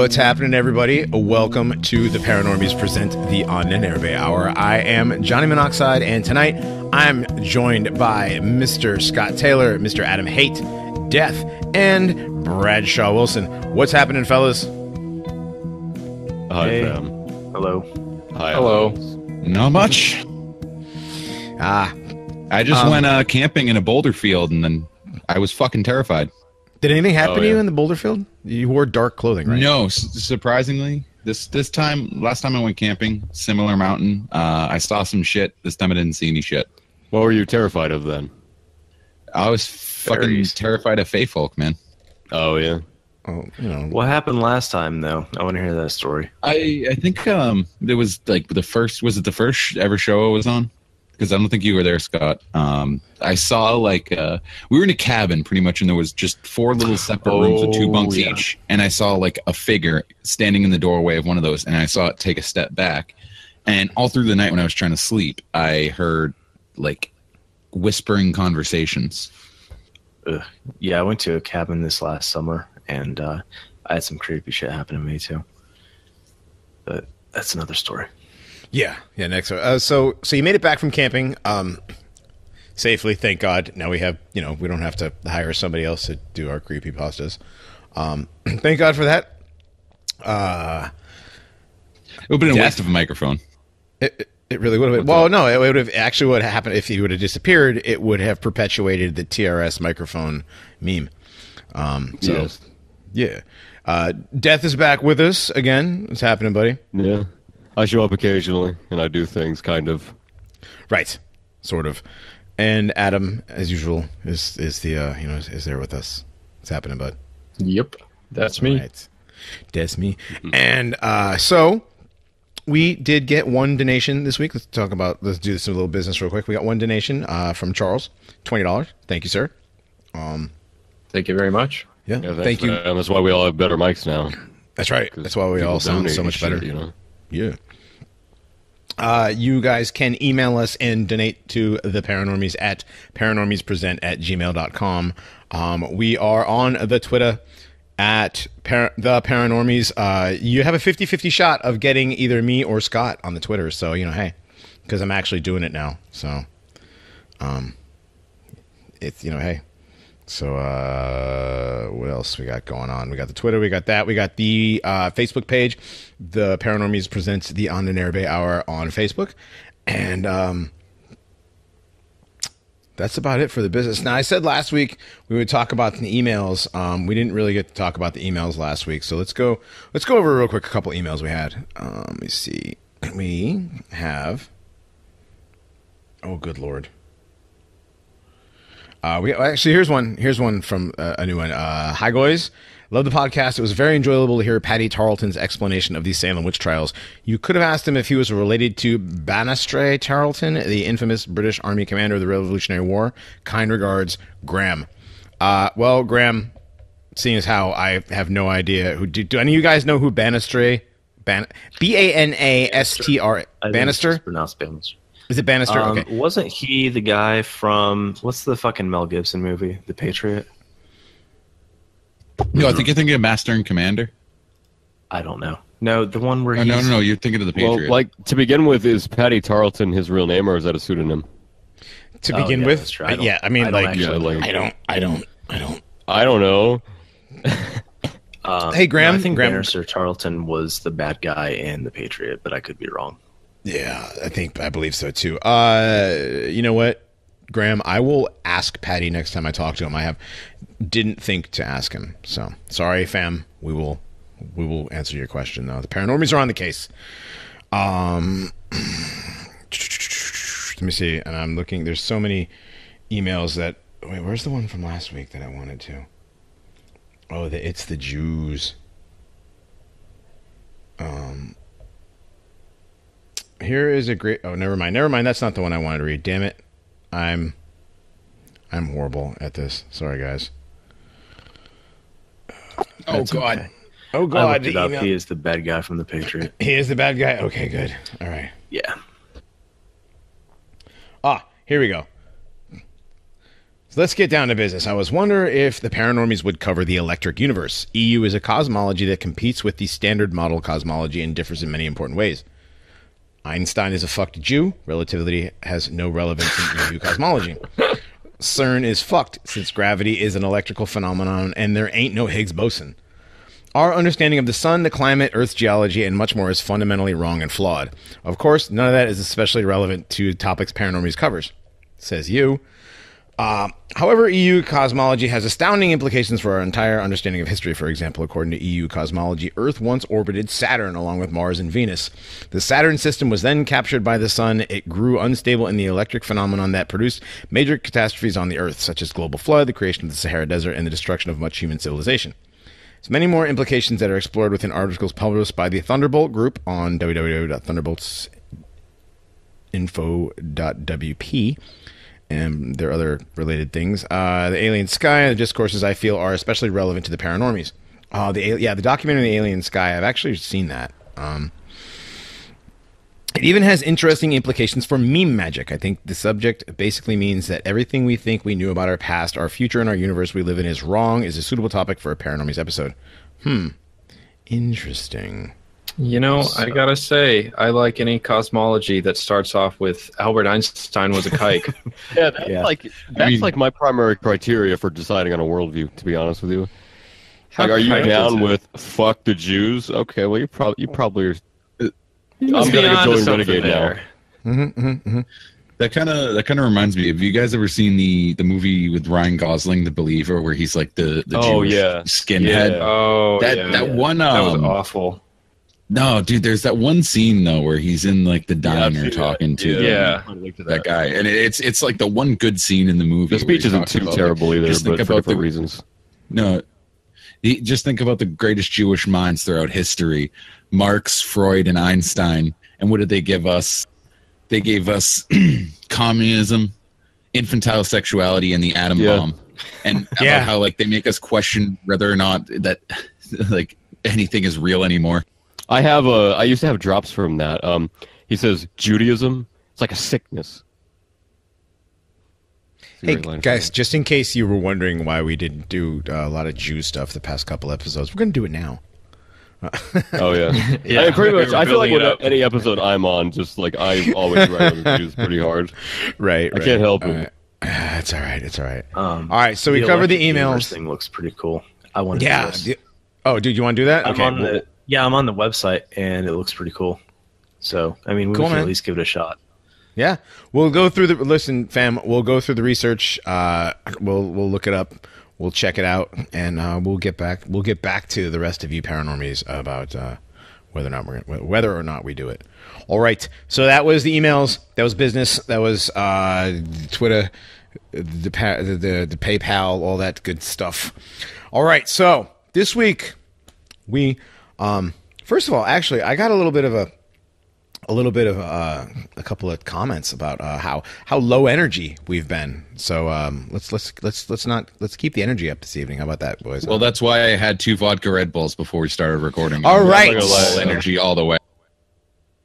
What's happening, everybody? Welcome to the Paranormies present the Ahnenerbe Hour. I am Johnny Monoxide, and tonight I'm joined by Mr. Scott Taylor, Mr. Adam Haidt, Death, and Bradshaw Wilson. What's happening, fellas? Hi, hey. fam. Hello. Hi. Hello. Not much. I just went camping in a boulder field, and then I was fucking terrified. Did anything happen to you yeah. in the boulder field? You wore dark clothing, right? No, surprisingly, last time I went camping, similar mountain, I saw some shit. This time I didn't see any shit. What were you terrified of then? I was fucking Fairies. terrified of Fae folk, man. Oh, yeah. Oh, you know. What happened last time, though? I want to hear that story. I think there was like the first ever show I was on? Because I don't think you were there, Scott. I saw we were in a cabin pretty much, and there was just 4 little separate rooms with 2 bunks each. And I saw like a figure standing in the doorway of one of those, and I saw it take a step back. And all through the night when I was trying to sleep, I heard like whispering conversations. Ugh. Yeah, I went to a cabin this last summer, and I had some creepy shit happen to me, too. But that's another story. Yeah. Next. So you made it back from camping safely, thank God. Now we have, we don't have to hire somebody else to do our creepypastas. Thank God for that. It would have been a waste of a microphone. It really would have been. Well, no, it would have actually what happened if he would have disappeared. It would have perpetuated the TRS microphone meme. Yes. Yeah. Death is back with us again. What's happening, buddy? Yeah. I show up occasionally, and I do things, kind of. Right. Sort of. And Adam, as usual, is is there with us. What's happening, bud? Yep. That's me. Right. That's me. And so we did get one donation this week. Let's do this a little business real quick. We got one donation from Charles, $20. Thank you, sir. Thank you very much. Yeah, Yeah, thank you. That's why we all have better mics now. That's right. That's why we all sound so much better. Yeah. You guys can email us and donate to the Paranormies at paranormiespresent@gmail.com. We are on the Twitter at the Paranormies. You have a 50-50 shot of getting either me or Scott on the Twitter. So, hey, because I'm actually doing it now. So, it's, hey. So, what else we got going on? We got the Twitter, we got that. We got the Facebook page. The Paranormies presents the Ahnenerbe Hour on Facebook. And that's about it for the business. Now, I said last week we would talk about the emails. We didn't really get to talk about the emails last week. So let's go over real quick a couple emails we had. Let me see. We have... Oh, good Lord. Here's one from a new one. Hi, guys. Love the podcast. It was very enjoyable to hear Paddy Tarleton's explanation of the Salem witch trials. You could have asked him if he was related to Banastre Tarleton, the infamous British Army commander of the Revolutionary War. Kind regards, Graham. Well, Graham, seeing as how I have no idea who do any of you guys know who Banastre Banastr Bannister? It's pronounced Bannister. Is it Bannister? Okay. Wasn't he the guy from what's the fucking Mel Gibson movie, The Patriot? No, I think you're thinking of Master and Commander. I don't know. No, the one where Oh, no, you're thinking of the Patriot. Well, to begin with, is Paddy Tarleton his real name, or is that a pseudonym? To begin with, that's true. I don't know. Hey, Graham. I think Graham. Bannister Tarleton was the bad guy in The Patriot, but I could be wrong. Yeah, I believe so too. You know what, Graham? I will ask Paddy next time I talk to him. Didn't think to ask him. So sorry, fam. We will answer your question though. The Paranormies are on the case. Let me see. And I'm looking. There's so many emails that. Wait, where's the one from last week that I wanted to? Oh, it's the Jews. Here is a great... Oh, never mind. That's not the one I wanted to read. Damn it. I'm horrible at this. Sorry, guys. Oh, God. Okay. Oh, God. I looked it up. He is the bad guy from The Patriot. He is the bad guy? Okay, good. All right. Yeah. Here we go. So let's get down to business. I was wondering if the Paranormies would cover the electric universe. EU is a cosmology that competes with the standard model cosmology and differs in many important ways. Einstein is a fucked Jew. Relativity has no relevance in EU cosmology. CERN is fucked since gravity is an electrical phenomenon and there ain't no Higgs boson. Our understanding of the sun, the climate, Earth's geology, and much more is fundamentally wrong and flawed. Of course, none of that is especially relevant to topics Paranormies covers, says you. However, EU cosmology has astounding implications for our entire understanding of history. For example, according to EU cosmology, Earth once orbited Saturn along with Mars and Venus. The Saturn system was then captured by the sun. It grew unstable in the electric phenomenon that produced major catastrophes on the Earth, such as global flood, the creation of the Sahara Desert, and the destruction of much human civilization. There's many more implications that are explored within articles published by the Thunderbolt Group on www.thunderboltsinfo.wp. And there are other related things. The alien sky and the discourses I feel are especially relevant to the Paranormies. The documentary The Alien Sky, I've actually seen that. It even has interesting implications for meme magic. I think the subject basically means that everything we think we knew about our past, our future, and our universe we live in is wrong, is a suitable topic for a Paranormies episode. Interesting. You know, I gotta say, I like any cosmology that starts off with Albert Einstein was a kike. That's like my primary criteria for deciding on a worldview, to be honest with you. Like, are you down with fuck the Jews? Okay, well, you probably are. I'm gonna join Renegade now. That kind of reminds me. Have you guys ever seen the movie with Ryan Gosling, The Believer, where he's like the Jewish skinhead? That one. That was awful. No, dude, there's that one scene though where he's in like the diner talking to that guy, and it's like the one good scene in the movie. The speech isn't too terrible either, but for different reasons. No, just think about the greatest Jewish minds throughout history: Marx, Freud, and Einstein. And what did they give us? They gave us communism, infantile sexuality, and the atom bomb. And about how like they make us question whether or not that like anything is real anymore. I used to have drops from that. He says Judaism, it's like a sickness. Hey guys, just in case you were wondering why we didn't do a lot of Jew stuff the past couple episodes, we're going to do it now. Oh yeah, I mean, pretty much. I feel like with any episode I'm on, just like I always write on the Jews pretty hard. Right. I can't help it. It's all right. It's all right. All right. So we covered the emails. Thing looks pretty cool. I want to. Yeah. Oh, dude, you want to do that? Okay. I'm on the website and it looks pretty cool. So I mean, we can at least give it a shot. Yeah, we'll go through the fam. We'll go through the research. We'll look it up. We'll check it out, and we'll get back. We'll get back to the rest of you Paranormies about whether or not we do it. All right. So that was the emails. That was business. That was Twitter, the PayPal, all that good stuff. All right. So this week we, first of all, actually, I got a couple of comments about how low energy we've been. So let's keep the energy up this evening. How about that, boys? Well, that's why I had 2 vodka Red Bulls before we started recording. All right, energy all the way.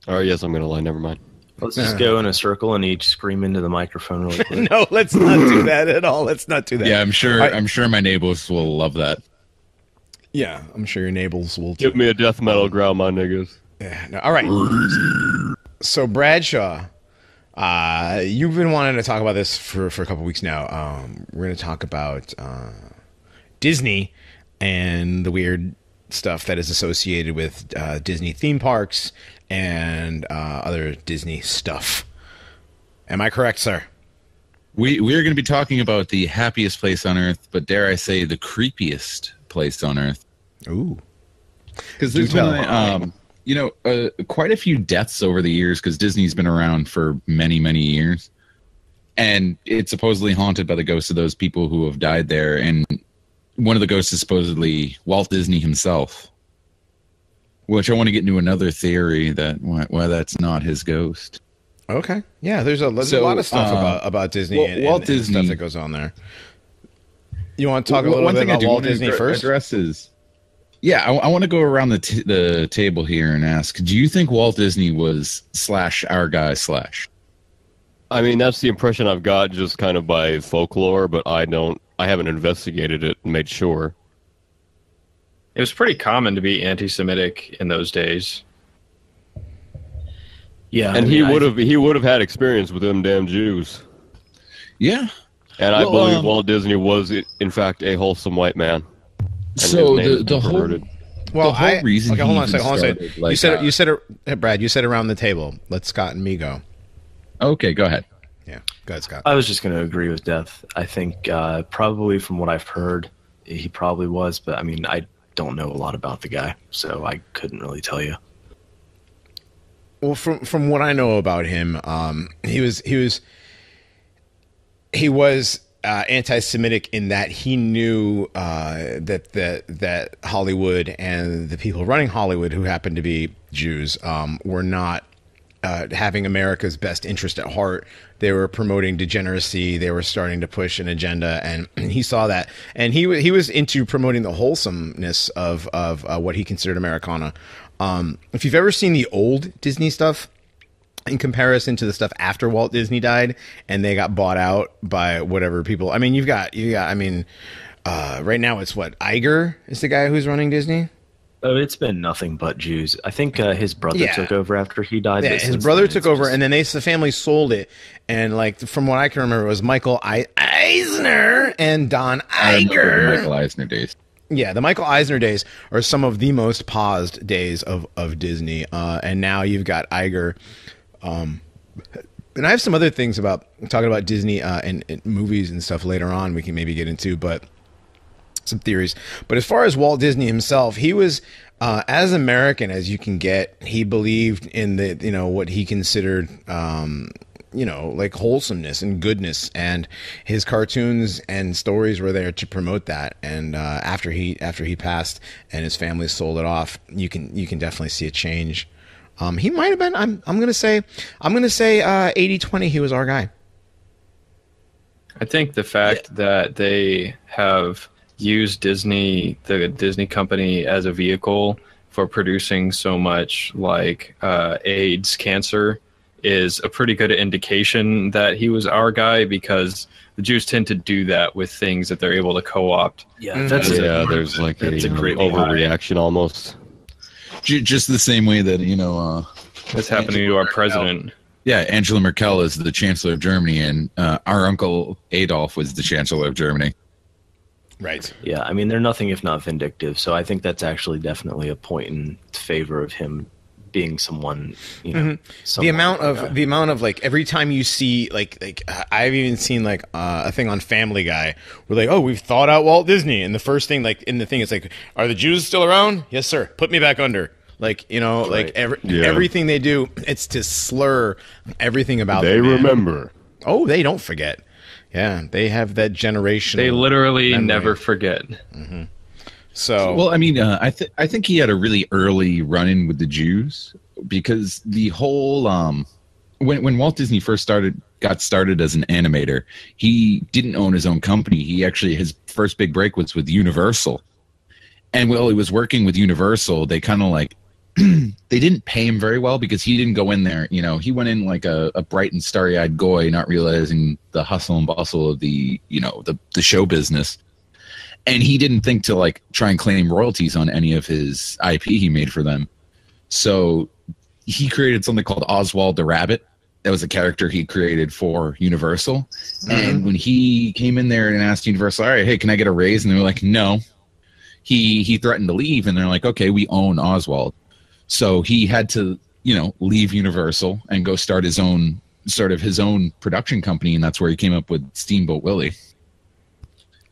Oh yes, I'm gonna lie. Never mind. Let's just go in a circle and each scream into the microphone really quick. No, let's not do that at all. Let's not do that. Yeah, I'm sure my neighbors will love that. Yeah, I'm sure your neighbors will too. Give me a death metal growl, my niggas. Yeah. No, all right. So Bradshaw, you've been wanting to talk about this for a couple weeks now. We're going to talk about Disney and the weird stuff that is associated with Disney theme parks and other Disney stuff. Am I correct, sir? We are going to be talking about the happiest place on earth, but dare I say the creepiest place on earth. Ooh. Because there's been quite a few deaths over the years because Disney's been around for many, many years. And it's supposedly haunted by the ghosts of those people who have died there. And one of the ghosts is supposedly Walt Disney himself. Which I want to get into another theory that why that's not his ghost. Okay. Yeah, there's a lot of stuff about Disney and Walt Disney stuff that goes on there. You want to talk a little bit about Walt Disney first? Yeah, I want to go around the table here and ask, do you think Walt Disney was /our guy /? I mean, that's the impression I've got just kind of by folklore, but I haven't investigated it and made sure. It was pretty common to be anti-Semitic in those days. Yeah, And he would have had experience with them damn Jews. Yeah. And I believe Walt Disney was, in fact, a wholesome white man. And So his name the is whole perverted. Well, the whole reason. Okay, he hold on a even second. Hold on a started, second. like, You said it, Brad. You said around the table. Let Scott and me go. Okay, go ahead. Yeah, go ahead, Scott. I was just going to agree with Death. I think probably from what I've heard, he probably was. But I mean, I don't know a lot about the guy, so I couldn't really tell you. Well, from what I know about him, he was anti-Semitic in that he knew that Hollywood and the people running Hollywood, who happened to be Jews, were not having America's best interest at heart. They were promoting degeneracy. They were starting to push an agenda, and he saw that. And he was into promoting the wholesomeness of what he considered Americana. If you've ever seen the old Disney stuff in comparison to the stuff after Walt Disney died and they got bought out by whatever people, I mean, you got, I mean, right now it's what, Iger is the guy who's running Disney? Oh, it's been nothing but Jews. I think his brother took over after he died. Yeah, his brother took over, and then the family sold it. And like from what I can remember, it was Michael Eisner and Don Iger. Michael Eisner days. Yeah, the Michael Eisner days are some of the most paused days of Disney. And now you've got Iger. And I have some other things talking about Disney and movies and stuff later on we can maybe get into, but some theories. But as far as Walt Disney himself, he was as American as you can get. He believed in what he considered like wholesomeness and goodness, and his cartoons and stories were there to promote that. And after he passed and his family sold it off, you can definitely see a change. He might have been, I'm gonna say 80-20, he was our guy. I think the fact that they have used the Disney company, as a vehicle for producing so much like AIDS, cancer, is a pretty good indication that he was our guy, because the Jews tend to do that with things that they're able to co-opt. Yeah, there's like a great overreaction almost. Just the same way that, That's happening to our president. Yeah, Angela Merkel is the Chancellor of Germany, and our uncle Adolf was the Chancellor of Germany. Right. Yeah, I mean, they're nothing if not vindictive. So I think that's actually definitely a point in favor of him being someone, The amount of like every time you see like I've even seen like a thing on Family Guy where like, oh, we've thought out Walt Disney, and the first thing like in the thing is like, are the Jews still around? Yes, sir. Put me back under. Like, like everything they do, it's to slur everything about them. They remember. Oh, they don't forget. Yeah, they have that generation. They literally never forget. Mm-hmm. So, well, I mean, I think he had a really early run-in with the Jews, because the whole when Walt Disney first got started as an animator, he didn't own his own company. His first big break was with Universal, and while he was working with Universal, they kind of like they didn't pay him very well, because he didn't go in there. He went in like a bright and starry-eyed goy, not realizing the hustle and bustle of the show business. And he didn't think to like try and claim royalties on any of his IP he made for them. So he created something called Oswald the Rabbit. That was a character he created for Universal. Mm-hmm. And when he came in there and asked Universal, all right, hey, can I get a raise? And they were like, no. He threatened to leave, and they're like, okay, we own Oswald. So he had to, leave Universal and go start his own production company, and that's where he came up with Steamboat Willie.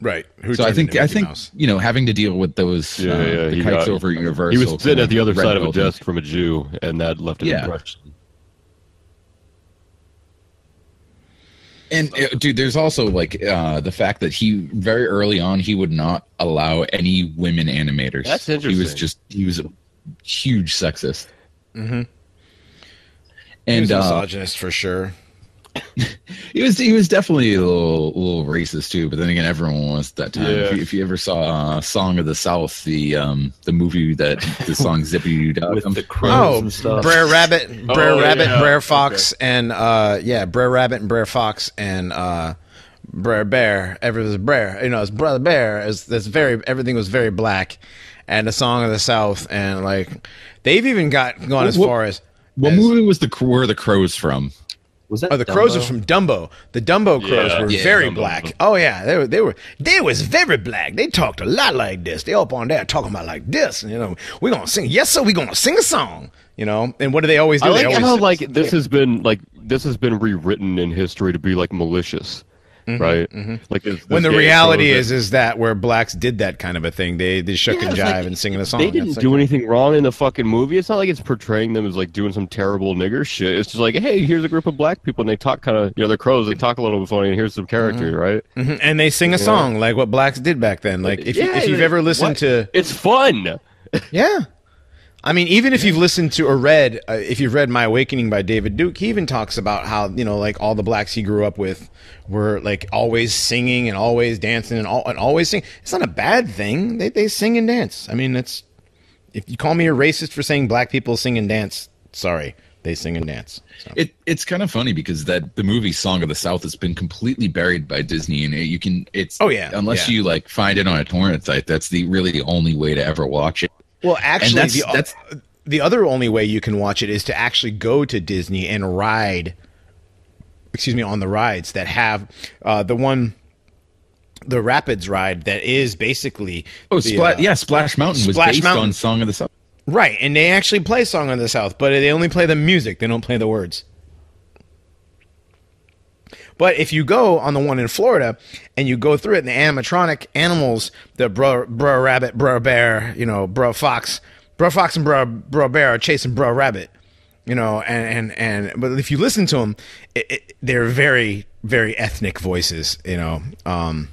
Right. So I think having to deal with those the kites over Universal. He was sitting at the other side of a desk from a Jew, and that left an impression. And dude, there's also like the fact that he very early on he would not allow any women animators. That's interesting. He was a huge sexist. Mm-hmm. And he was misogynist for sure. He was definitely a little racist too. But then again, everyone was at that time. Yeah. If you ever saw "Song of the South," the movie that the song "Zippity Doo Dah" with the crows and stuff. Brer Rabbit, Brer Fox, Okay. and Brer Rabbit and Brer Fox and Brer Bear. Everything was Brer, it's Brother Bear. Everything was very black, and the Song of the South, and like they've even gone as far as. What movie was where the crows from? Was that? Oh, the crows are from Dumbo. The Dumbo crows were very Dumbo. black. Oh yeah, they was very black. They talked a lot like this. They up on there talking about like this. And, we're gonna sing. Yes, sir. We're gonna sing a song. And what do they always do? I They like always, how this has been rewritten in history to be like malicious, right? Like when the reality is that where blacks did that kind of a thing, they shuck and it's jive like, and singing a song. they didn't That's do like- anything wrong in the fucking movie. It's not like it's portraying them as like doing some terrible nigger shit. It's just like, hey, here's a group of black people and they talk kind of, they're crows. They talk a little bit funny and here's some characters, right? Mhm. And they sing a song like what blacks did back then. Like if you've ever listened to, it's fun. yeah. I mean, even if you've listened to or read, if you've read My Awakening by David Duke, he even talks about how, like all the blacks he grew up with were like always singing and always dancing and always sing. It's not a bad thing. They sing and dance. I mean, if you call me a racist for saying black people sing and dance, sorry, they sing and dance. So. It's kind of funny because the movie "Song of the South" has been completely buried by Disney, and unless you like find it on a torrent site, that's really the only way to ever watch it. Well, actually, that's the other only way you can watch it is to actually go to Disney and ride. Excuse me, on the rides that have the Rapids ride that is basically Splash Mountain was Splash based Mountain. on "Song of the South." Right, and they actually play "Song of the South," but they only play the music; they don't play the words. But if you go on the one in Florida and you go through it, and the animatronic animals, the bro rabbit, bro bear, bro fox and bro bear are chasing bro rabbit, and but if you listen to them, they're very, very ethnic voices, It's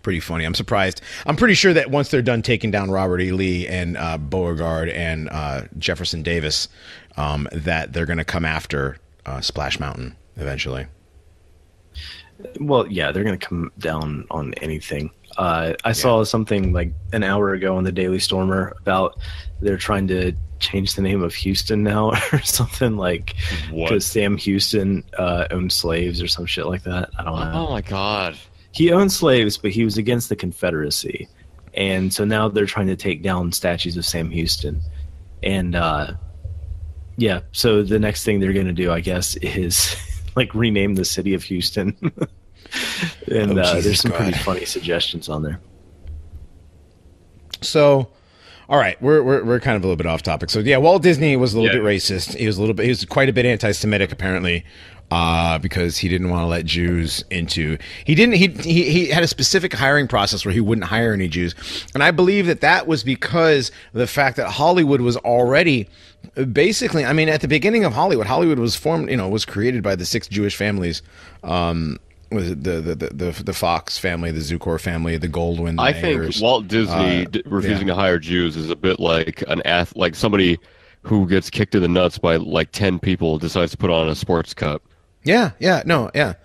pretty funny. I'm surprised. I'm pretty sure that once they're done taking down Robert E. Lee and Beauregard and Jefferson Davis, that they're going to come after Splash Mountain eventually. Well, yeah, they're going to come down on anything. I saw something like an hour ago on the Daily Stormer about they're trying to change the name of Houston now or something like because Sam Houston owned slaves or some shit like that. I don't know. Oh my god. He owned slaves, but he was against the Confederacy. And so now they're trying to take down statues of Sam Houston. And so the next thing they're going to do, I guess, is like rename the city of Houston. And there's some pretty funny suggestions on there. So, all right, we're kind of a little bit off topic. So yeah, Walt Disney was a little bit racist. He was quite a bit anti-Semitic apparently, because he didn't want to let Jews into. He had a specific hiring process where he wouldn't hire any Jews, and I believe that was because of the fact that Hollywood was already basically. I mean, at the beginning of Hollywood was formed. Was created by the 6 Jewish families. Was it the Fox family, the Zukor family, the Goldwyn? The I Angers, think Walt Disney refusing to hire Jews is a bit like like somebody who gets kicked in the nuts by like 10 people decides to put on a sports cup. Yeah. Counter.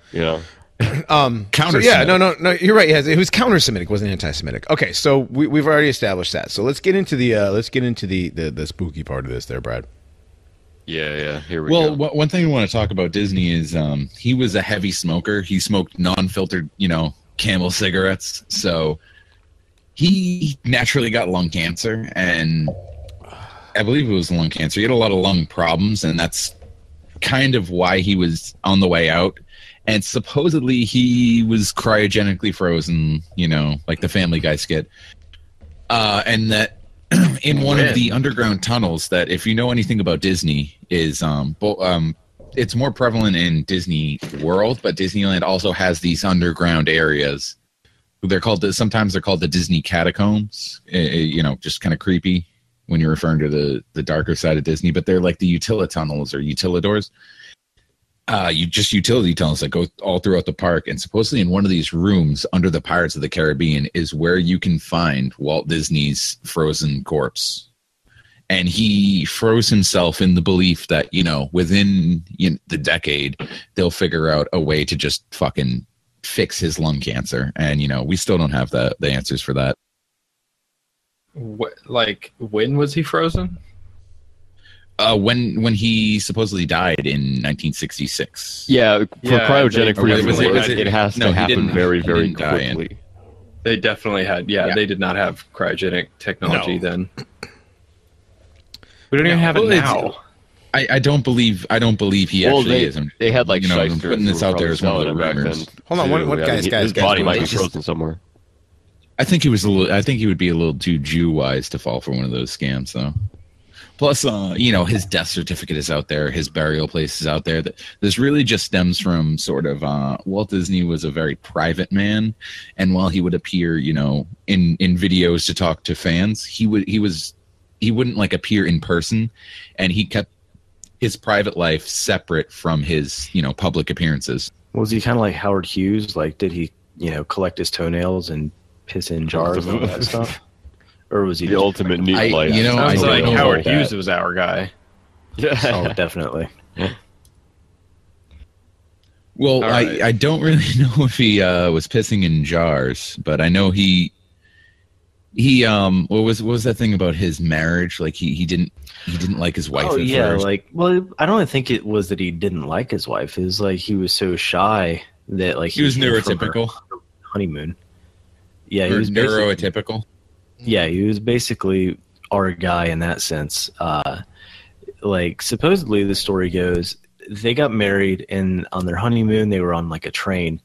So no. You're right. It was counter-Semitic, wasn't anti-Semitic. Okay, so we've already established that. So let's get into the spooky part of this, there, Brad. Yeah. Here we go. Well, one thing I want to talk about Disney is he was a heavy smoker. He smoked non-filtered, Camel cigarettes. So he naturally got lung cancer, and I believe it was lung cancer. He had a lot of lung problems, and that's kind of why he was on the way out. And supposedly he was cryogenically frozen, like the Family Guy skit. And that in one of the underground tunnels that, if you know anything about Disney, is it's more prevalent in Disney World, but Disneyland also has these underground areas. Sometimes they're called the Disney catacombs. Just kind of creepy when you're referring to the darker side of Disney, but they're like the utilitunnels or utilidors. Utility tunnels that go all throughout the park, and supposedly in one of these rooms under the Pirates of the Caribbean is where you can find Walt Disney's frozen corpse. and he froze himself in the belief that, within the decade, they'll figure out a way to just fucking fix his lung cancer. And, we still don't have the answers for that. When was he frozen? When he supposedly died in 1966. Yeah, for cryogenic freezing, it has to happen very, very quickly. They definitely had. Yeah, they did not have cryogenic technology then. We don't even have it now. I don't believe he actually is. They had like I'm putting this out there as one of the rumors. Hold on, what guys? His body might be frozen somewhere. I think he would be a little too Jew-wise to fall for one of those scams, though. Plus, his death certificate is out there. His burial place is out there. This really just stems from sort of Walt Disney was a very private man, and while he would appear, in videos to talk to fans, he wouldn't like appear in person, and he kept his private life separate from his public appearances. Was he kind of like Howard Hughes? Like, did he collect his toenails and piss in jars and all that stuff? Or was he the ultimate neat life? Sounds like Howard Hughes was our guy. Oh, definitely. Well, right. I don't really know if he was pissing in jars, but I know he what was that thing about his marriage? Like he didn't like his wife. Oh yeah, first. I don't think it was that he didn't like his wife. It was like he was so shy that he was neurotypical. Honeymoon. Yeah, he was neurotypical. Yeah, he was basically our guy in that sense. Supposedly the story goes, they got married, and on their honeymoon they were on a train,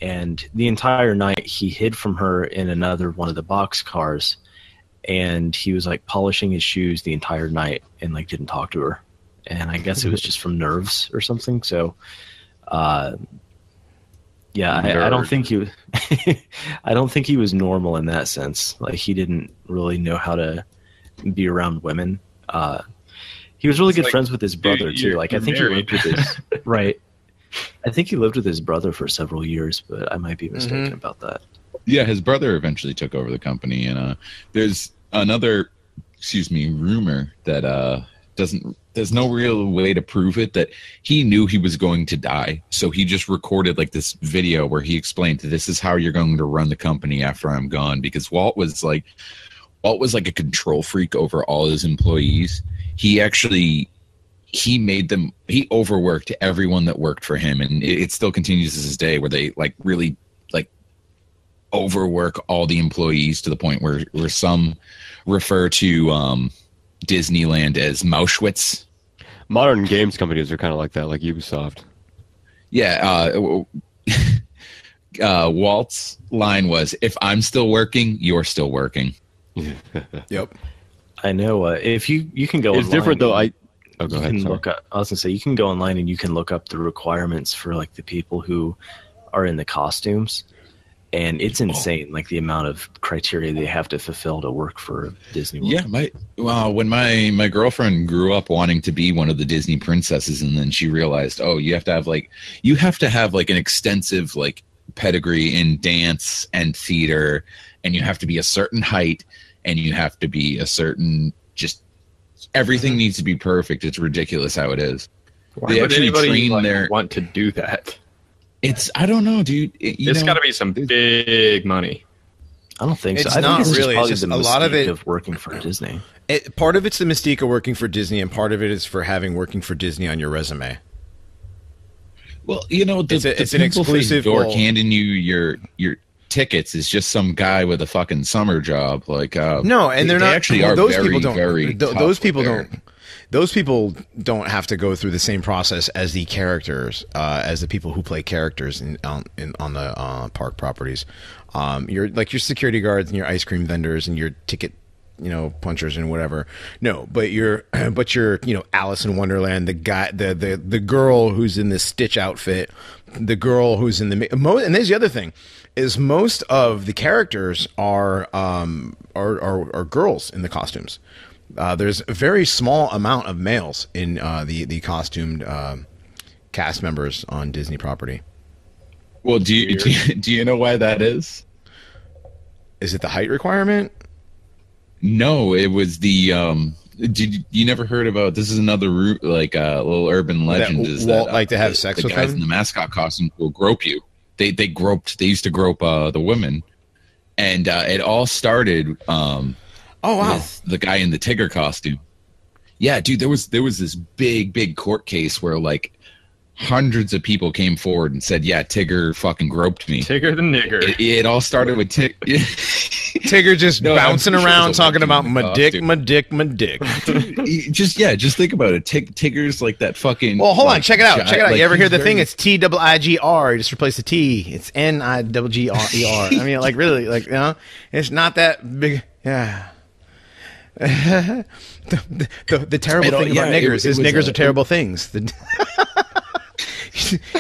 and the entire night he hid from her in another one of the box cars, and he was polishing his shoes the entire night and didn't talk to her, and I guess it was just from nerves or something. So yeah, I don't think he was. I don't think he was normal in that sense. He didn't really know how to be around women. He was really good friends with his brother too. I think he lived with his right. I think he lived with his brother for several years, but I might be mistaken about that. Yeah, his brother eventually took over the company, and there's another, rumor that there's no real way to prove it, that he knew he was going to die, so he just recorded this video where he explained that this is how you're going to run the company after I'm gone, because Walt was like a control freak over all his employees. He overworked everyone that worked for him, and it still continues to this day, where they really overwork all the employees to the point where some refer to Disneyland as Mauschwitz. Modern games companies are kind of like that, like Ubisoft. Yeah. Walt's line was, "If I'm still working, you're still working." Yep. I know. If you can go. It's online, different though. Go ahead. Look up, I was gonna say, you can go online and you can look up the requirements for the people who are in the costumes. And it's insane, the amount of criteria they have to fulfill to work for Disney World. Yeah, when my girlfriend grew up wanting to be one of the Disney princesses, and then she realized, you have to have an extensive pedigree in dance and theater, and you have to be a certain height, and you have to be a certain everything needs to be perfect. It's ridiculous how it is. Why would anybody want to do that? I don't know, dude. It's got to be some big money. I don't think so. It's not really. It's just a lot of it of working for Disney. Part of it's the mystique of working for Disney, and part of it is for having working for Disney on your resume. Well, it's an exclusive dork handing you your tickets is just some guy with a fucking summer job. No, and they're not. Actually, are those very, people don't. Very those people don't. Those people don't have to go through the same process as the characters, as the people who play characters on the park properties. Your security guards and your ice cream vendors and your ticket, punchers and whatever. No, but you're Alice in Wonderland, the guy, the girl who's in the Stitch outfit, the girl who's in the and there's the other thing, is most of the characters are girls in the costumes. There's a very small amount of males in the costumed cast members on Disney property. Well, do you know why that is? Is it the height requirement? No, it was the Did you never heard about this? Is another like little urban legend is Walt that like to have sex the with guys them? in the mascot costume will grope you. They used to grope the women, and it all started Oh wow! with the guy in the Tigger costume. Yeah, dude, there was this big court case where like hundreds of people came forward and said, "Yeah, Tigger fucking groped me." Tigger the nigger. It all started with Tigger just No, bouncing I'm sure around there's a talking about legend in my the dick, costume. my dick, my dick. Just think about it. Tigger's like that fucking. Well, hold on, like, check it out. giant- Check it out. like, You ever hear he's the thing? very- It's T-I-G-R. You just replace the T. It's N-I-G-G-R. I mean, like really, like it's not that big. Yeah. The terrible thing about niggers is niggers are terrible things.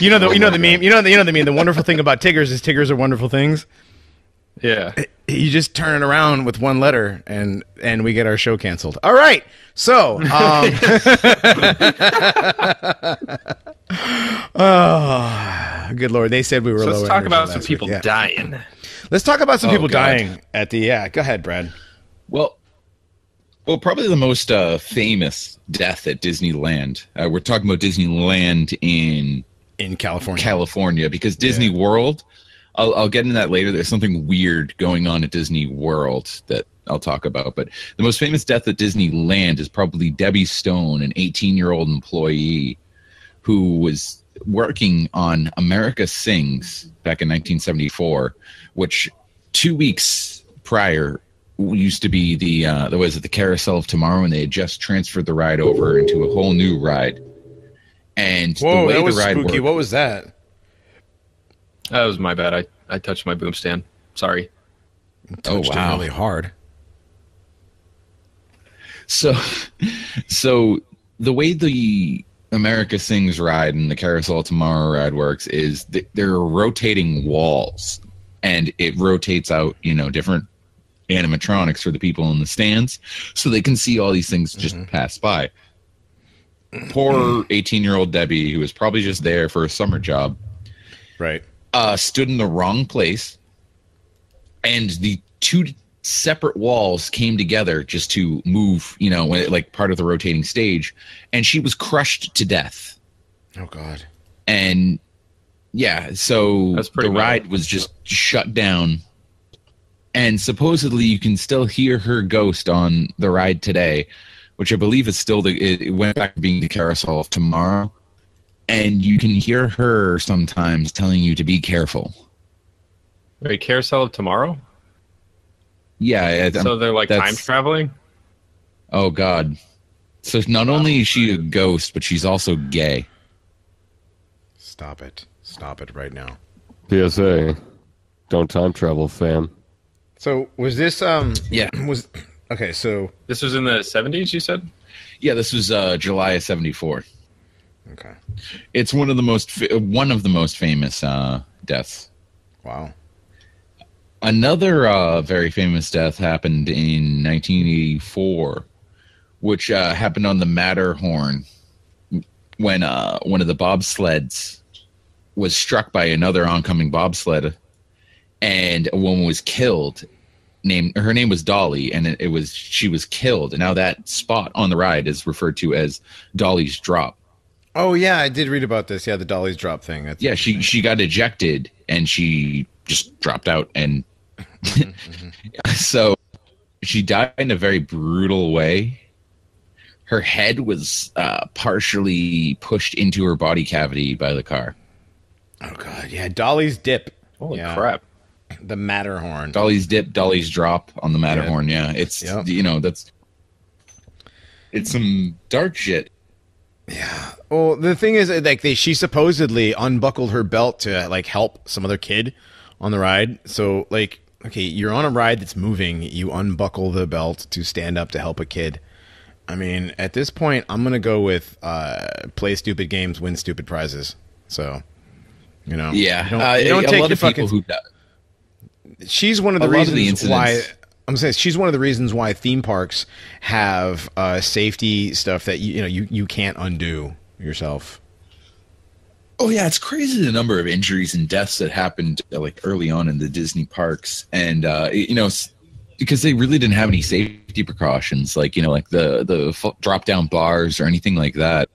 You know the meme. You know the meme. The wonderful thing about Tiggers is Tiggers are wonderful things. Yeah. You just turn it around with one letter, and we get our show canceled. All right, so oh, good Lord, they said we were. So low let's talk energy about some last people week. Yeah. dying. Let's talk about some Oh, people God. dying at the. Yeah, go ahead, Brad. Well, probably the most famous death at Disneyland. We're talking about Disneyland in California. California, because Disney World. I'll get into that later. There's something weird going on at Disney World that I'll talk about. But the most famous death at Disneyland is probably Debbie Stone, an 18-year-old employee who was working on America Sings back in 1974, which 2 weeks prior used to be the Carousel of Tomorrow, and they had just transferred the ride over into a whole new ride. And Whoa, the way that was the ride spooky. worked, What was that? That was my bad. I touched my boom stand. Sorry. Touched it really hard. So the way the America Sings ride and the Carousel of Tomorrow ride works is there are rotating walls, and it rotates out, different animatronics for the people in the stands, so they can see all these things just pass by. Poor 18-year-old Debbie, who was probably just there for a summer job, Right. stood in the wrong place, and the two separate walls came together just to move, like part of the rotating stage, and she was crushed to death. Oh God. And yeah, so That's pretty the metal. ride was just shut down, and supposedly you can still hear her ghost on the ride today, which I believe is still it went back to being the Carousel of Tomorrow. And you can hear her sometimes telling you to be careful. Wait, Carousel of Tomorrow? Yeah. So they're like that's- time traveling? Oh, God. So not only is she a ghost, but she's also gay. Stop it. Stop it right now. PSA. Don't time travel, fam. So was this Yeah. was okay, so This was in the 70s, you said? Yeah, this was July of 74. okay. It's one of the most famous deaths. Wow. Another very famous death happened in 1984, which happened on the Matterhorn when one of the bobsleds was struck by another oncoming bobsled, and a woman was killed. Her name was Dolly, and she was killed. And now that spot on the ride is referred to as Dolly's Drop. Oh yeah, I did read about this. Yeah, the Dolly's drop thing. That's Yeah, she got ejected and she just dropped out, and so she died in a very brutal way. Her head was partially pushed into her body cavity by the car. Oh God, yeah, Dolly's dip. Holy Yeah. crap. The Matterhorn. Dolly's dip, Dolly's drop on the Matterhorn. Yeah, it's Yep. it's some dark shit. Yeah. Well, the thing is, like, she supposedly unbuckled her belt to like help some other kid on the ride. So, like, okay, you're on a ride that's moving. You unbuckle the belt to stand up to help a kid. I mean, at this point, I'm gonna go with play stupid games, win stupid prizes. So, Yeah, you don't a take lot your of people fucking. who She's one of the a lot of the reasons why. incidents- I'm saying she's one of the reasons why theme parks have safety stuff that you can't undo yourself. Oh yeah, it's crazy the number of injuries and deaths that happened like early on in the Disney parks, and because they really didn't have any safety precautions, like, you know, like the drop down bars or anything like that.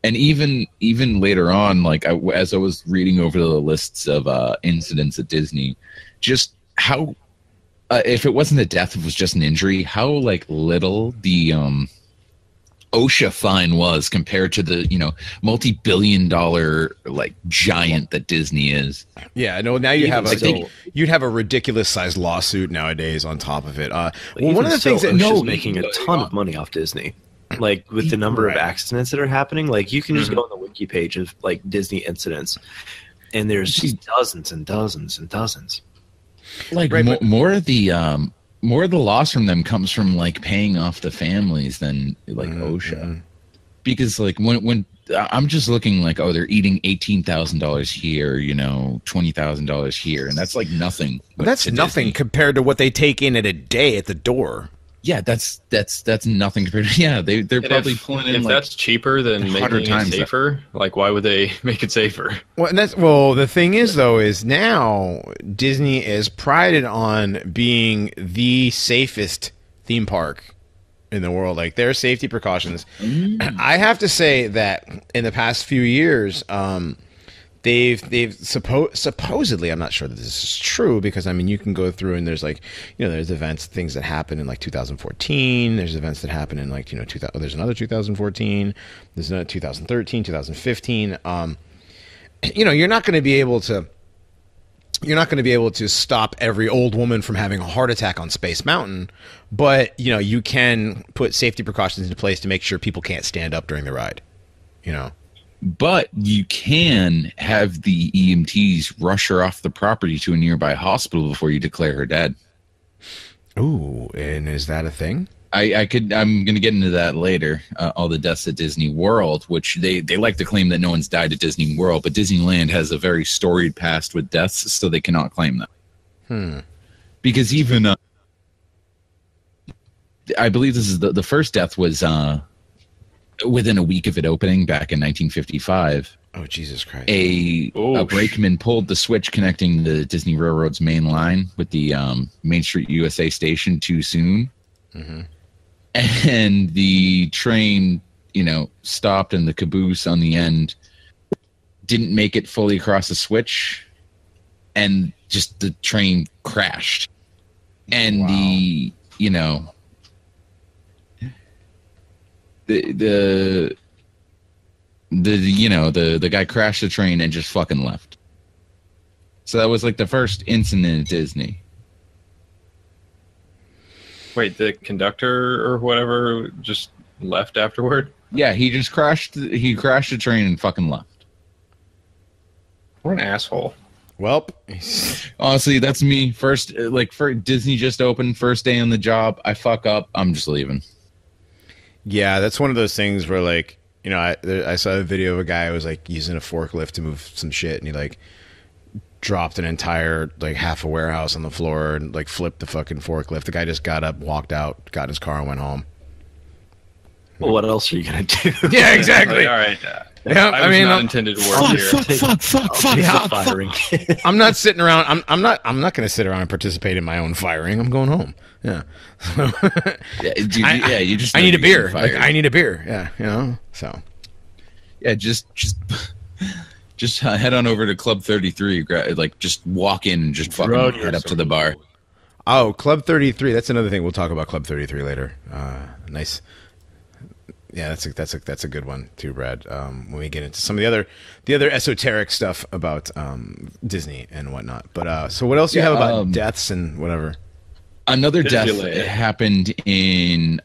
And even later on, like as I was reading over the lists of incidents at Disney, just how if it wasn't a death, if it was just an injury, how like little the OSHA fine was compared to the, you know, multi-billion-dollar like giant that Disney is. Yeah, no. Now you have you'd have a ridiculous-sized lawsuit nowadays on top of it. Well, one of the things that OSHA's making a ton of money off Disney, like with the number of accidents that are happening. Like you can just go on the wiki page of like Disney incidents, and there's just dozens and dozens and dozens. Like more of the loss from them comes from like paying off the families than like OSHA, because like when I'm just looking like, oh, they're eating $18,000 here, you know, $20,000 here, and that's like nothing. That's nothing Disney. Compared to what they take in at a day at the door. Yeah, that's nothing compared to, yeah, they're probably pulling in. If like that's cheaper than making it safer, like why would they make it safer? Well, the thing is though, is now Disney is prided on being the safest theme park in the world. Like their safety precautions. I have to say that in the past few years, they've supposedly, I'm not sure that this is true, because I mean you can go through and there's like, you know, there's events, things that happen in like 2014, there's events that happen in like, you know, there's another 2014, there's another 2013, 2015. You know, you're not going to be able to stop every old woman from having a heart attack on Space Mountain, but you know, you can put safety precautions into place to make sure people can't stand up during the ride, you know. But you can have the EMTs rush her off the property to a nearby hospital before you declare her dead. Ooh, and is that a thing? I'm going to get into that later. All the deaths at Disney World, which they like to claim that no one's died at Disney World, but Disneyland has a very storied past with deaths, so they cannot claim that. Because even I believe this is the first death was within a week of it opening back in 1955. Oh, Jesus Christ. A brakeman pulled the switch connecting the Disney Railroad's main line with the Main Street USA station too soon. And the train, you know, stopped, and the caboose on the end didn't make it fully across the switch, and just the train crashed. And the, you know, the guy crashed the train and just fucking left. So that was like the first incident at Disney. Wait, the conductor or whatever just left afterward? Yeah, he just crashed. He crashed the train and fucking left. What an asshole. Welp. Honestly, that's me. First, like, for Disney just opened, first day on the job, I fuck up, I'm just leaving. Yeah, that's one of those things where, like, you know, I saw a video of a guy who was like using a forklift to move some shit, and he like dropped an entire like half a warehouse on the floor and like flipped the fucking forklift. The guy just got up, walked out, got in his car, and went home. Well, what else are you gonna do? Yeah, exactly. All right. Yeah, I mean, not intended to work here. Fuck. Yeah, I'm not sitting around. I'm not going to sit around and participate in my own firing. I'm going home. Yeah. You just. I need a beer. Like, I need a beer. Yeah, you know. So. Yeah, just head on over to Club 33. Like, just walk in and just fucking head up to the bar. Oh, Club 33. That's another thing. We'll talk about Club 33 later. Nice. Yeah, that's a good one too, Brad. When we get into some of the other esoteric stuff about Disney and whatnot. But so what else do you have about deaths and whatever? Another death happened in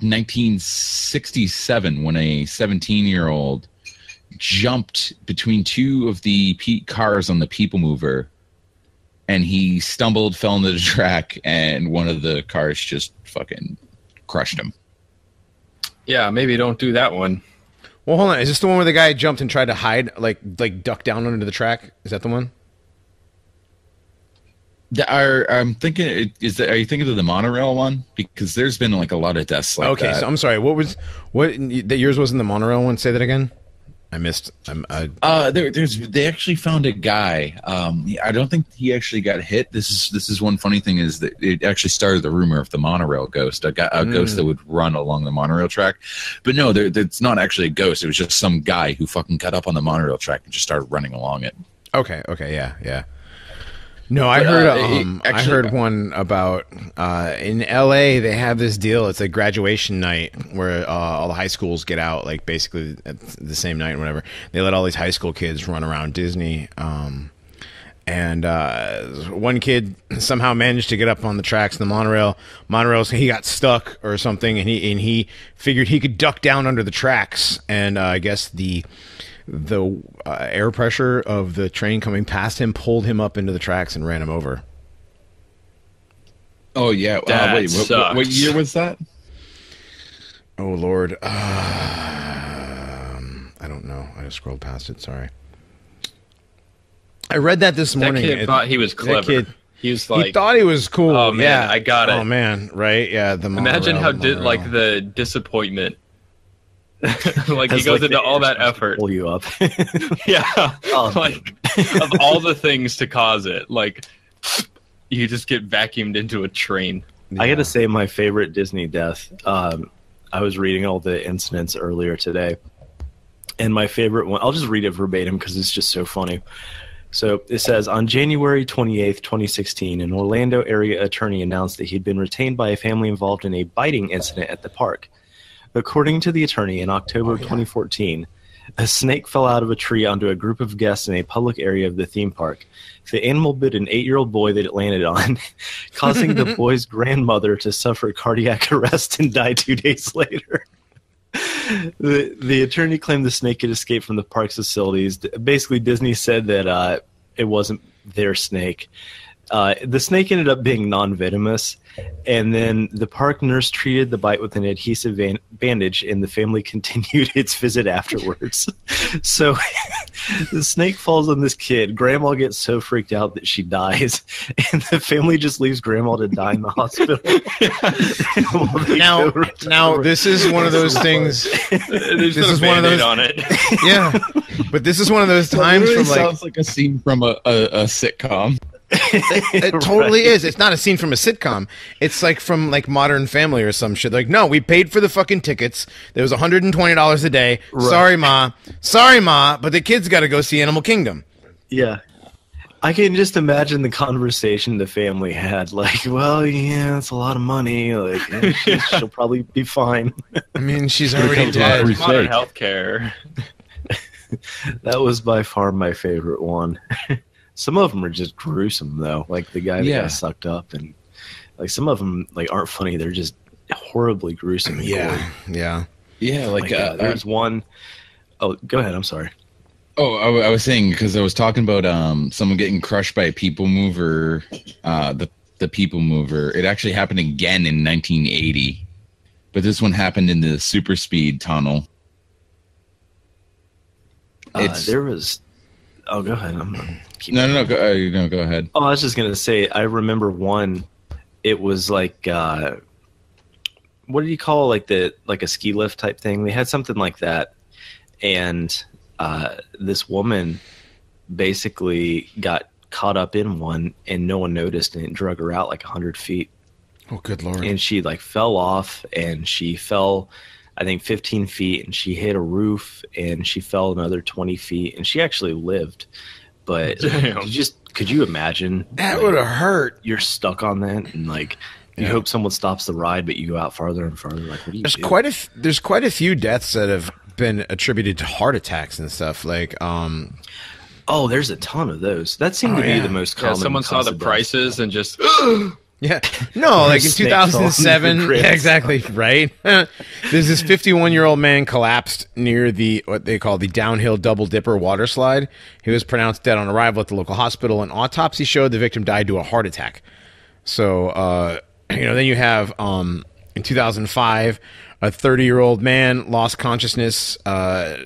1967 when a 17-year-old jumped between two of the cars on the People Mover, and he stumbled, fell into the track, and one of the cars just fucking crushed him. Yeah, maybe don't do that one. Well, hold on. Is this the one where the guy jumped and tried to hide, like duck down under the track? Is that the one? I'm thinking. Are you thinking of the monorail one? Because there's been like a lot of deaths like that. Okay, so I'm sorry. What yours wasn't the monorail one? Say that again. I missed. They actually found a guy. I don't think he actually got hit. This is one funny thing is that it actually started the rumor of the monorail ghost, a ghost that would run along the monorail track. But no, it's not actually a ghost. It was just some guy who fucking got up on the monorail track and just started running along it. Okay, yeah. No, I heard. I heard one about in L.A. They have this deal. It's like graduation night where all the high schools get out, like basically at the same night or whatever. They let all these high school kids run around Disney, and one kid somehow managed to get up on the tracks in the monorail. He got stuck or something, and he figured he could duck down under the tracks, and I guess the air pressure of the train coming past him pulled him up into the tracks and ran him over. Oh yeah. Wait, what year was that? Oh Lord. I don't know. I just scrolled past it. Sorry. I read that this morning. That kid thought he was clever. He was like, he thought he was cool. Oh man, yeah. I got it. Oh man, right? Yeah. Imagine how like the disappointment. Like he goes into all that effort. Pull you up. Yeah. Like of all the things to cause it, like you just get vacuumed into a train. Yeah. I got to say my favorite Disney death. I was reading all the incidents earlier today, and my favorite one, I'll just read it verbatim because it's just so funny. So it says, on January 28th, 2016, an Orlando area attorney announced that he'd been retained by a family involved in a biting incident at the park. According to the attorney, in October 2014, a snake fell out of a tree onto a group of guests in a public area of the theme park. The animal bit an 8-year-old boy that it landed on, causing the boy's grandmother to suffer cardiac arrest and die 2 days later. The attorney claimed the snake had escaped from the park's facilities. Basically, Disney said that it wasn't their snake. The snake ended up being non-venomous, and then the park nurse treated the bite with an adhesive bandage, and the family continued its visit afterwards. So the snake falls on this kid. Grandma gets so freaked out that she dies, and the family just leaves Grandma to die in the hospital. Now this is one of those things. This is one of those on it. Yeah, but this is one of those times from like sounds like a scene from a sitcom. It totally is. It's not a scene from a sitcom. It's like from like Modern Family or some shit. Like, no, we paid for the fucking tickets. There was $120 a day. Right. Sorry, ma, but the kids got to go see Animal Kingdom. Yeah. I can just imagine the conversation the family had. Like, well, yeah, it's a lot of money. Like, she'll probably be fine. I mean, she's already dead. Modern healthcare. That was by far my favorite one. Some of them are just gruesome, though. Like the guy that got sucked up, and like some of them like aren't funny. They're just horribly gruesome. Yeah. Like there's one. Oh, go ahead. I'm sorry. Oh, I was saying because I was talking about someone getting crushed by a people mover. The people mover. It actually happened again in 1980, but this one happened in the super speed tunnel. There was. Oh, go ahead. No. Go ahead. Oh, I was just gonna say. I remember one. It was like, what do you call like a ski lift type thing? They had something like that, and this woman basically got caught up in one, and no one noticed, and it drug her out like 100 feet. Oh, good Lord! And she like fell off, and she fell, I think 15 feet, and she hit a roof, and she fell another 20 feet, and she actually lived. But could you imagine? That would have hurt. You're stuck on that, and like you hope someone stops the ride, but you go out farther and farther. Like, what do you do? There's quite a few deaths that have been attributed to heart attacks and stuff. Like, oh, there's a ton of those. That seemed to be the most common. Someone saw the prices and just. Yeah. No, like in 2007. Yeah, exactly. Right. There's this 51-year-old man collapsed near what they call the downhill double dipper water slide. He was pronounced dead on arrival at the local hospital. An autopsy showed the victim died to a heart attack. So, then you have, in 2005, a 30-year-old man lost consciousness,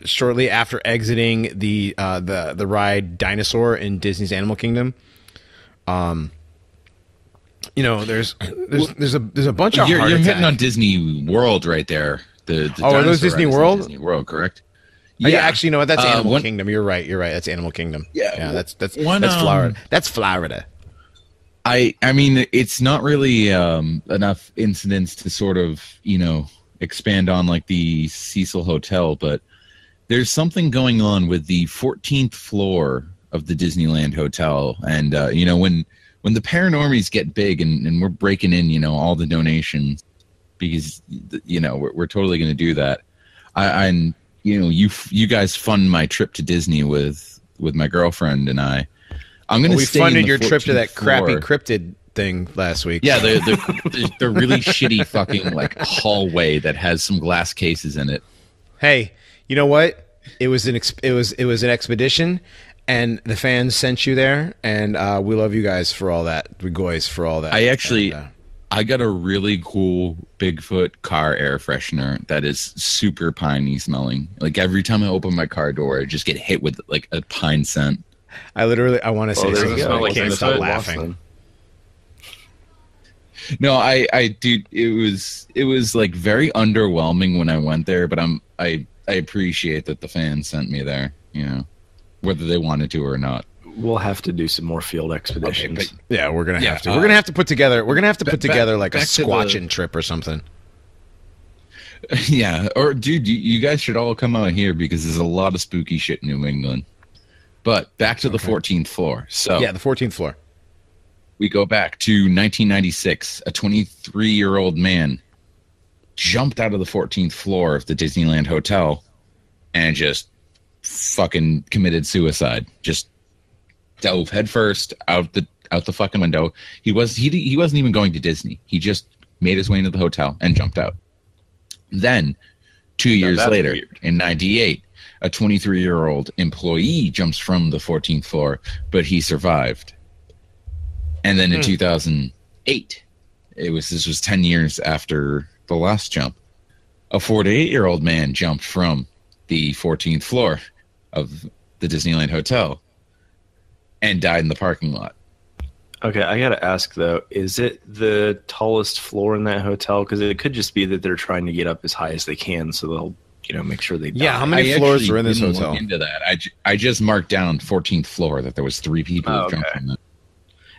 shortly after exiting the ride Dinosaur in Disney's Animal Kingdom. There's a bunch of you're hitting on Disney World right there. Are those Disney World? Disney World, correct? Yeah, actually, you know what? That's Animal one- Kingdom. You're right. That's Animal Kingdom. Yeah, that's one, Florida. That's Florida. I mean, it's not really enough incidents to sort of, expand on like the Cecil Hotel, but there's something going on with the 14th floor of the Disneyland Hotel. And, when the Paranormies get big and we're breaking in, all the donations because, we're totally going to do that. You guys fund my trip to Disney with my girlfriend and I'm going to stay funded in the your trip to that 14th crappy floor. cryptid thing last week. Yeah, the really shitty fucking like hallway that has some glass cases in it. Hey, you know what? It was an expedition, and the fans sent you there, and we love you guys for all that. We guys for all that. I got a really cool Bigfoot car air freshener that is super piney smelling. Like every time I open my car door, I just get hit with like a pine scent. I want to say there you something. go. I can't stop laughing. No, dude, it was like very underwhelming when I went there, but I appreciate that the fans sent me there, whether they wanted to or not. We'll have to do some more field expeditions. Okay, Yeah, we're gonna have to. We're gonna have to put together. We're gonna have to put together like a back to squatching trip or something. Yeah, or dude, you guys should all come out here because there's a lot of spooky shit in New England. But back to the 14th floor. So Yeah, the 14th floor. we go back to 1996. A 23-year-old man jumped out of the 14th floor of the Disneyland Hotel and just fucking committed suicide. Just dove headfirst out the fucking window. He wasn't even going to Disney. He just made his way into the hotel and jumped out. Then 2 years later, weird. in 98, a 23-year-old employee jumps from the 14th floor, but he survived. And then in 2008, this was 10 years after the last jump, a 48-year-old man jumped from the 14th floor of the Disneyland Hotel and died in the parking lot. Okay, I gotta ask though, is it the tallest floor in that hotel? Because it could just be that they're trying to get up as high as they can, so they'll make sure they die. Yeah, how many floors are in this didn't hotel? Look into that. I just marked down 14th floor that there was 3 people who jumped from that.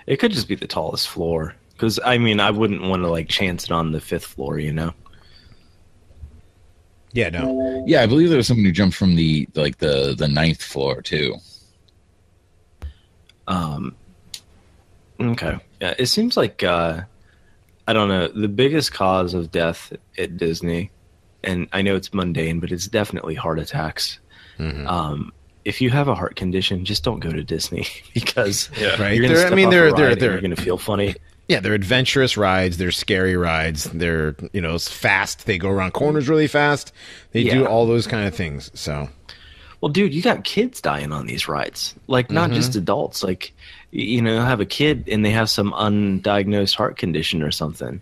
It could just be the tallest floor. Because I wouldn't want to chance it on the 5th floor, Yeah, no. Yeah, I believe there was someone who jumped from the 9th floor too. Okay. Yeah, it seems like I don't know, the biggest cause of death at Disney, and I know it's mundane, but it's definitely heart attacks. Mm-hmm. If you have a heart condition, just don't go to Disney because Right. you're going to They're going to feel funny. Yeah, they're adventurous rides. They're scary rides. They're, it's fast. They go around corners really fast. They do all those kind of things. So, well, dude, you got kids dying on these rides. Not just adults. Have a kid and they have some undiagnosed heart condition or something.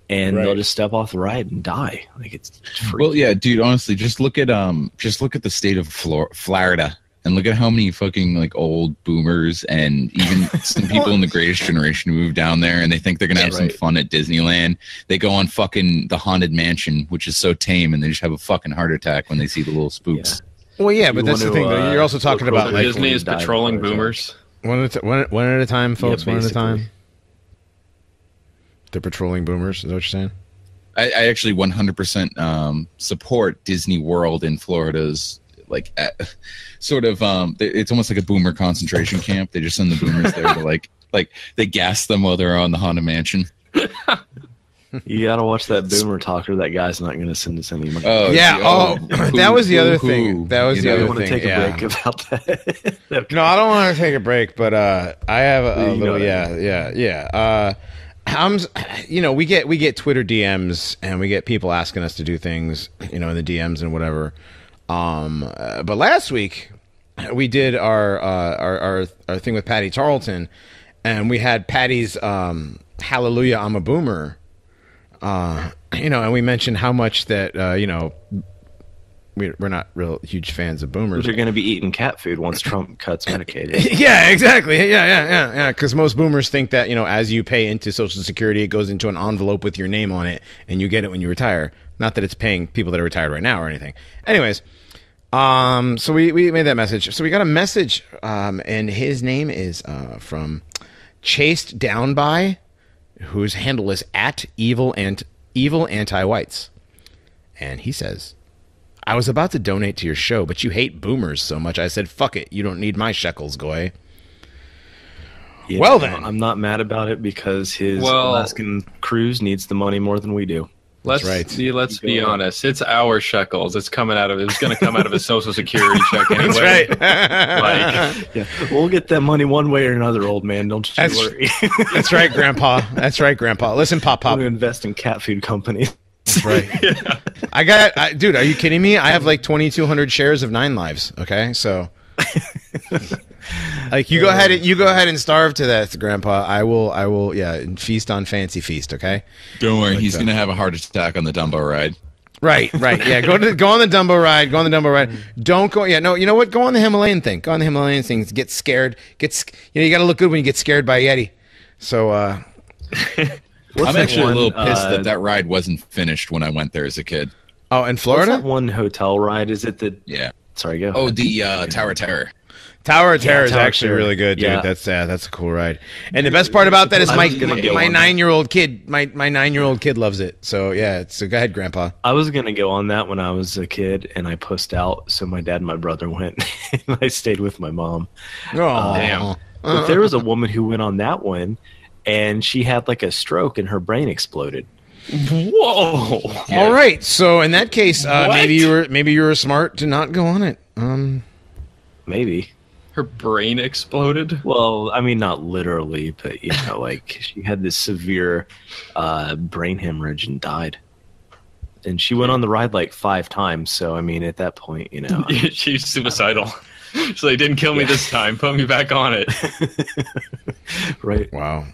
And they'll just step off the ride and die. It's freaky. Well, yeah, dude. Honestly, just look at the state of Florida, and look at how many fucking old boomers and even some people in the greatest generation who move down there, and they think they're gonna have some fun at Disneyland. They go on fucking the Haunted Mansion, which is so tame, and they just have a fucking heart attack when they see the little spooks. well, yeah, but that's the thing. Though. You're also talking about Disney is patrolling boomers. one at a time, folks. Yeah, one at a basically. time. They're patrolling boomers. Is that what you're saying? I actually 100% support Disney World in Florida's sort of it's almost like a boomer concentration camp. They just send the boomers there to they gas them while they're on the Haunted Mansion. You got to watch that boomer talker. That guy's not going to send us any money. Oh Yeah. That was the other thing. who, That was the you other know, I want thing. to take yeah. a break about that. No, I don't want to take a break, but I have a little. what Yeah. We get Twitter DMs and we get people asking us to do things, in the DMs and whatever. But last week we did our thing with Patty Tarleton, and we had Patty's Hallelujah, I'm a Boomer. And we mentioned how much that we're not real huge fans of boomers. They're going to be eating cat food once Trump cuts Medicaid. Yeah, exactly. Yeah. Because most boomers think that, as you pay into Social Security, it goes into an envelope with your name on it, and you get it when you retire. Not that it's paying people that are retired right now or anything. Anyways, So we made that message. So we got a message, and his name is from Chased Down By, whose handle is at evil anti-whites. And he says, I was about to donate to your show, but you hate boomers so much I said, fuck it, you don't need my shekels, goy. Yeah, well then. I'm not mad about it because his Alaskan cruise needs the money more than we do. Let's be honest. It's our shekels. It's going to come out of his Social Security check anyway. That's right. Yeah, we'll get that money one way or another, old man. Don't you worry. That's right, Grandpa. That's right, Grandpa. Listen, Pop. I'm going to invest in cat food companies. That's right. Dude, are you kidding me? I have like 2,200 shares of 9 Lives. Okay, so like you go ahead and starve to that, Grandpa. I will. Yeah, and feast on fancy feast. Okay. Don't worry, he's gonna have a heart attack on the Dumbo ride. Right. Yeah, go on the Dumbo ride. Don't go. Yeah, no. You know what? Go on the Himalayan thing. Get scared. You got to look good when you get scared by a Yeti. So. I'm actually a little pissed that ride wasn't finished when I went there as a kid. Oh, in Florida? What's that one hotel ride? Is it the... Yeah. Sorry, go. Oh, the Tower of Terror. Tower of Terror is actually really good, dude. Yeah. That's a cool ride. And the best part about that is my 9-year-old kid. My 9-year-old kid loves it. So yeah. So go ahead, Grandpa. I was gonna go on that when I was a kid, and I pussed out. So my dad and my brother went, and I stayed with my mom. Oh, damn! But there was a woman who went on that one, and she had like a stroke, and her brain exploded. Whoa! Yeah. All right. So in that case, maybe you were smart to not go on it. Maybe. Her brain exploded? Well, I mean, not literally, but, like, she had this severe brain hemorrhage and died. And she went on the ride, like, 5 times. So, I mean, at that point, She's suicidal. So they didn't kill me this time. Put me back on it. Right. Wow.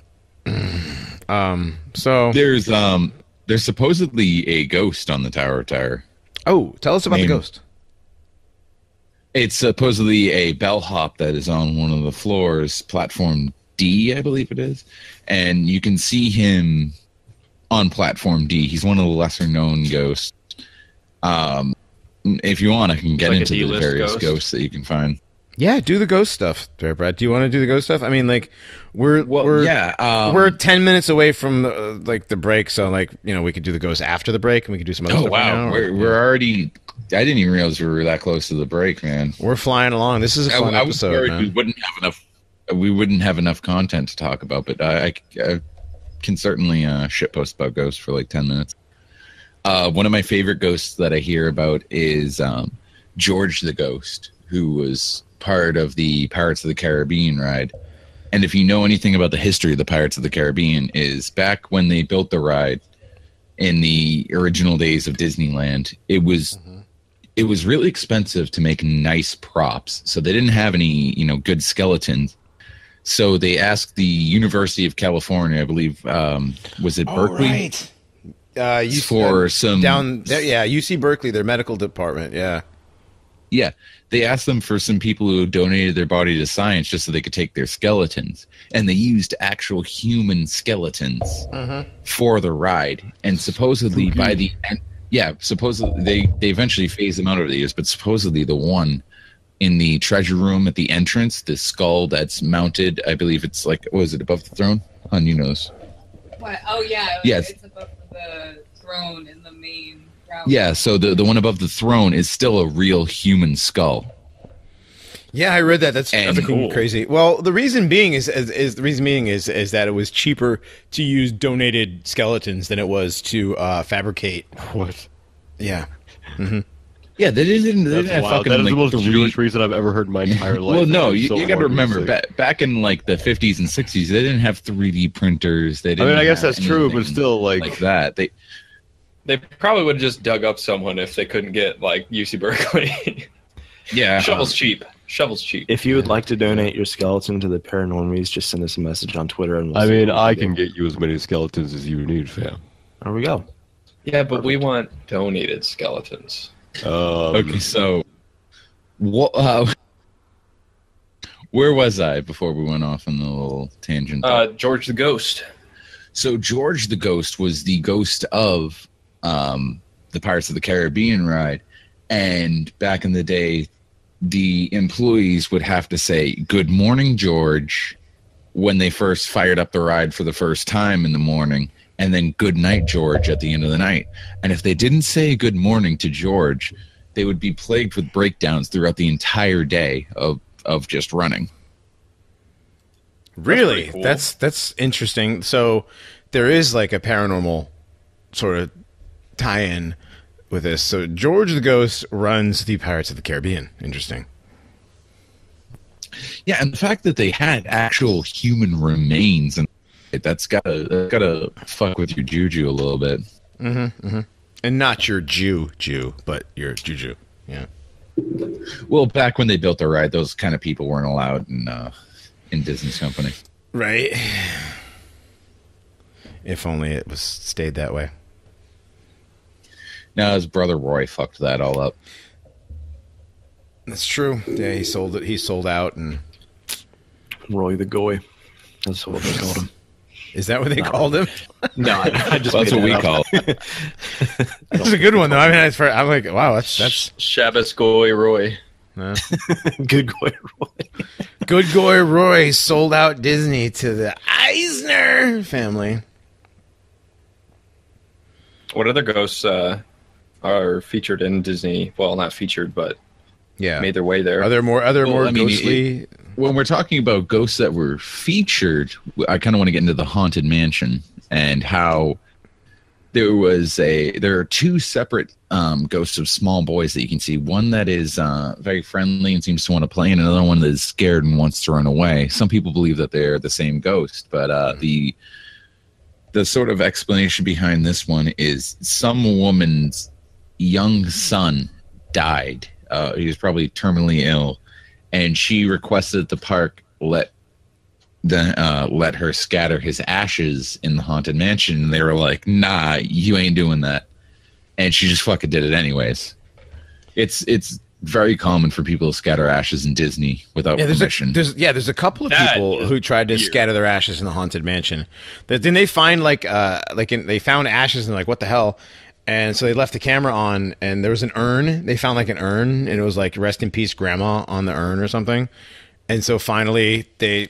So... There's supposedly a ghost on the Tower of Terror. Oh, tell us about the ghost. It's supposedly a bellhop that is on one of the floors, platform D, I believe it is. And you can see him on platform D. He's one of the lesser known ghosts. If you want, I can get into the various ghosts that you can find. Yeah, do the ghost stuff there, Brad. Do you want to do the ghost stuff? I mean, like, we're 10 minutes away from the break, so we could do the ghost after the break, and we could do some other stuff. Oh wow, we're already. I didn't even realize we were that close to the break, man. We're flying along. This is a fun episode. I was worried we wouldn't have enough content to talk about, but I can certainly shitpost about ghosts for like 10 minutes. One of my favorite ghosts that I hear about is George the Ghost, who was part of the Pirates of the Caribbean ride. And if you know anything about the history of the Pirates of the Caribbean, is back when they built the ride in the original days of Disneyland, it was really expensive to make nice props. So they didn't have any, good skeletons. So they asked the University of California, I believe, was it Berkeley? Right. UC Berkeley, their medical department. Yeah. Yeah. They asked them for some people who donated their body to science just so they could take their skeletons. And they used actual human skeletons for the ride. And supposedly by the end, supposedly they eventually phased them out over the years, but supposedly the one in the treasure room at the entrance, the skull that's mounted, I believe it's like, was it above the throne? On you knows. What? Oh yeah. Yes. It's above the throne in the main route. Yeah, so the one above the throne is still a real human skull. Yeah, I read that. That's cool. Crazy. Well, the reason being is that it was cheaper to use donated skeletons than it was to fabricate. What? Yeah. Mm-hmm. Yeah, they didn't have fucking. That is the most Jewish reason I've ever heard in my entire life. Well, no, you got to remember back in like the 50s and 60s, they didn't have 3D printers. They didn't. I guess that's true, but still, like that. They probably would have just dug up someone if they couldn't get like UC Berkeley. Yeah, Shovel's cheap. If you would like to donate your skeleton to the Paranormies, just send us a message on Twitter. And I can get you as many skeletons as you need, fam. There we go. Yeah, but we want donated skeletons. Okay, so what? Where was I before we went off on the little tangent? George the Ghost. So George the Ghost was the ghost of the Pirates of the Caribbean ride. And back in the day, the employees would have to say, "Good morning, George," when they first fired up the ride for the first time in the morning, and then "Good night, George" at the end of the night. And if they didn't say good morning to George, they would be plagued with breakdowns throughout the entire day of just running. Really? cool. That's interesting. So there is like a paranormal sort of tie-in with this. So George the Ghost runs the Pirates of the Caribbean. Interesting. Yeah, and the fact that they had actual human remains, and that's gotta fuck with your juju a little bit. And not your Jew, but your juju. Yeah. Well, back when they built the ride, those kind of people weren't allowed in Disney's company. Right. If only it was stayed that way. Now his brother Roy fucked that all up. That's true. Yeah, he sold it. He sold out, and Roy the Goy. That's what they called him. is that what they called him? No, I just That's made what we that up. call it. That's a good one, though. I mean, I'm like, wow, that's Shabbos Goy Roy. Good Goy Roy. Good Goy Roy sold out Disney to the Eisner family. What other ghosts are featured in Disney? Well, not featured, but Yeah. made their way there. Are there more I mean, ghostly? When we're talking about ghosts that were featured, I kind of want to get into the Haunted Mansion and how there are two separate ghosts of small boys that you can see. One that is very friendly and seems to want to play, and another one that is scared and wants to run away. Some people believe that they're the same ghost, but the sort of explanation behind this one is some woman's young son died. He was probably terminally ill, and she requested the park let her scatter his ashes in the Haunted Mansion. And they were like, "Nah, you ain't doing that," and she just fucking did it anyways. It's very common for people to scatter ashes in Disney without permission. There's a couple of That people is who tried to weird. scatter their ashes in the Haunted Mansion. Then they find they found ashes and they're like, what the hell? And so they left the camera on, and there was an urn. They found like an urn, and it was like "Rest in peace, Grandma" on the urn or something. And so finally, they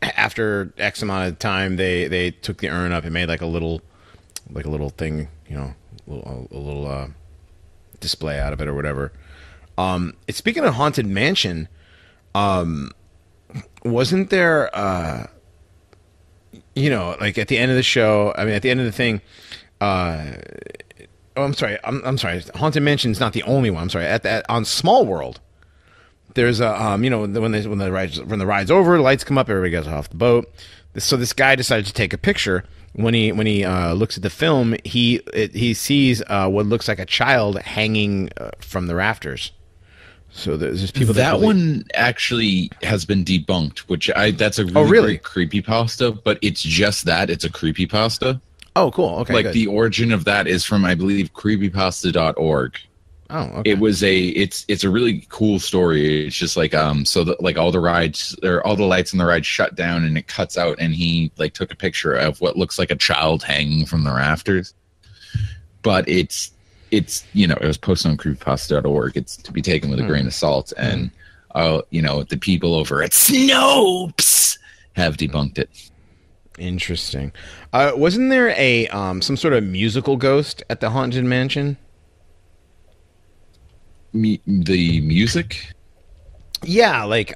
after X amount of time, they took the urn up and made like a little thing, a little display out of it or whatever. Speaking of Haunted Mansion, wasn't there at the end of the show? I mean, at the end of the thing. I'm sorry. I'm sorry. Haunted Mansion is not the only one. I'm sorry. On Small World, there's a when the ride's over, the lights come up, everybody goes off the boat. So this guy decided to take a picture. When he looks at the film, he sees what looks like a child hanging from the rafters. So there's people that one actually has been debunked, that's a really great creepypasta, but it's just that it's a creepypasta. Oh, cool. Okay, good. The origin of that is from, I believe, creepypasta.org. Oh, okay. It's a really cool story. It's just like so that like all the lights in the ride shut down and it cuts out, and he like took a picture of what looks like a child hanging from the rafters. But it was posted on creepypasta.org. It's to be taken with a grain of salt, and the people over at Snopes have debunked it. Interesting. Wasn't there a some sort of musical ghost at the Haunted Mansion? The music? Yeah, like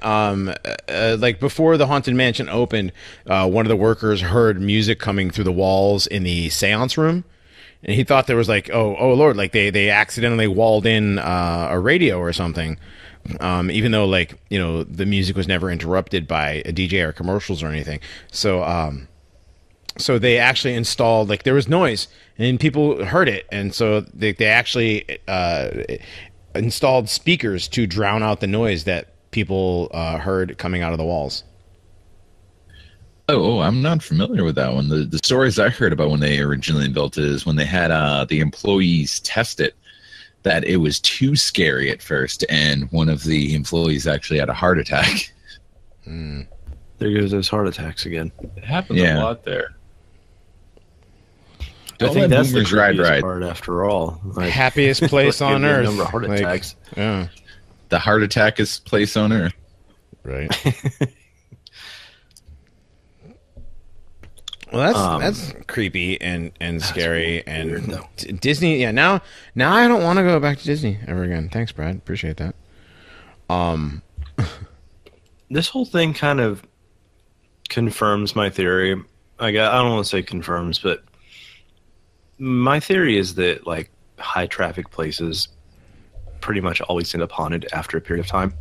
before the Haunted Mansion opened, one of the workers heard music coming through the walls in the seance room, and he thought there was like, oh Lord, like they accidentally walled in a radio or something. Even though the music was never interrupted by a DJ or commercials or anything. So they actually installed, there was noise and people heard it. And so they actually installed speakers to drown out the noise that people heard coming out of the walls. Oh, I'm not familiar with that one. The stories I heard about when they originally built it is when they had the employees test it, that it was too scary at first, and one of the employees actually had a heart attack. There goes those heart attacks again. It happens a lot there. I think that's the boomers ride creepiest ride. part after all. Like, Happiest place like, on the earth. number of heart Like, attacks. yeah. The heart attack is place on earth. Right. Well, that's creepy and scary and weird, though. Disney. Yeah, now I don't want to go back to Disney ever again. Thanks, Brad. Appreciate that. This whole thing kind of confirms my theory. I don't want to say confirms, but my theory is that like high traffic places pretty much always end up haunted after a period of time,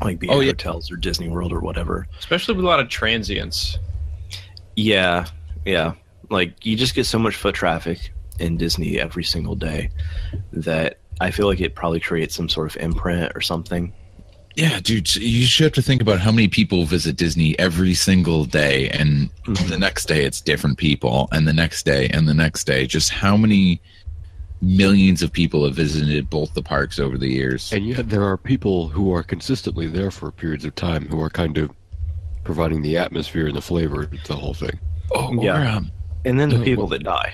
like the hotels or Disney World or whatever. Especially with a lot of transients. Yeah. Like you just get so much foot traffic in Disney every single day that I feel like it probably creates some sort of imprint or something. Yeah, dude, you should have to think about how many people visit Disney every single day, and the next day it's different people, and the next day, and the next day. Just how many millions of people have visited both the parks over the years. And yet there are people who are consistently there for periods of time who are kind of providing the atmosphere and the flavor to the whole thing. Oh, Yeah. And then the people that die.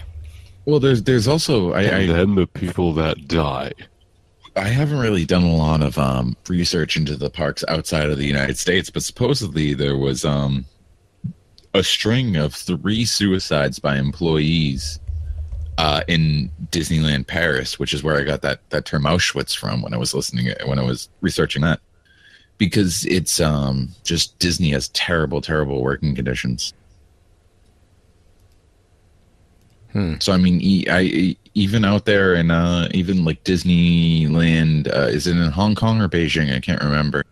Well, there's also And then the people that die. I haven't really done a lot of research into the parks outside of the United States, but supposedly there was a string of 3 suicides by employees in Disneyland Paris, which is where I got that term Auschwitz from when I was researching that, because it's just Disney has terrible working conditions. So I mean, even out there in even like Disneyland, is it in Hong Kong or Beijing? I can't remember.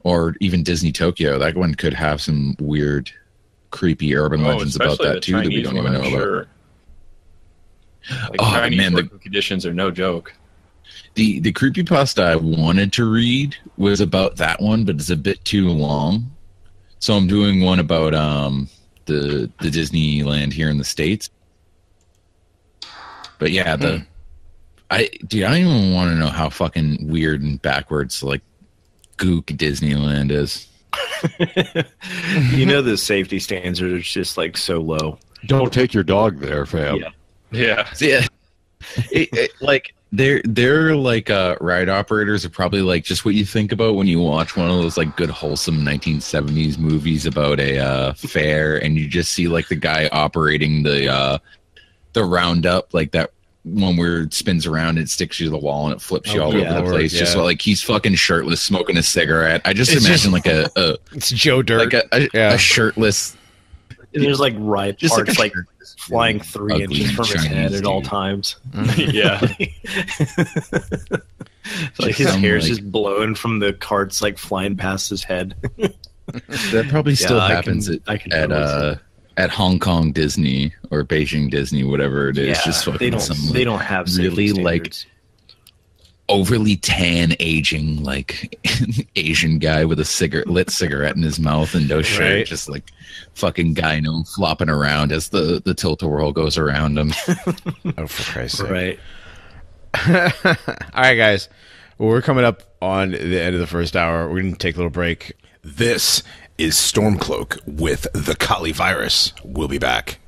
Or even Disney Tokyo, that one could have some weird, creepy urban legends about that too that we don't even know about. Like Chinese working conditions are no joke. The creepypasta I wanted to read was about that one, but it's a bit too long. So I'm doing one about the Disneyland here in the States. But yeah, I don't even want to know how fucking weird and backwards like gook Disneyland is. You know, the safety standards are just like so low. Don't take your dog there, fam. Yeah. Like they're like ride operators are probably like just what you think about when you watch one of those like good wholesome 1970s movies about a fair, and you just see like the guy operating the roundup, like that one where it spins around, it sticks you to the wall and it flips you all over the place. Yeah. Just like he's fucking shirtless, smoking a cigarette. I just imagine like a it's Joe Dirt, like a shirtless. And there's like ride Just parts like like flying 3 ugly inches from his Chinese head at all dude. times. Yeah. Like his Sound hair's like- just blowing from the carts like flying past his head. That probably still I happens can totally see at Hong Kong Disney or Beijing Disney, whatever it is. Just fucking they don't have really safety like standards. overly tan aging like Asian guy with a lit cigarette in his mouth and no shirt, Right. just like fucking gyno flopping around as the tilt-a-whirl goes around him. Oh, for Christ's sake. Right. All right, guys. Well, we're coming up on the end of the first hour. We're going to take a little break. This is Stormcloak with the Kali virus. We'll be back.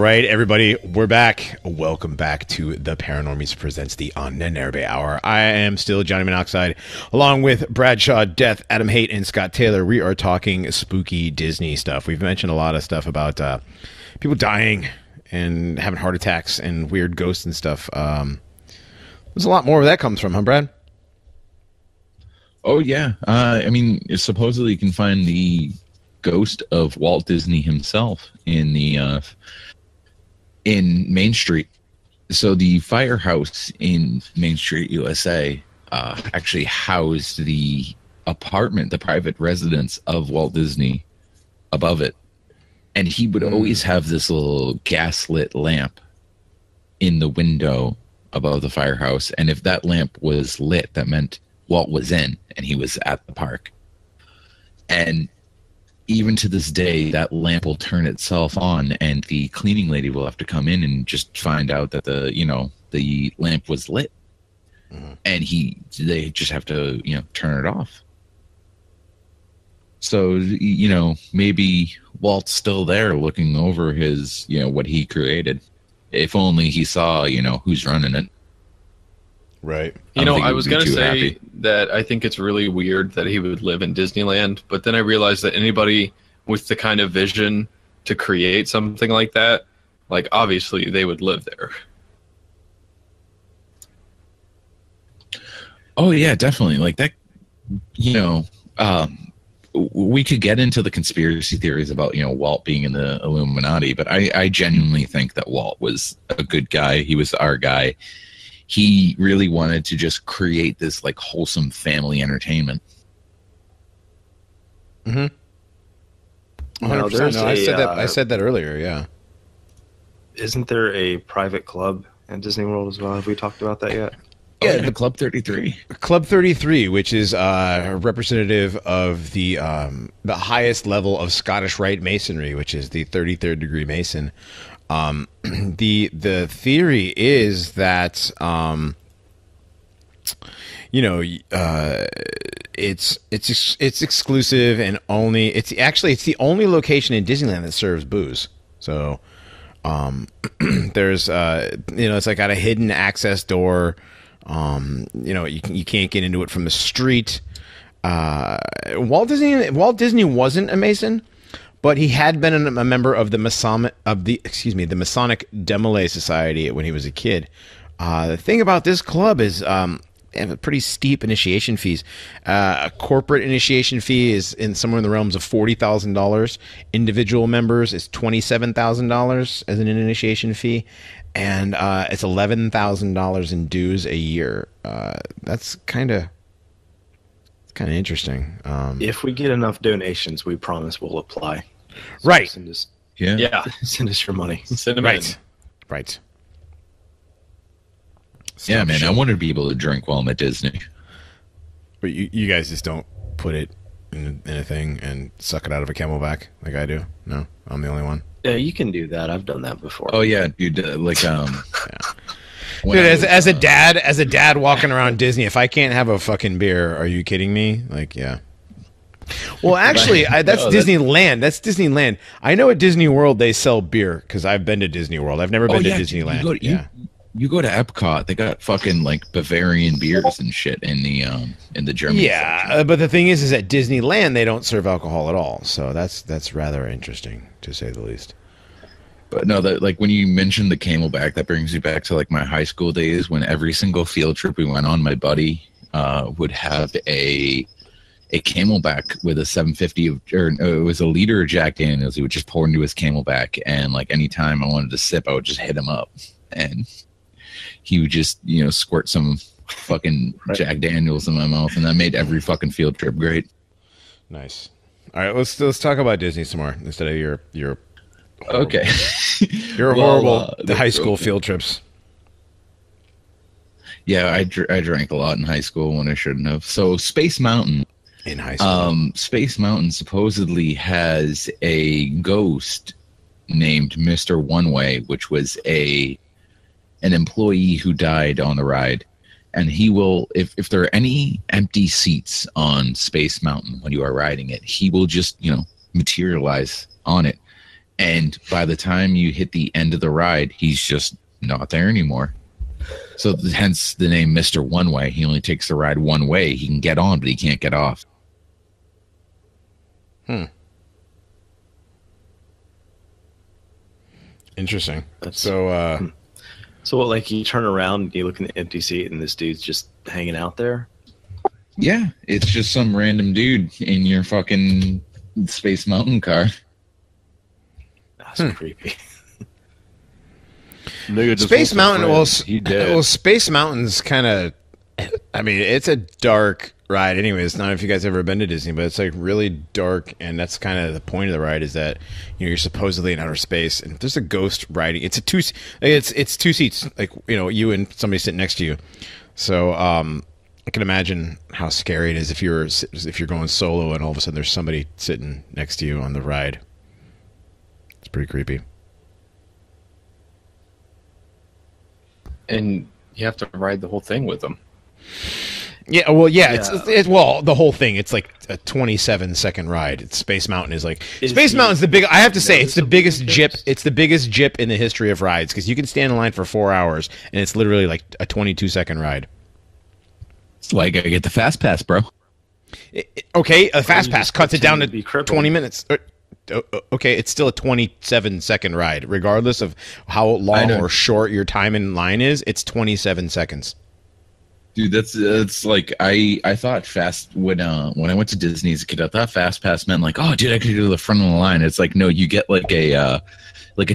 right, everybody, we're back. Welcome back to the Paranormies presents the Ahnenerbe Hour. I am still Johnny Monoxide, along with Bradshaw, Death, Adam Haidt, and Scott Taylor. We are talking spooky Disney stuff. We've mentioned a lot of stuff about people dying and having heart attacks and weird ghosts and stuff. There's a lot more where that comes from, huh, Brad? Oh, yeah. I mean, supposedly you can find the ghost of Walt Disney himself in the in Main Street. So the firehouse in Main Street, USA, actually housed the apartment, the private residence of Walt Disney above it. And he would always have this little gaslit lamp in the window above the firehouse. And if that lamp was lit, that meant Walt was in and he was at the park. And even to this day, that lamp will turn itself on, and the cleaning lady will have to come in and just find out that the lamp was lit, and they just have to turn it off. So maybe Walt's still there looking over his what he created. If only he saw who's running it. Right. I was going to say that I think it's really weird that he would live in Disneyland, but then I realized that anybody with the kind of vision to create something like that, like obviously they would live there. Oh yeah, definitely. Like that, we could get into the conspiracy theories about, Walt being in the Illuminati, but I genuinely think that Walt was a good guy. He was our guy. He really wanted to just create this like wholesome family entertainment. Mm-hmm. 100%. No, I said that earlier. Yeah. Isn't there a private club in Disney World as well? Have we talked about that yet? Yeah, the Club 33. Club 33, which is representative of the highest level of Scottish Rite Masonry, which is the 33rd degree Mason. The theory is that it's exclusive and only it's the only location in Disneyland that serves booze. So there's it's like got a hidden access door. You can't get into it from the street. Walt Disney wasn't a Mason, but he had been a member of the Masonic Demolay Society when he was a kid. The thing about this club is they have a pretty steep initiation fees. A corporate initiation fee is somewhere in the realms of $40,000. Individual members is $27,000 as an initiation fee, and it's $11,000 in dues a year. That's kind of interesting. If we get enough donations, we promise we'll apply. So right. Send us, yeah. Send us your money. Send them right. in. Right. Yeah, man, I wanted to be able to drink while I'm at Disney. But you guys just don't put it in a thing and suck it out of a camelback like I do? No? I'm the only one? Yeah, you can do that. I've done that before. Oh, yeah, dude. Yeah. Dude, as a dad walking around Disney, if I can't have a fucking beer, are you kidding me? Like, yeah. Well, actually, that's Disneyland. That's Disneyland. I know at Disney World they sell beer because I've been to Disney World. I've never been to Disneyland. You go to Epcot, they got fucking like Bavarian beers and shit in the German. Yeah, but the thing is at Disneyland they don't serve alcohol at all. So that's rather interesting to say the least. But no, that like when you mentioned the camelback, that brings me back to like my high school days when every single field trip we went on, my buddy would have a camelback with a 750 it was a liter of Jack Daniels. He would just pour into his camelback, and like anytime I wanted to sip, I would just hit him up, and he would just squirt some fucking Jack Daniels in my mouth, and that made every fucking field trip great. Nice. All right, let's talk about Disney some more instead of your horrible, okay. your horrible high school field trips. Yeah, I drank a lot in high school when I shouldn't have. So Space Mountain. In high school. Space Mountain supposedly has a ghost named Mr. One Way, which was an employee who died on the ride. And he will, if there are any empty seats on Space Mountain when you are riding it, he will just, materialize on it And by the time you hit the end of the ride, he's just not there anymore. So hence the name Mr. One Way. He only takes the ride one way. He can get on, but he can't get off. Interesting. So what, like, you turn around, you look in the empty seat, and this dude's just hanging out there? Yeah, it's just some random dude in your fucking Space Mountain car. That's creepy. Space Mountain, well, dead. Space Mountain's kind of, I mean, it's a dark ride anyways. Not if you guys ever been to Disney, but it's like really dark, and that's kind of the point of the ride, is that, you know, you're supposedly in outer space, and there's a ghost riding. It's two seats, like, you know, you and somebody sitting next to you. So I can imagine how scary it is if you're going solo and all of a sudden there's somebody sitting next to you on the ride. It's pretty creepy. And you have to ride the whole thing with them. Yeah, well, yeah. It's well, the whole thing. It's like a 27-second ride. Space Mountain is like Space Mountain's the big. I have to say, it's the biggest jip. It's the biggest jip in the history of rides, because you can stand in line for 4 hours and it's literally like a 22-second ride. It's like I get the fast pass, bro. Okay, a fast pass cuts it down to be crippled. 20 minutes. Okay, it's still a 27-second ride, regardless of how long or short your time in line is. It's 27 seconds. Dude, that's like I thought fast when I went to Disney as a kid. I thought fast pass meant like, oh, dude, I could go to the front of the line. It's like, no, you get like a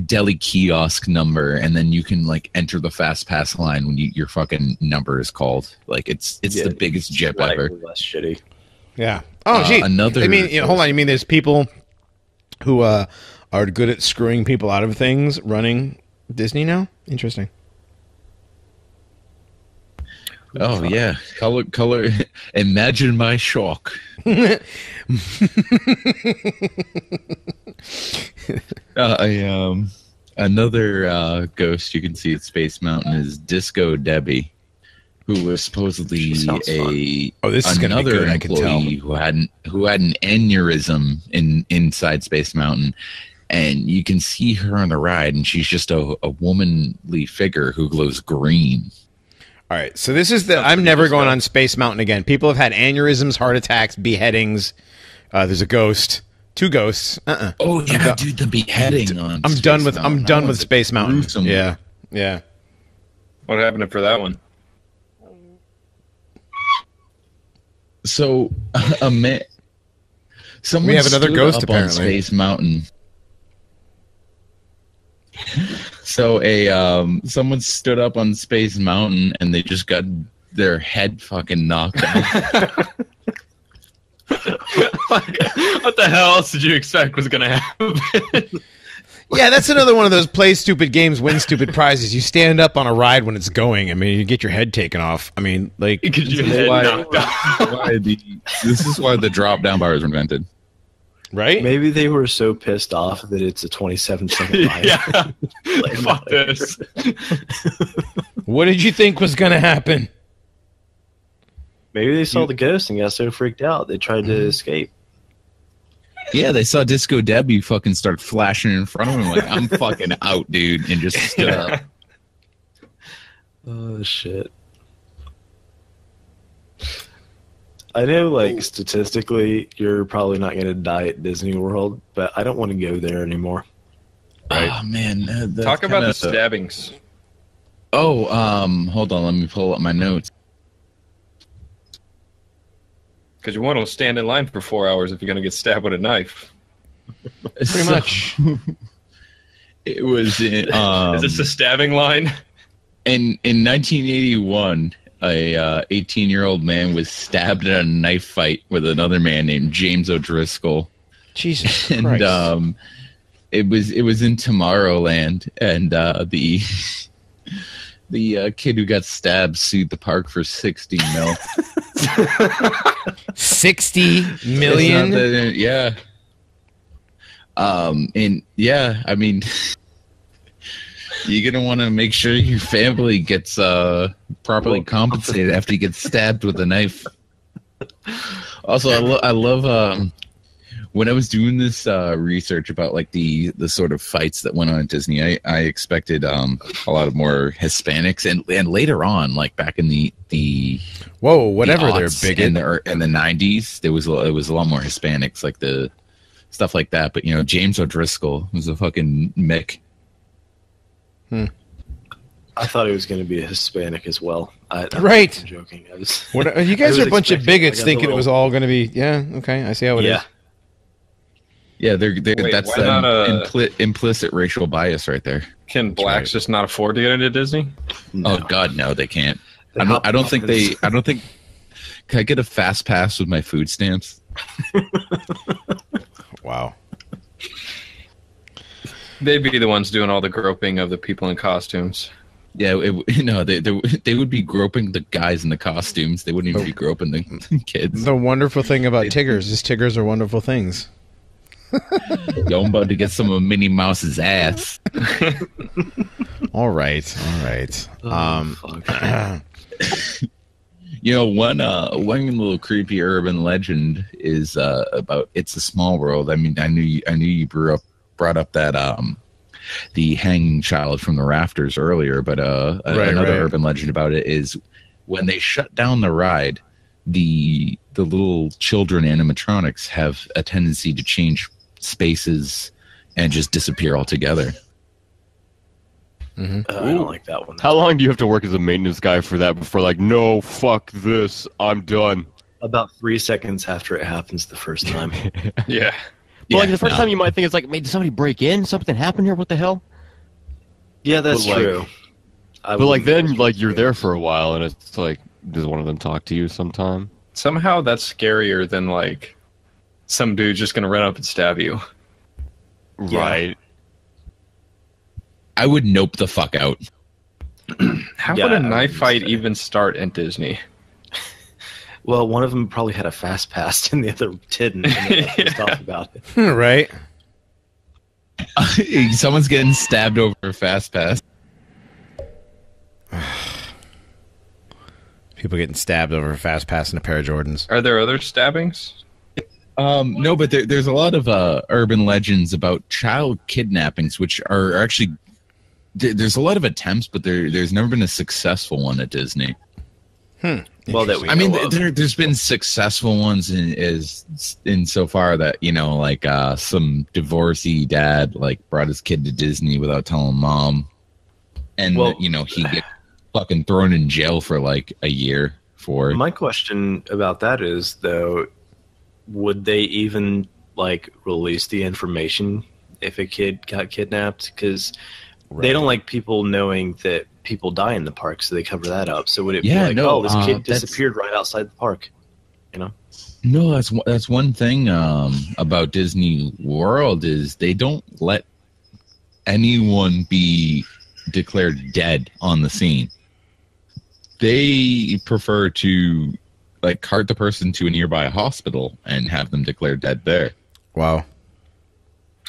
deli kiosk number, and then you can like enter the fast pass line when your fucking number is called. Like it's the biggest jip ever. Less shitty. Yeah. Oh, gee. Another. I mean, hold on. You mean there's people who are good at screwing people out of things running Disney now? Interesting. Oh yeah, color. Imagine my shock. Another ghost you can see at Space Mountain is Disco Debbie, who was supposedly another employee who had an aneurysm inside Space Mountain, and you can see her on the ride, and she's just a womanly figure who glows green. All right, so this is I'm never going on Space Mountain again. People have had aneurysms, heart attacks, beheadings. There's a ghost, 2 ghosts. Oh yeah, dude, the beheading on. I'm done with Space Mountain. Gruesome. Yeah. What happened for that one? So someone we have another stood ghost up apparently. On Space Mountain. So someone stood up on Space Mountain and they just got their head fucking knocked out. What the hell else did you expect was going to happen? Yeah, that's another one of those play stupid games, win stupid prizes. You stand up on a ride when it's going. I mean, you get your head taken off. I mean, like This is why the drop down bar was invented. Right? Maybe they were so pissed off that it's a 27-second ride. Yeah. Like, Fuck this. What did you think was going to happen? Maybe they saw the ghost and got so freaked out they tried to escape. Yeah, they saw Disco Debbie fucking start flashing in front of him like, I'm fucking out, dude, and just stood up. Oh, shit. I know, like, statistically, you're probably not going to die at Disney World, but I don't want to go there anymore. Right. Oh, man. Talk about the stabbings. Oh, hold on. Let me pull up my notes. Because you want to stand in line for 4 hours if you're going to get stabbed with a knife. Pretty much. It was in, Is this a stabbing line? in 1981, a 18-year-old man was stabbed in a knife fight with another man named James O'Driscoll. Jesus And Christ. it was in Tomorrowland, and the kid who got stabbed sued the park for $60 million. 60 million? Yeah. And yeah, I mean, you're gonna want to make sure your family gets properly compensated after you get stabbed with a knife. Also, I love when I was doing this research about like the sort of fights that went on at Disney, I expected a lot of more Hispanics, and later on, like back in the whatever the they're aughts big in the 90s, it was a lot more Hispanics, like the stuff like that. But James O'Driscoll was a fucking Mick. I thought he was going to be a Hispanic as well. I'm joking. You guys are a bunch of bigots thinking it was all going to be. Yeah, okay, I see how it is. Yeah, that's implicit racial bias right there. Can blacks just not afford to get into Disney? No. Oh God, no, they can't. I don't think. Can I get a fast pass with my food stamps? Wow. They'd be the ones doing all the groping of the people in costumes. Yeah, they would be groping the guys in the costumes. They wouldn't even be groping the kids. The wonderful thing about Tiggers is Tiggers are wonderful things. Yo, I'm about to get some of Minnie Mouse's ass. All right. One little creepy urban legend is about It's a Small World. I mean, I knew you brought up that the hanging child from the rafters earlier, but another urban legend about it is when they shut down the ride, the little children animatronics have a tendency to change spaces and just disappear altogether. I don't like that one. How long do you have to work as a maintenance guy for that before, like, no, fuck this, I'm done? About 3 seconds after it happens the first time. Yeah. But like the first time you might think it's like, did somebody break in? Something happened here? What the hell? Yeah, that's true. But like then, like you're there for a while, and it's like, does one of them talk to you sometime? Somehow that's scarier than like some dude just gonna run up and stab you. Right. I would nope the fuck out. How would a knife fight even start at Disney? Well, one of them probably had a fast pass and the other didn't. And they pissed off about it. Right. Someone's getting stabbed over a fast pass. People getting stabbed over a fast pass and a pair of Jordans. Are there other stabbings? No, but there's a lot of urban legends about child kidnappings, which are actually... There's a lot of attempts, but there's never been a successful one at Disney. Well, there's been successful ones in so far that some divorcee dad like brought his kid to Disney without telling mom, and he get fucking thrown in jail for like a year for it. My question about that is though, would they even like release the information if a kid got kidnapped? Because they don't like people knowing that people die in the park, so they cover that up. So would it be like, this kid disappeared right outside the park? No, that's one thing about Disney World is they don't let anyone be declared dead on the scene. They prefer to like cart the person to a nearby hospital and have them declared dead there. Wow.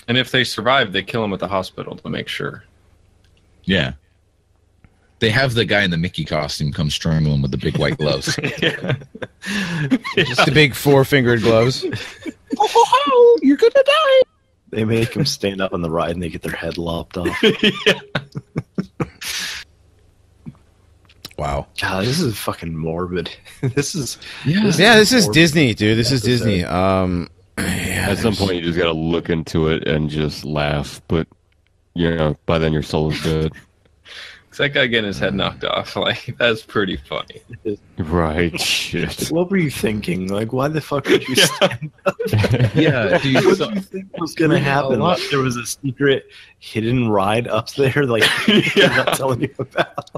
And if they survive, they kill them at the hospital to make sure. Yeah. They have the guy in the Mickey costume come strangle him with the big white gloves. Just the big 4-fingered gloves. Oh, you're going to die. They make them stand up on the ride and they get their head lopped off. Wow. God, this is fucking morbid. This is Disney, dude. This is Disney. At some point, you just got to look into it and just laugh. But, by then your soul is dead. That guy getting his head knocked off, like, that's pretty funny. Right, shit. What were you thinking? Like, why the fuck did you stand up? Yeah, dude. What did you think was going to happen? Like, there was a secret hidden ride up there, like, I'm not telling you about.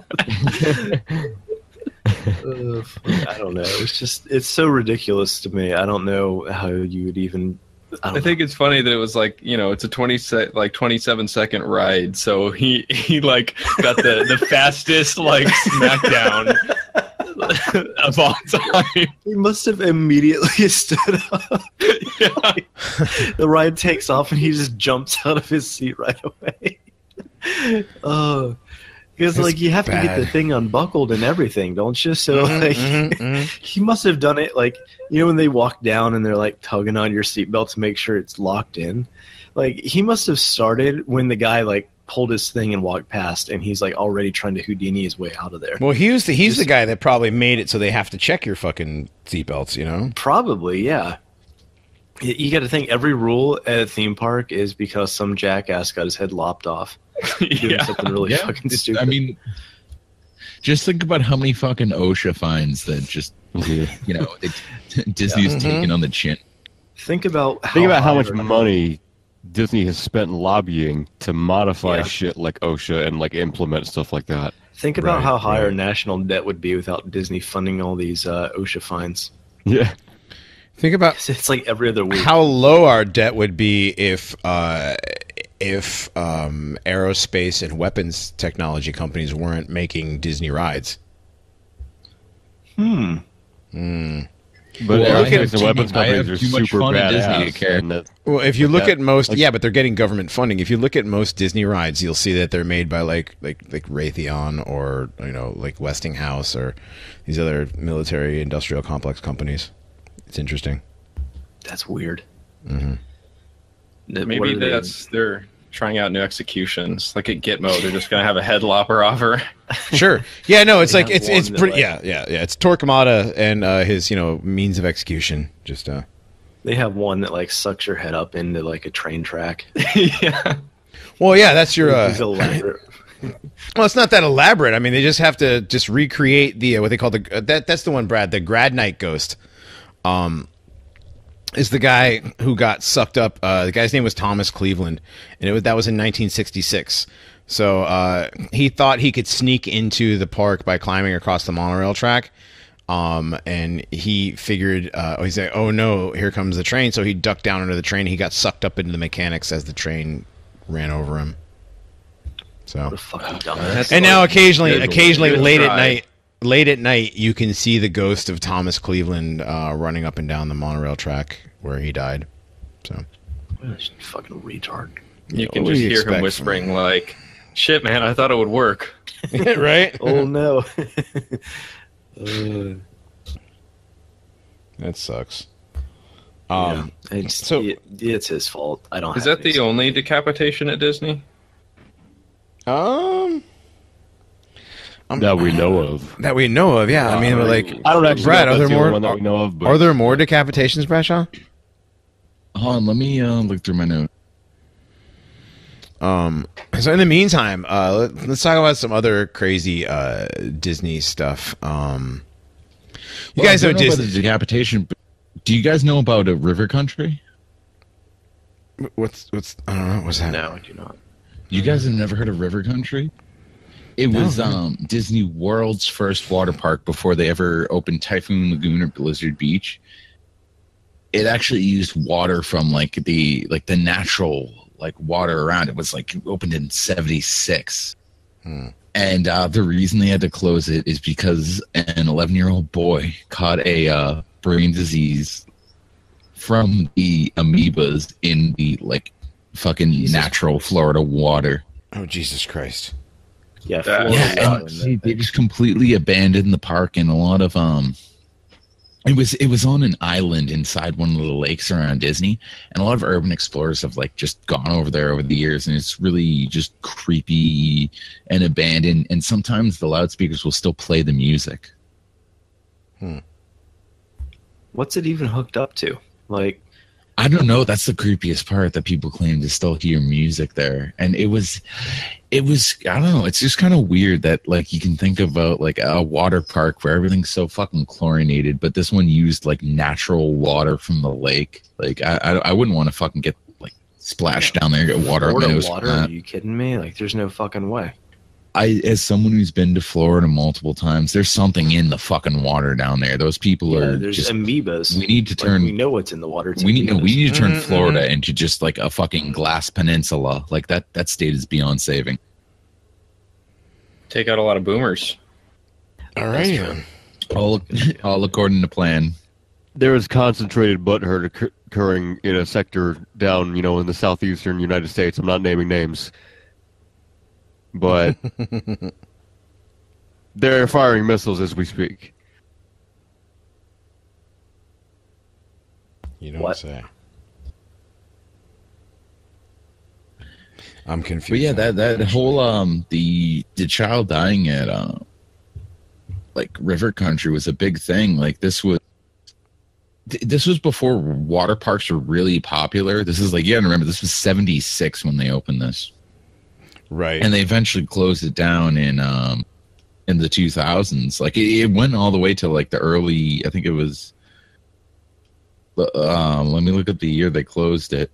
I don't know. It's so ridiculous to me. I don't know how you would even... I think it's funny that it was like, it's a 27-second ride, so he like got the fastest like smackdown of all time. He must have immediately stood up. Like, the ride takes off and he just jumps out of his seat right away. Oh, Because like you have to get bad. the thing unbuckled and everything, don't you? So he must have done it like when they walk down and they're like tugging on your seatbelt to make sure it's locked in. Like he must have started when the guy like pulled his thing and walked past, and he's like already trying to Houdini his way out of there. Well, he's the guy that probably made it so they have to check your fucking seatbelts, you know? Probably, yeah. You got to think every rule at a theme park is because some jackass got his head lopped off. Doing something really fucking stupid. I mean, just think about how many fucking OSHA fines that just, Disney's taking on the chin. Think about how much money Disney has spent lobbying to modify shit like OSHA and like implement stuff like that. Think about how high our national debt would be without Disney funding all these OSHA fines. Yeah. Think about It's like every other week. how low our debt would be if aerospace and weapons technology companies weren't making Disney rides. But Well, aerospace and weapons I have companies are too much super fun at Disney to badass. care. And that, Well, if you look that- at most, but they're getting government funding. If you look at most Disney rides, you'll see that they're made by like Raytheon or like Westinghouse or these other military industrial complex companies. It's interesting. That's weird. Maybe they're trying out new executions. Like at Gitmo, they're just gonna have a head lopper offer. Sure. Yeah. No. It's They like have it's one that, pretty. like- Yeah. It's Torquemada and his means of execution. Just They have one that like sucks your head up into like a train track. Yeah. Well, yeah. That's your. It's elaborate. Well, it's not that elaborate. I mean, they just have to just recreate the what they call that's the one, Brad, the Grad Night Ghost. Is the guy who got sucked up. The guy's name was Thomas Cleveland, and that was in 1966. So he thought he could sneak into the park by climbing across the monorail track. And he figured, he said, "Oh no, here comes the train." So he ducked down under the train. He got sucked up into the mechanics as the train ran over him. So. What a fucking dumbass. And now occasionally Good try. late at night, you can see the ghost of Thomas Cleveland running up and down the monorail track where he died. So Fucking retard. You can What do just you hear expect him whispering like, "Shit, man, I thought it would work." right? Oh no. That sucks. It's his fault. I don't. Is have that the only decapitation at Disney? that we know of. That we know of, yeah. I mean, but like, I don't actually Brad, know are if there that's the only more? one that we know of, but Are there more decapitations, Bradshaw? Hold on, let me look through my note. So in the meantime, let's talk about some other crazy Disney stuff. You guys know about Disney. the decapitation, but do you guys know about a river country? What's I don't know. What's that? No, I do not. You guys have never heard of River Country? It was Disney World's first water park before they ever opened Typhoon Lagoon or Blizzard Beach. It actually used water from the natural water around. It was opened in 1976. And the reason they had to close it is because an 11-year-old boy caught a brain disease from the amoebas in the fucking natural Florida water. Oh, Jesus Christ. Yeah, That- Florida Yeah, water. and they just completely abandoned the park, and a lot of it was on an island inside one of the lakes around Disney, and a lot of urban explorers have just gone over there over the years, and it's really just creepy and abandoned, and sometimes the loudspeakers will still play the music. What's it even hooked up to? I don't know. That's the creepiest part, that people claim to still hear music there. And it was, I don't know. It's just kind of weird that you can think about a water park where everything's so fucking chlorinated, but this one used natural water from the lake. I wouldn't want to fucking get splashed down there, get water up my Florida nose. water? Are you kidding me? There's no fucking way. As someone who's been to Florida multiple times, there's something in the fucking water down there. Those people are There's just, amoebas. we need to turn, we know what's in the water. It's we need amoebas. to turn Florida into just a fucking glass peninsula. That state is beyond saving. Take out a lot of boomers. All right. All according to plan. there is concentrated butthurt occurring in a sector down, in the southeastern United States. I'm not naming names, but They're firing missiles as we speak. You don't What? say. I'm confused. But yeah, that whole the child dying at like river country was a big thing. Like this was before water parks were really popular. This is like, you gotta remember, this was 76 when they opened this. Right. And they eventually closed it down in the 2000s. Like it went all the way to like the early, I think it was let me look at the year they closed it.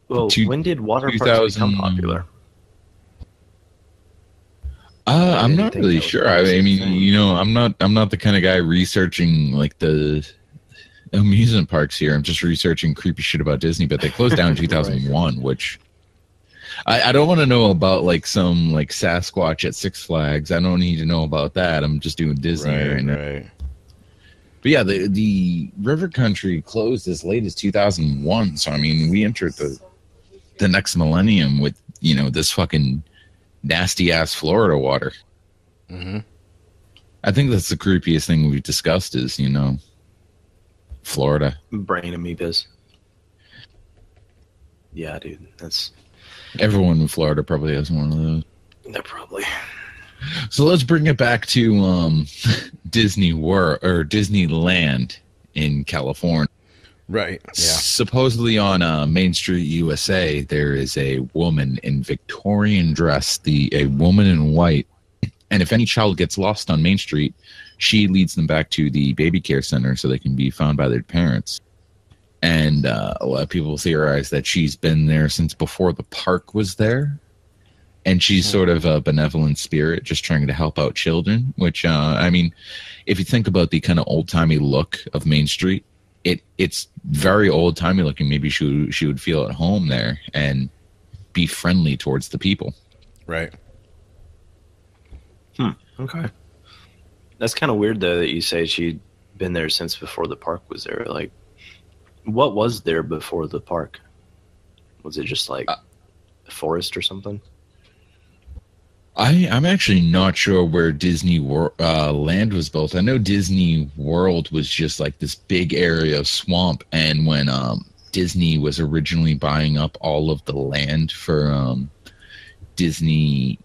Well, when did water parks become popular? I'm not think really that was sure. the I same mean, thing. you know, I'm not the kind of guy researching like the amusement parks here. I'm just researching creepy shit about Disney. But they closed down in 2001, which I don't want to know about like some like Sasquatch at Six Flags. I don't need to know about that. I'm just doing Disney right now. Right. But yeah, the river country closed as late as 2001. So I mean, we entered the next millennium with, you know, this fucking nasty ass Florida water. Mm-hmm. I think that's the creepiest thing we've discussed is, you know, Florida. Brain amoebas. Yeah, dude. That's... Everyone in Florida probably has one of those. Yeah, probably. So let's bring it back to Disney World or Disneyland in California. Right. Yeah. Supposedly on Main Street, USA, there is a woman in Victorian dress, a woman in white. And if any child gets lost on Main Street, she leads them back to the baby care center so they can be found by their parents. And a lot of people theorize that she's been there since before the park was there. And she's sort of a benevolent spirit, just trying to help out children, which, I mean, if you think about the kind of old-timey look of Main Street, it's very old-timey looking. Maybe she would feel at home there and be friendly towards the people. Right. Okay. That's kind of weird, though, that you say she'd been there since before the park was there. Like, what was there before the park? Was it just like a forest or something? I'm actually not sure where Disney Land was built. I know Disney World was just like this big area of swamp, and when Disney was originally buying up all of the land for Disney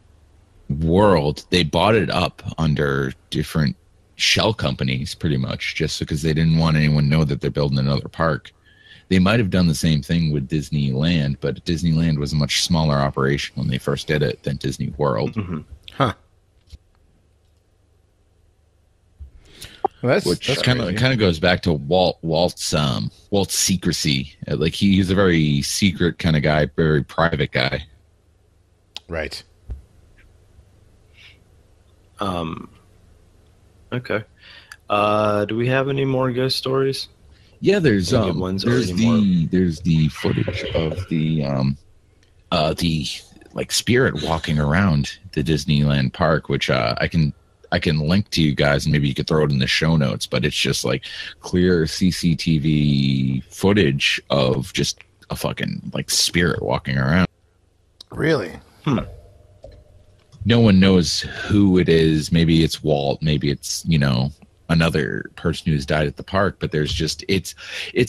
World, they bought it up under different shell companies, pretty much, just because they didn't want anyone to know that they're building another park. They might have done the same thing with Disneyland, but Disneyland was a much smaller operation when they first did it than Disney World. Mm-hmm. Huh. Well, Which that's kind of goes back to Walt's secrecy. Like he's a very secret kind of guy, very private guy. right. Okay. Do we have any more ghost stories? Yeah, there's Any good ones or any more? there's the footage of the like spirit walking around the Disneyland park, which I can link to you guys, and maybe you could throw it in the show notes. But it's just like clear CCTV footage of just a fucking like spirit walking around. Really? No one knows who it is. Maybe it's Walt. Maybe it's, you know, another person who's died at the park. But there's just it's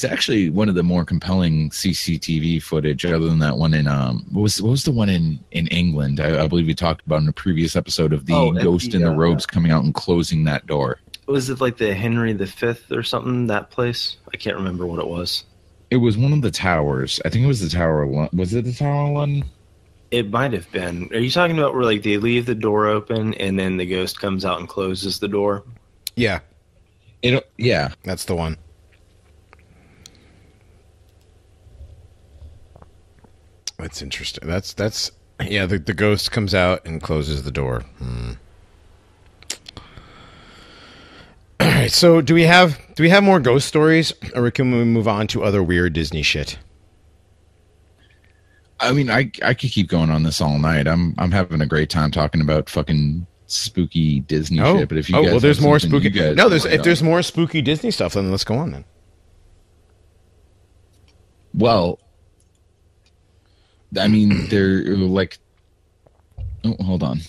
actually one of the more compelling CCTV footage, other than that one in what was the one in England? I believe we talked about in a previous episode of the ghost in the robes coming out and closing that door. Was it like the Henry V or something? That place? I can't remember what it was. It was one of the towers. I think it was the Tower. Was it the Tower of London? It might have been. Are you talking about where like they leave the door open and then the ghost comes out and closes the door? Yeah. Yeah. That's the one. That's interesting. That's yeah. The ghost comes out and closes the door. All right. So do we have more ghost stories, or can we move on to other weird Disney shit? I mean, I could keep going on this all night. I'm having a great time talking about fucking spooky Disney shit. But if you guys there's have more something spooky. you guys No, want if to there's know. more spooky Disney stuff, then let's go on then. Well, I mean, they're like. Oh, hold on.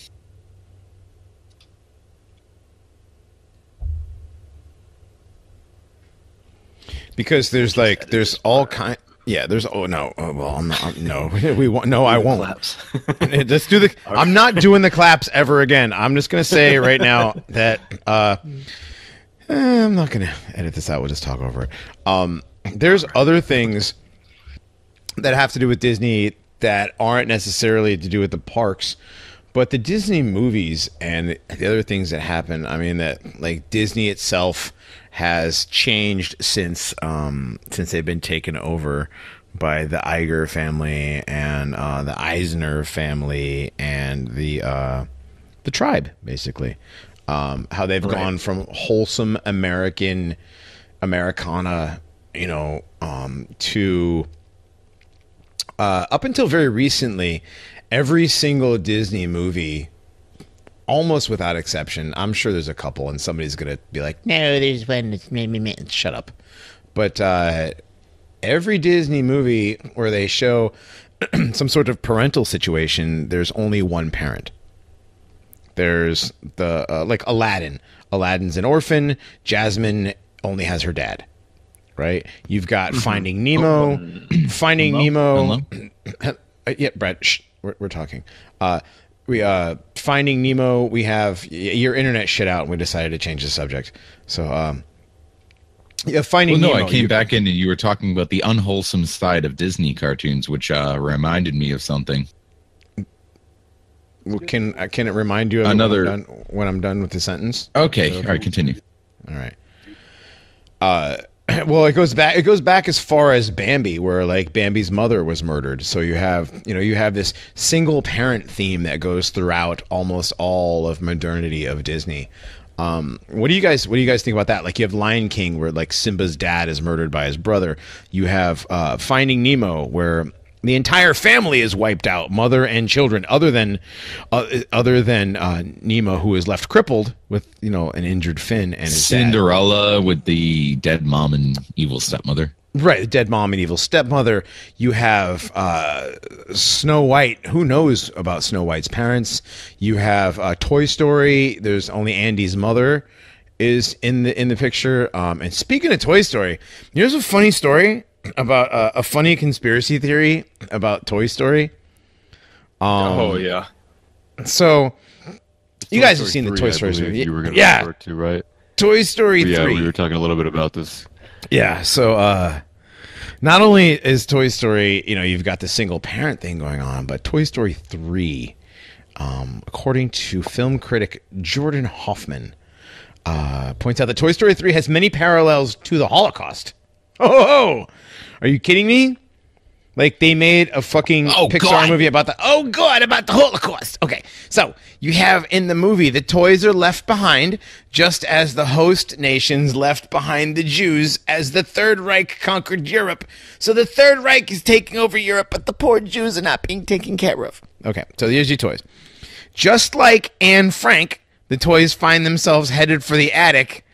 because there's all kind. Yeah, there's no. Well, I'm not. No, we won't. No, I won't. Claps. Let's do the. I'm not doing the claps ever again. I'm just gonna say right now that I'm not gonna edit this out. We'll just talk over it. There's other things that have to do with Disney that aren't necessarily to do with the parks, but the Disney movies and the other things that happen. I mean, that like Disney itself has changed since they've been taken over by the Iger family and the Eisner family and the tribe, basically. How they've gone from wholesome Americana, to up until very recently, every single Disney movie, almost without exception, I'm sure there's a couple, and somebody's going to be like, no, there's one that's me. Shut up. But every Disney movie where they show some sort of parental situation, there's only one parent. There's the like Aladdin. Aladdin's an orphan. Jasmine only has her dad. Right? You've got Finding Nemo. Finding Nemo. Yeah, Brad, shh, we're talking. Finding Nemo, we have your internet shit out and we decided to change the subject. So, Finding Nemo. I came back in and you were talking about the unwholesome side of Disney cartoons, which reminded me of something. Well, can it remind you of another when I'm done with the sentence? Okay. All right, continue. All right. Well, it goes back as far as Bambi, where like Bambi's mother was murdered. So you have this single parent theme that goes throughout almost all of modernity of Disney. What do you guys think about that? Like you have Lion King, where like Simba's dad is murdered by his brother. You have Finding Nemo, where the entire family is wiped out, mother and children, other than Nemo, who is left crippled with an injured fin, and his Cinderella with the dead mom and evil stepmother. Right, the dead mom and evil stepmother. You have Snow White. Who knows about Snow White's parents? You have Toy Story. There's only Andy's mother is in the picture. And speaking of Toy Story, here's a funny story about a funny conspiracy theory about Toy Story. Oh yeah. So you guys have seen the Toy Story movie. You were going to refer to, right? Toy Story 3. Yeah, we were talking a little bit about this. Yeah, so not only is Toy Story, you've got the single parent thing going on, but Toy Story 3, according to film critic Jordan Hoffman, points out that Toy Story 3 has many parallels to the Holocaust. Oh, are you kidding me? Like they made a fucking Pixar movie about the Holocaust. Okay, so you have in the movie the toys are left behind, just as the host nations left behind the Jews as the Third Reich conquered Europe. So the Third Reich is taking over Europe, but the poor Jews are not being taken care of. Okay, so here's your toys. Just like Anne Frank, the toys find themselves headed for the attic,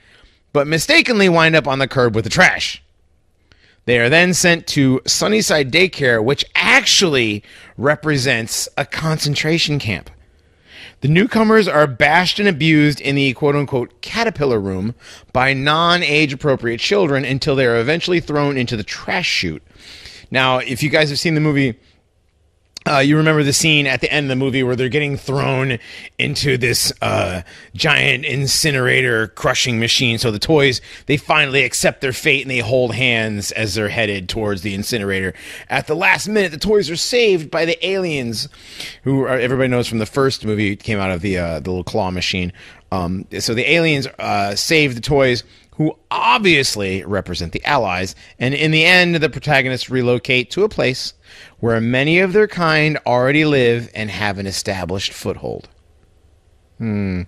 but mistakenly wind up on the curb with the trash. They are then sent to Sunnyside Daycare, which actually represents a concentration camp. The newcomers are bashed and abused in the quote-unquote caterpillar room by non-age-appropriate children until they are eventually thrown into the trash chute. Now, if you guys have seen the movie, you remember the scene at the end of the movie where they're getting thrown into this giant incinerator crushing machine. So the toys, they finally accept their fate and they hold hands as they're headed towards the incinerator. At the last minute, the toys are saved by the aliens, who are, everybody knows from the first movie, came out of the little claw machine. So the aliens save the toys, who obviously represent the Allies. And in the end, the protagonists relocate to a place where many of their kind already live and have an established foothold. The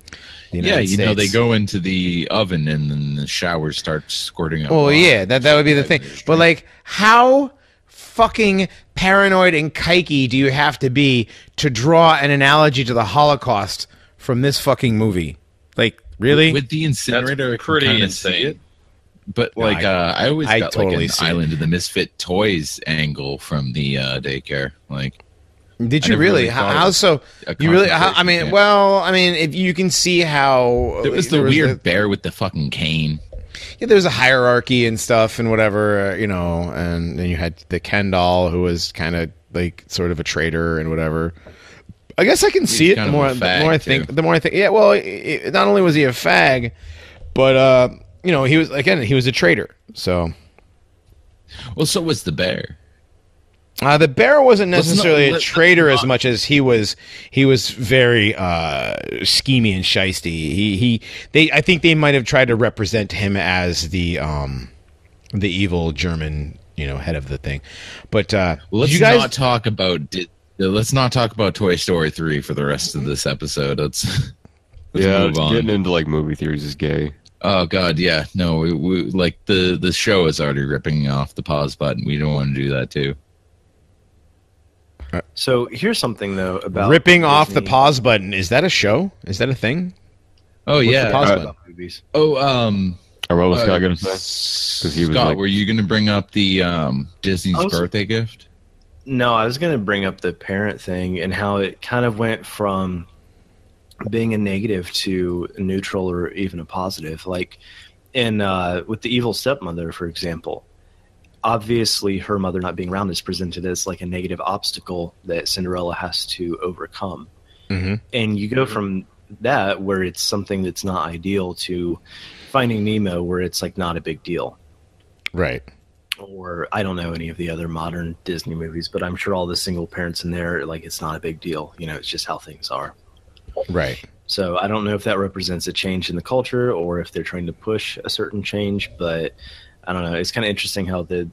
United States. They go into the oven and then the shower starts squirting out. Oh, yeah, that would be the thing. But, like, how fucking paranoid and kikey do you have to be to draw an analogy to the Holocaust from this fucking movie? Like, really? With the incinerator, that's pretty insane. But like, I always got totally like an Island of the Misfit Toys angle from the daycare. Like, did you really? How so? You really? I mean, well, I mean, if you can see how it was the weird bear with the fucking cane. there's a hierarchy and stuff and whatever, and then you had the Ken doll who was kind of like sort of a traitor and whatever. I guess I can see it the more I think. Yeah, well, not only was he a fag, but he was a traitor. So, well, so was the bear. The bear wasn't necessarily a traitor as much as he was very schemy and shisty. I think they might have tried to represent him as the evil German, head of the thing. But let's not talk about Toy Story 3 for the rest of this episode. Let's move on. Getting into like movie theories is gay. Oh God, yeah. No, we like the show is already ripping off the pause button. We don't want to do that too. So here's something though about ripping Disney. off the pause button. Is that a show? Is that a thing? Oh, What's yeah. the pause button? Movies? Oh, what was Scott going to say? Because he was Scott, were you going to bring up the Disney's birthday gift? No, I was going to bring up the parent thing and how it kind of went from being a negative to a neutral or even a positive. Like in with the evil stepmother, for example. Obviously, her mother not being around is presented as like a negative obstacle that Cinderella has to overcome. Mm-hmm. And you go from that, where it's something that's not ideal, to Finding Nemo, where it's like not a big deal. Right. Or I don't know any of the other modern Disney movies, but I'm sure all the single parents in there, like it's not a big deal. It's just how things are. Right. So I don't know if that represents a change in the culture or if they're trying to push a certain change, but I don't know. It's kind of interesting how the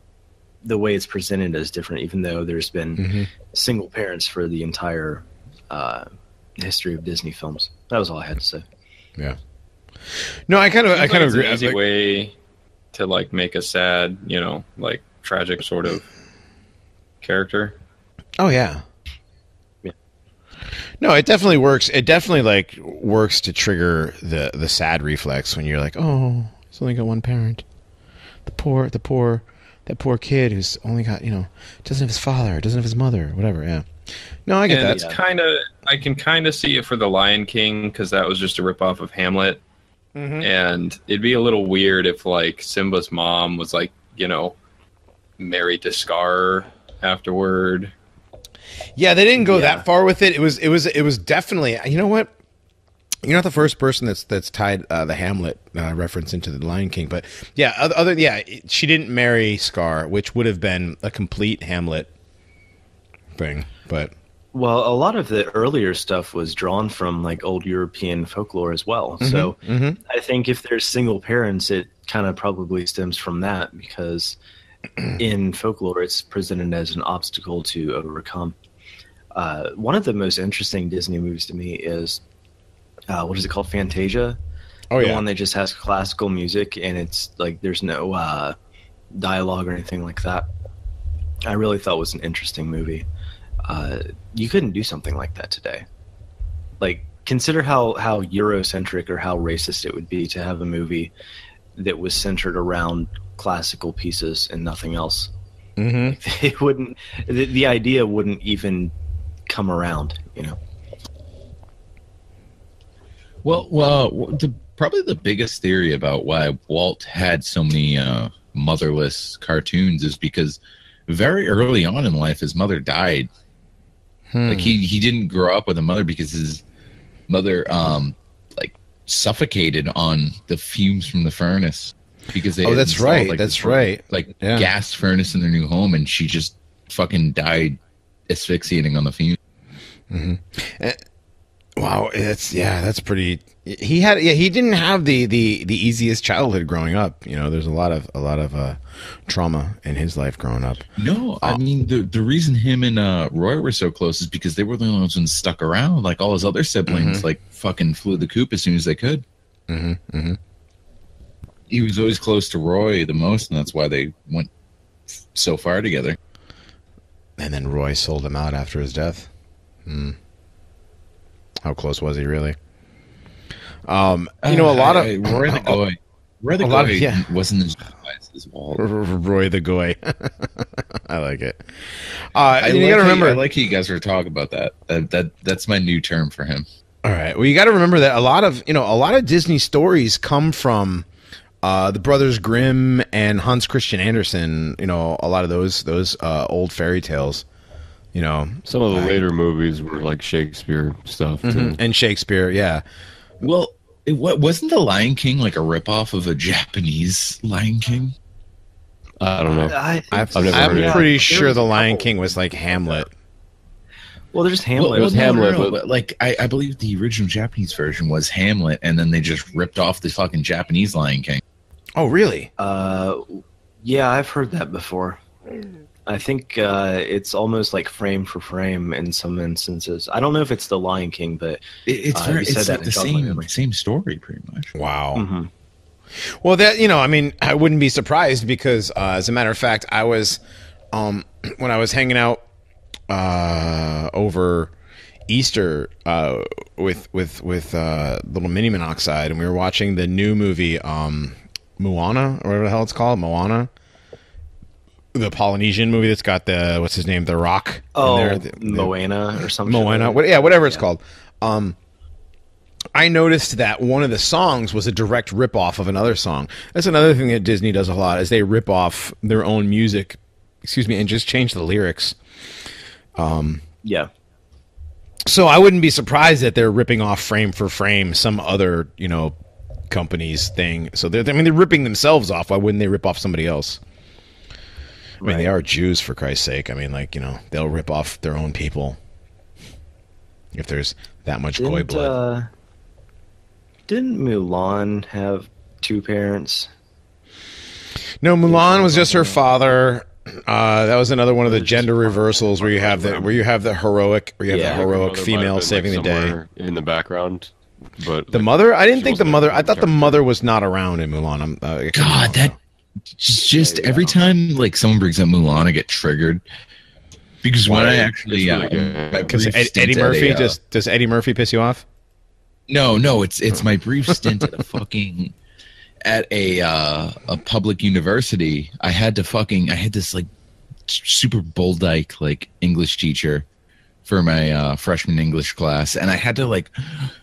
way it's presented is different, even though there's been single parents for the entire history of Disney films. That was all I had to say. Yeah. No, I kind of agree. An easy way to like make a sad, like tragic sort of character. Oh yeah. No, it definitely works. It definitely works to trigger the sad reflex when you're like, oh, he's only got one parent. That poor kid who's only got, doesn't have his father, doesn't have his mother, whatever. Yeah. No, I get that. It's I can kind of see it for The Lion King because that was just a ripoff of Hamlet. Mm-hmm. And it'd be a little weird if like Simba's mom was like, married to Scar afterward. Yeah, they didn't go that far with it. It was definitely, you know what? You're not the first person that's tied the Hamlet reference into the Lion King, but yeah, she didn't marry Scar, which would have been a complete Hamlet thing. But well, a lot of the earlier stuff was drawn from like old European folklore as well. Mm-hmm, so I think if there's single parents, it kind of probably stems from that because in folklore it's presented as an obstacle to overcome. One of the most interesting Disney movies to me is. What is it called? Fantasia. Oh, the one that just has classical music and it's like there's no dialogue or anything like that. I really thought it was an interesting movie. You couldn't do something like that today. Like consider how Eurocentric or how racist it would be to have a movie that was centered around classical pieces and nothing else. Mm-hmm. It wouldn't. The idea wouldn't even come around. Well, probably the biggest theory about why Walt had so many motherless cartoons is because very early on in life, his mother died. Like he didn't grow up with a mother because his mother suffocated on the fumes from the furnace because they that's right. Gas furnace in their new home, and she just fucking died asphyxiating on the fumes. Mm-hmm. Wow, that's pretty. He didn't have the easiest childhood growing up. There's a lot of trauma in his life growing up. No, I mean the reason him and Roy were so close is because they were the only ones stuck around. Like all his other siblings, fucking flew the coop as soon as they could. Mm-hmm. Mm-hmm. He was always close to Roy the most, and that's why they went so far together. And then Roy sold him out after his death. How close was he really? A lot of Roy the Goy. Roy the Goy wasn't as wise as Walt. Roy the Goy. I like it. You got to remember. I like how you guys were talking about that. That's my new term for him. All right. Well, you got to remember that a lot of Disney stories come from the Brothers Grimm and Hans Christian Andersen. You know, a lot of those old fairy tales. You know, some of the later movies were like Shakespeare stuff too. And Shakespeare, yeah. Well, wasn't the Lion King like a ripoff of a Japanese Lion King? I don't know. I'm pretty sure the Lion King was like Hamlet. Well, there's Hamlet. It was Hamlet, but like I believe the original Japanese version was Hamlet, and then they just ripped off the fucking Japanese Lion King. Oh, really? Yeah, I've heard that before. I think it's almost like frame for frame in some instances. I don't know if it's the Lion King, but it's like the same story, pretty much. Wow. Mm-hmm. Well, that, you know, I mean, I wouldn't be surprised because, as a matter of fact, I was when I was hanging out over Easter with little mini Monoxide, and we were watching the new movie Moana, or whatever the hell it's called, Moana. The Polynesian movie that's got the, what's his name, The Rock. Oh, Moana or something. Moana, whatever it's called. I noticed that one of the songs was a direct ripoff of another song. That's another thing that Disney does a lot, is they rip off their own music, and just change the lyrics. Yeah. So I wouldn't be surprised that they're ripping off frame for frame some other, you know, company's thing. So they're ripping themselves off. Why wouldn't they rip off somebody else? I mean, they are Jews, for Christ's sake. I mean, like, you know, they'll rip off their own people if there's that much goy blood. Didn't Mulan have two parents? No, Mulan was just her father. That was another one of the gender reversals where you have the heroic female saving the day in the background. But the mother, I didn't think the mother. I thought the mother was not around in Mulan. God, that. Just every time like someone brings up Mulan, I get triggered because when I actually because Eddie Murphy does Eddie Murphy piss you off? No, it's my brief stint at a public university. I had this like super bull-dyke like English teacher for my freshman English class, and I had to like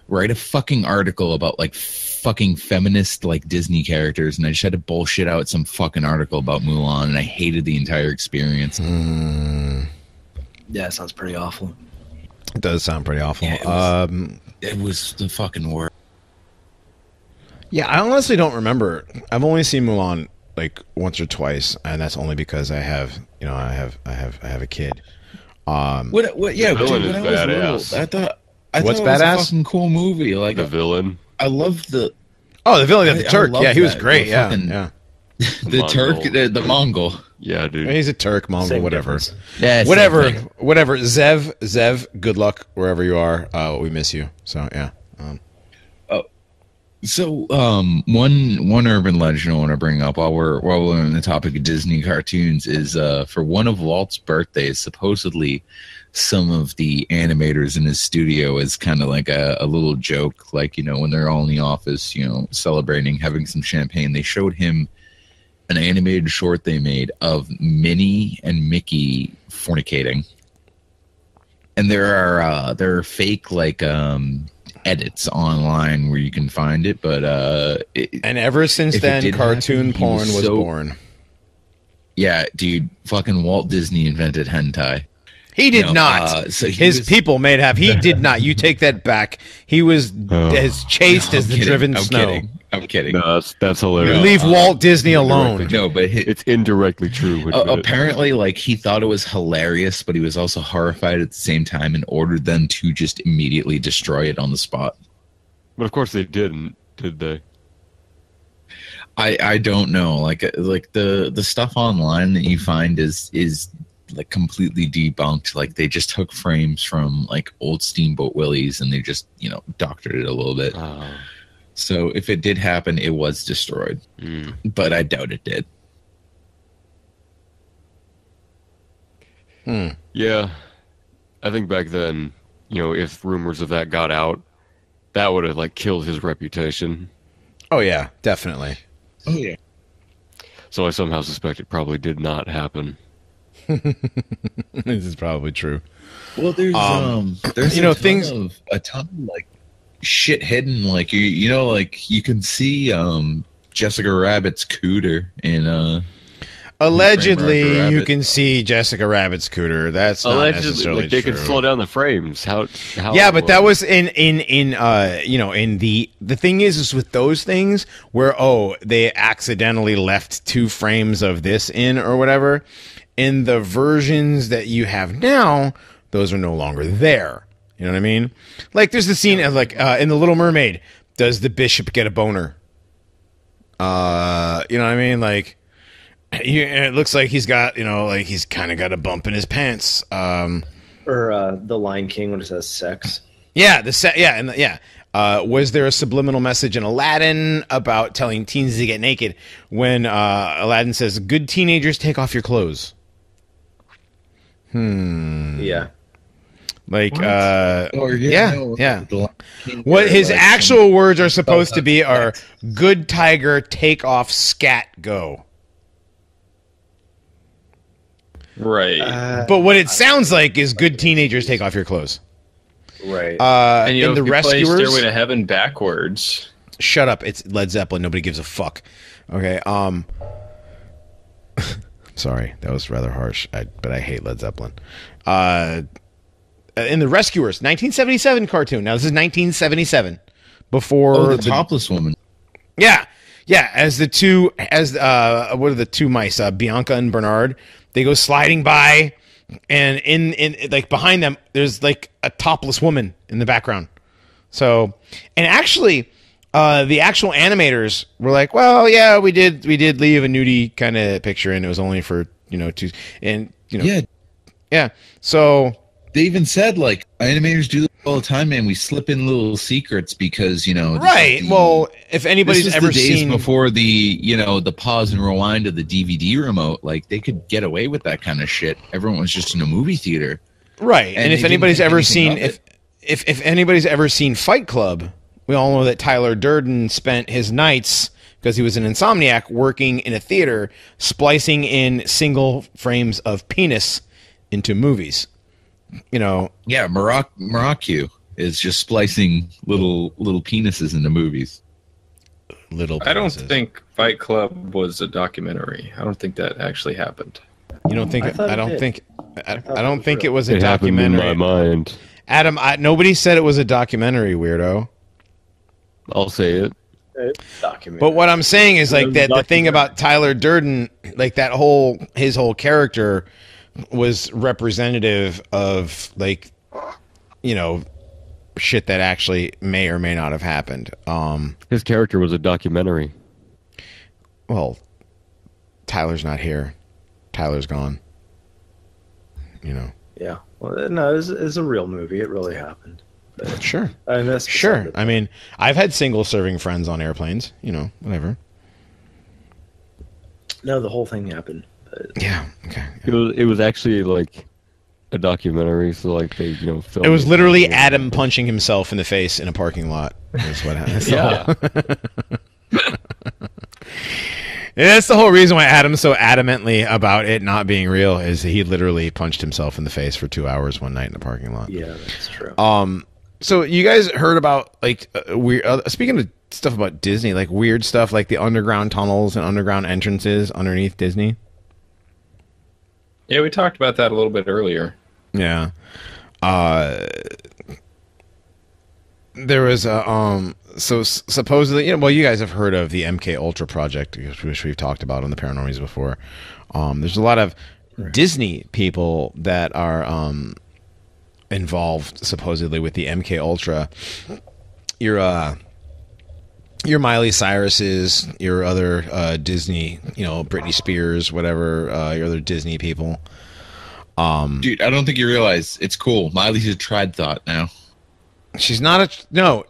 write a fucking article about like fucking feminist like Disney characters, and I just had to bullshit out some fucking article about Mulan, and I hated the entire experience. Yeah, it sounds pretty awful. It does sound pretty awful. Yeah, it was the fucking worst. Yeah, I honestly don't remember. I've only seen Mulan like once or twice, and that's only because I have a kid. What? Yeah, the villain dude, is when I was badass. little, I thought What's it badass? was a fucking cool movie. Like The villain. I love the. Oh, the villain, the Turk. love Yeah, he was that. great. The Yeah, fucking- yeah. The Turk, the Mongol. Yeah, dude. He's a Turk, Mongol, Same whatever. difference. Yeah, same Whatever, thing. whatever. Zev, good luck wherever you are. We miss you. So yeah. So, one urban legend I want to bring up while we're on the topic of Disney cartoons is for one of Walt's birthdays, supposedly some of the animators in his studio is kind of like a little joke, like, you know, when they're all in the office, you know, celebrating, having some champagne, they showed him an animated short they made of Minnie and Mickey fornicating. And there are fake like edits online where you can find it, but And ever since if it then, did cartoon happen, he porn was was so- born. yeah, dude, fucking Walt Disney invented hentai. He did No, not. so he His was- people may have. He did not. You take that back. He was Oh. as chaste No, as I'm the kidding. driven I'm snow. kidding. No, that's hilarious. Leave Walt Disney alone. No, but It's indirectly true. Admit it. apparently, like, he thought it was hilarious, but he was also horrified at the same time and ordered them to just immediately destroy it on the spot. But of course they didn't, did they? I don't know. Like the stuff online that you find is like completely debunked. Like they just took frames from like old Steamboat Willies and they just, you know, doctored it a little bit. Oh. So if it did happen, it was destroyed. But I doubt it did. Yeah. I think back then, you know, if rumors of that got out, that would have like killed his reputation. Oh yeah, definitely. Oh yeah. So I somehow suspect it probably did not happen. This is probably true. Well, there's you know, a ton of like shit hidden. Like you know, like you can see Jessica Rabbit's cooter in Allegedly, Rabbit. you can see Jessica Rabbit's cooter. That's not Allegedly, necessarily like they true. could slow down the frames. How Yeah, but that was in the thing is with those things where they accidentally left 2 frames of this in or whatever. In the versions that you have now, those are no longer there. You know what I mean? Like there's the scene of in The Little Mermaid, does the bishop get a boner? You know what I mean? Like it looks like he's got, he's kind of got a bump in his pants. Or The Lion King when it says sex. Yeah, was there a subliminal message in Aladdin about telling teens to get naked when Aladdin says, "Good teenagers, take off your clothes"? Yeah. Like, Or yeah. King What or, his like, actual words are supposed to be are, "Good tiger, take off, scat, go." Right. But what it sounds like is, "Good teenagers, take off your clothes." Right. And In The if you play Rescuers, Stairway to Heaven backwards. shut up. It's Led Zeppelin. Nobody gives a fuck. Okay. Sorry, that was rather harsh. But I hate Led Zeppelin. In The Rescuers, 1977 cartoon. Now this is 1977. Before the topless woman. Yeah. As what are the 2 mice? Bianca and Bernard. They go sliding by, and in like behind them, there's like a topless woman in the background. So, and actually, the actual animators were like, "Well, yeah, we did leave a nudie kind of picture, and it was only for 2, and yeah." So They even said, like, animators do this all the time, man. We slip in little secrets because, right. Well, if anybody's this is ever the days seen before the pause and rewind of the DVD remote, like they could get away with that kind of shit. Everyone was just in a movie theater, right, and if they anybody's didn't ever think seen anything of if anybody's ever seen Fight Club, we all know that Tyler Durden spent his nights, because he was an insomniac, working in a theater, splicing in single frames of penis into movies. Yeah, Morocco is just splicing little penises into movies. Little penises. I don't think Fight Club was a documentary. I don't think that actually happened. You don't think? I don't think it was a it happened in documentary. my mind. Adam, nobody said it was a documentary, weirdo. I'll say it. Documentary. But what I'm saying is like that the thing about Tyler Durden, like his whole character was representative of shit that actually may or may not have happened. His character was a documentary. Well, Tyler's not here. Tyler's gone. Yeah. Well, no, it's a real movie. It really happened. But, Sure. that's Sure. I mean, I've had single serving friends on airplanes, whatever. No, the whole thing happened. But, Yeah. Okay. It was actually like a documentary, so like they filmed It was literally Adam punching himself in the face in a parking lot. That's what happened. Yeah. That's the whole reason why Adam's so adamantly about it not being real, is he literally punched himself in the face for 2 hours one night in a parking lot. yeah, that's true. So you guys heard about weird? Speaking of stuff about Disney, like weird stuff, like the underground tunnels and underground entrances underneath Disney. Yeah, we talked about that a little bit earlier. Yeah. There was a so supposedly, well, you guys have heard of the MK Ultra project, which we've talked about on the Paranormies before. There's a lot of Disney people that are involved supposedly with the MK Ultra. Your Miley Cyrus's, your other Disney, Britney Spears, whatever, your other Disney people. Dude, I don't think you realize it's cool. Miley's a tried thought now. She's not no.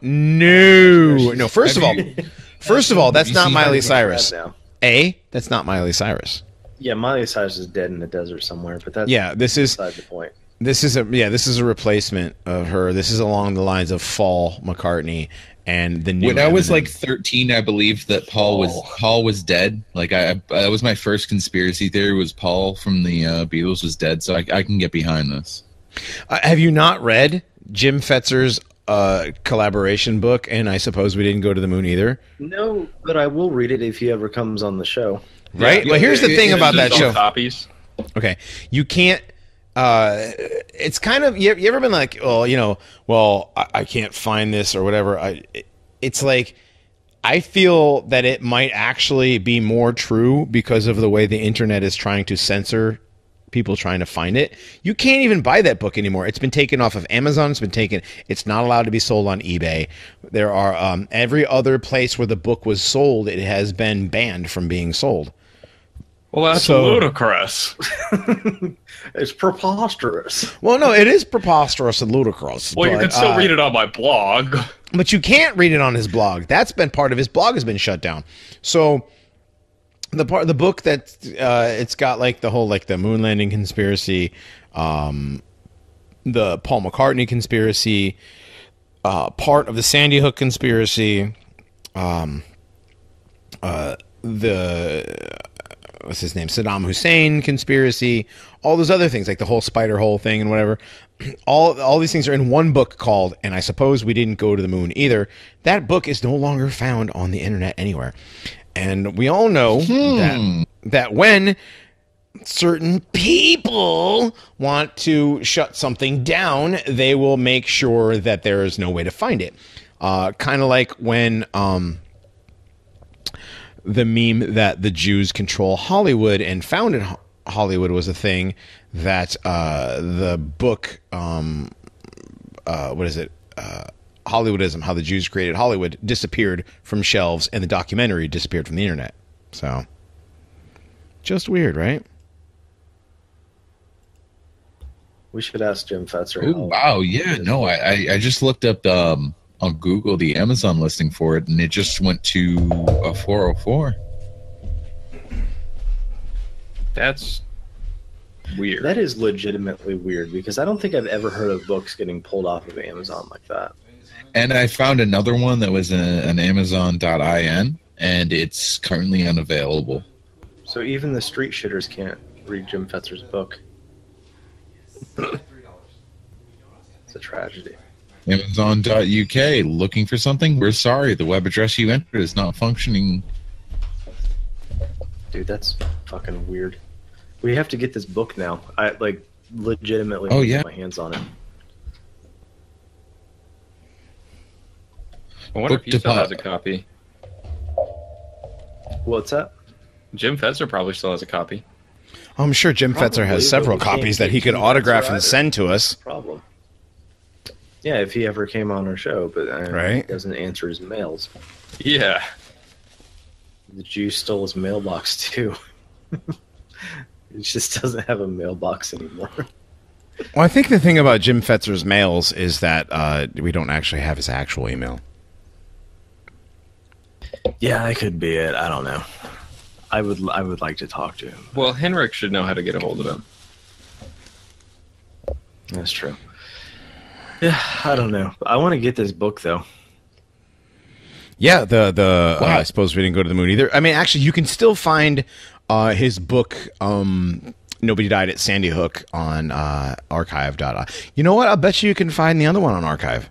First of all, that's not Miley Cyrus. Now. That's not Miley Cyrus. Yeah, Miley Cyrus is dead in the desert somewhere, but that's This is beside the point. This is a replacement of her. This is along the lines of Fall McCartney and the new. When I was Eminem. like 13, I believed that Paul was dead. Like that was my first conspiracy theory, was Paul from the Beatles was dead. So I can get behind this. Have you not read Jim Fetzer's collaboration book, and I suppose we didn't go to the moon either. No, but I will read it if he ever comes on the show. Right? Yeah. Well, here's the thing about that show. Copies. Okay, you can't. It's kind of you ever been like, I can't find this or whatever. It's like I feel that it might actually be more true because of the way the internet is trying to censor people trying to find it. You can't even buy that book anymore. It's been taken off of Amazon. It's not allowed to be sold on eBay. There are every other place where the book was sold, it has been banned from being sold. Well, that's ludicrous. It's preposterous. Well, no, it is preposterous and ludicrous. Well, you can still read it on my blog. But you can't read it on his blog. That's been part of his blog has been shut down. So the book that it's got like the whole like the moon landing conspiracy, the Paul McCartney conspiracy, part of the Sandy Hook conspiracy, what's his name? Saddam Hussein conspiracy, all those other things like the whole spider hole thing and whatever. All these things are in one book called, and I suppose we didn't go to the moon either. That book is no longer found on the internet anywhere. And we all know that when certain people want to shut something down, they will make sure that there is no way to find it. Kind of like when the meme that the Jews control Hollywood and founded Hollywood was a thing that the book, Hollywoodism, how the Jews created Hollywood, disappeared from shelves and the documentary disappeared from the internet. So, just weird, right? We should ask Jim Fetzer. Oh, wow, yeah, no, I just looked up on Google the Amazon listing for it, and it just went to a 404. That's weird. That is legitimately weird because I don't think I've ever heard of books getting pulled off of Amazon like that. And I found another one that was an Amazon.in, and it's currently unavailable. So even the street shitters can't read Jim Fetzer's book. It's a tragedy. Amazon.uk, looking for something? We're sorry, the web address you entered is not functioning. Dude, that's fucking weird. We have to get this book now. I legitimately want to to get my hands on it. I wonder Book if he still has a Depot. copy. What's that? Jim Fetzer probably still has a copy. I'm sure Jim Fetzer Probably, has but several we can't copies that get he could Jim autograph Fetzer and either. send to us. Problem. Yeah, if he ever came on our show, but Right. he doesn't answer his mails. Yeah. The Jew stole his mailbox too. He just doesn't have a mailbox anymore. Well, I think the thing about Jim Fetzer's mails is that we don't actually have his actual email. Yeah, that could be it. I don't know. I would like to talk to him. Well, Henrik should know how to get a hold of him. That's true. Yeah, I don't know. I want to get this book though. Yeah, I suppose we didn't go to the moon either. I mean, actually, you can still find his book, Nobody Died at Sandy Hook, on archive. You know what? I'll bet you can find the other one on archive.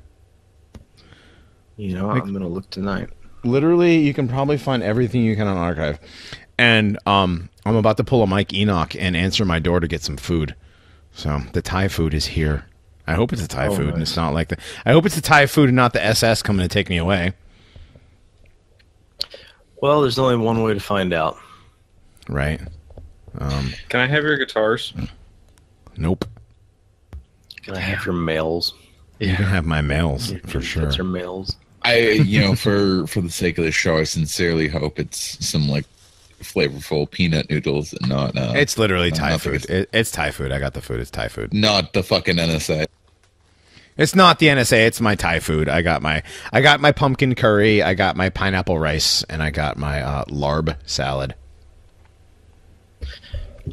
You know, I'm going to look tonight. Literally, you can probably find everything you can on archive. And I'm about to pull a Mike Enoch and answer my door to get some food. So the Thai food is here. I hope it's a Thai food, and it's not like the. I hope it's a Thai food and not the SS coming to take me away. Well, there's only one way to find out. Right. Can I have your guitars? Nope. Can I have your mails? You can have my mails for sure. Your mails. For the sake of the show, I sincerely hope it's some like flavorful peanut noodles and not. It's literally Thai not food. It's Thai food. I got the food. It's Thai food. Not the fucking NSA. It's not the NSA. It's my Thai food. I got my pumpkin curry. I got my pineapple rice, and I got my larb salad.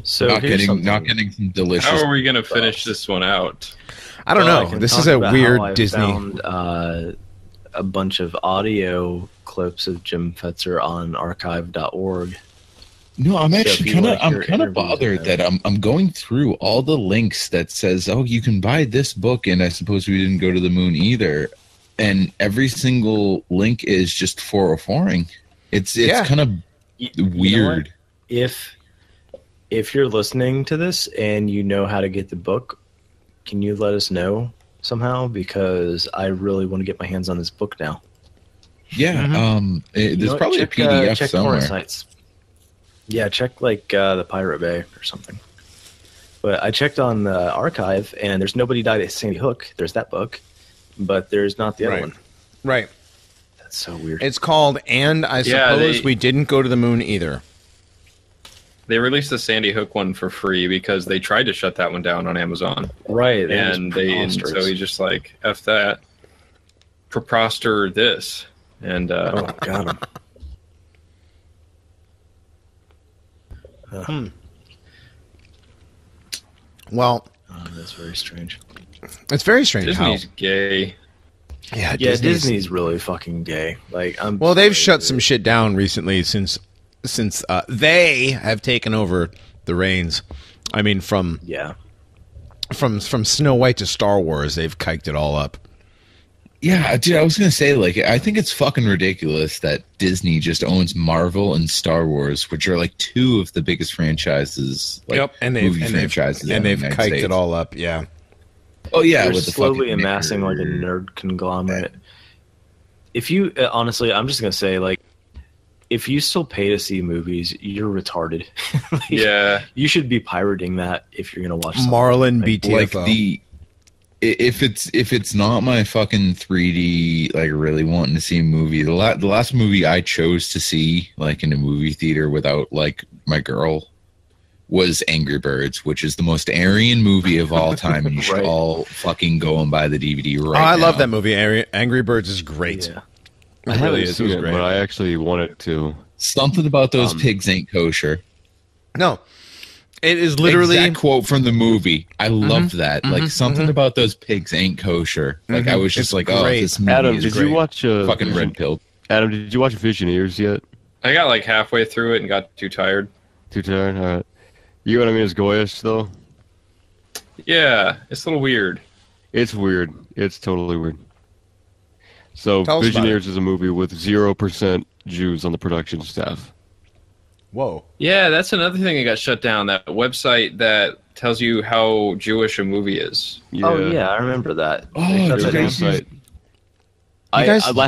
So not getting some delicious. How are we going to finish this one out? I don't know. can This talk is a about weird how I Disney. Found, a bunch of audio clips of Jim Fetzer on archive.org. No, I'm actually if you kind of like your I'm interviews bothered with that I'm going through all the links that says, oh, you can buy this book, and I suppose we didn't go to the moon either. and every single link is just 404ing. It's kind of weird. If you're listening to this and you know how to get the book, can you let us know somehow? Because I really want to get my hands on this book now. Yeah, there's probably a PDF check somewhere. Corner sites. Yeah, check like the Pirate Bay or something. But I checked on the archive, and there's Nobody Died at Sandy Hook. There's that book, but there's not the other one. Right. That's so weird. It's called And I Suppose We Didn't Go to the Moon Either. They released the Sandy Hook one for free because they tried to shut that one down on Amazon. Right. And so he's just like, F that. Preposter this. And got him. Well, that's very strange. It's very strange. Disney's gay. Yeah, Disney's really fucking gay. Like, they've shut some shit down recently since they have taken over the reins. I mean, from Snow White to Star Wars, they've kiked it all up. Yeah, dude, I was gonna say, like, I think it's fucking ridiculous that Disney just owns Marvel and Star Wars, which are like two of the biggest franchises. Like, and they've kiked it all up. Yeah. Oh yeah, they're with the slowly amassing like a nerd conglomerate. If you honestly, I'm just gonna say, like, if you still pay to see movies, you're retarded. Like, yeah, you should be pirating that if you're gonna watch Marlin BTFO. Like if it's not my fucking 3D, like, really wanting to see a movie, the last movie I chose to see, like, in a movie theater without, like, my girl was Angry Birds, which is the most Aryan movie of all time, and you should all fucking go and buy the DVD right now. I love that movie. Angry Birds is great. Yeah. I haven't seen it, but I actually wanted to. Something about those pigs ain't kosher. No. It is literally exact quote from the movie. I loved that. Like, something about those pigs ain't kosher. Like, I was just It's like, great. oh, this movie Adam, is did great. you watch fucking red pill? Adam, did you watch Visioneers yet? I got like halfway through it and got too tired. Too tired? All right. You know what I mean? It's Goyish, though. Yeah, it's a little weird. It's weird. It's totally weird. So, Tell us about Visioneers is a movie with 0% Jews on the production staff. Whoa. Yeah, that's another thing that got shut down. That website that tells you how Jewish a movie is. Yeah. Oh yeah, I remember that. Oh, That's dude, a website.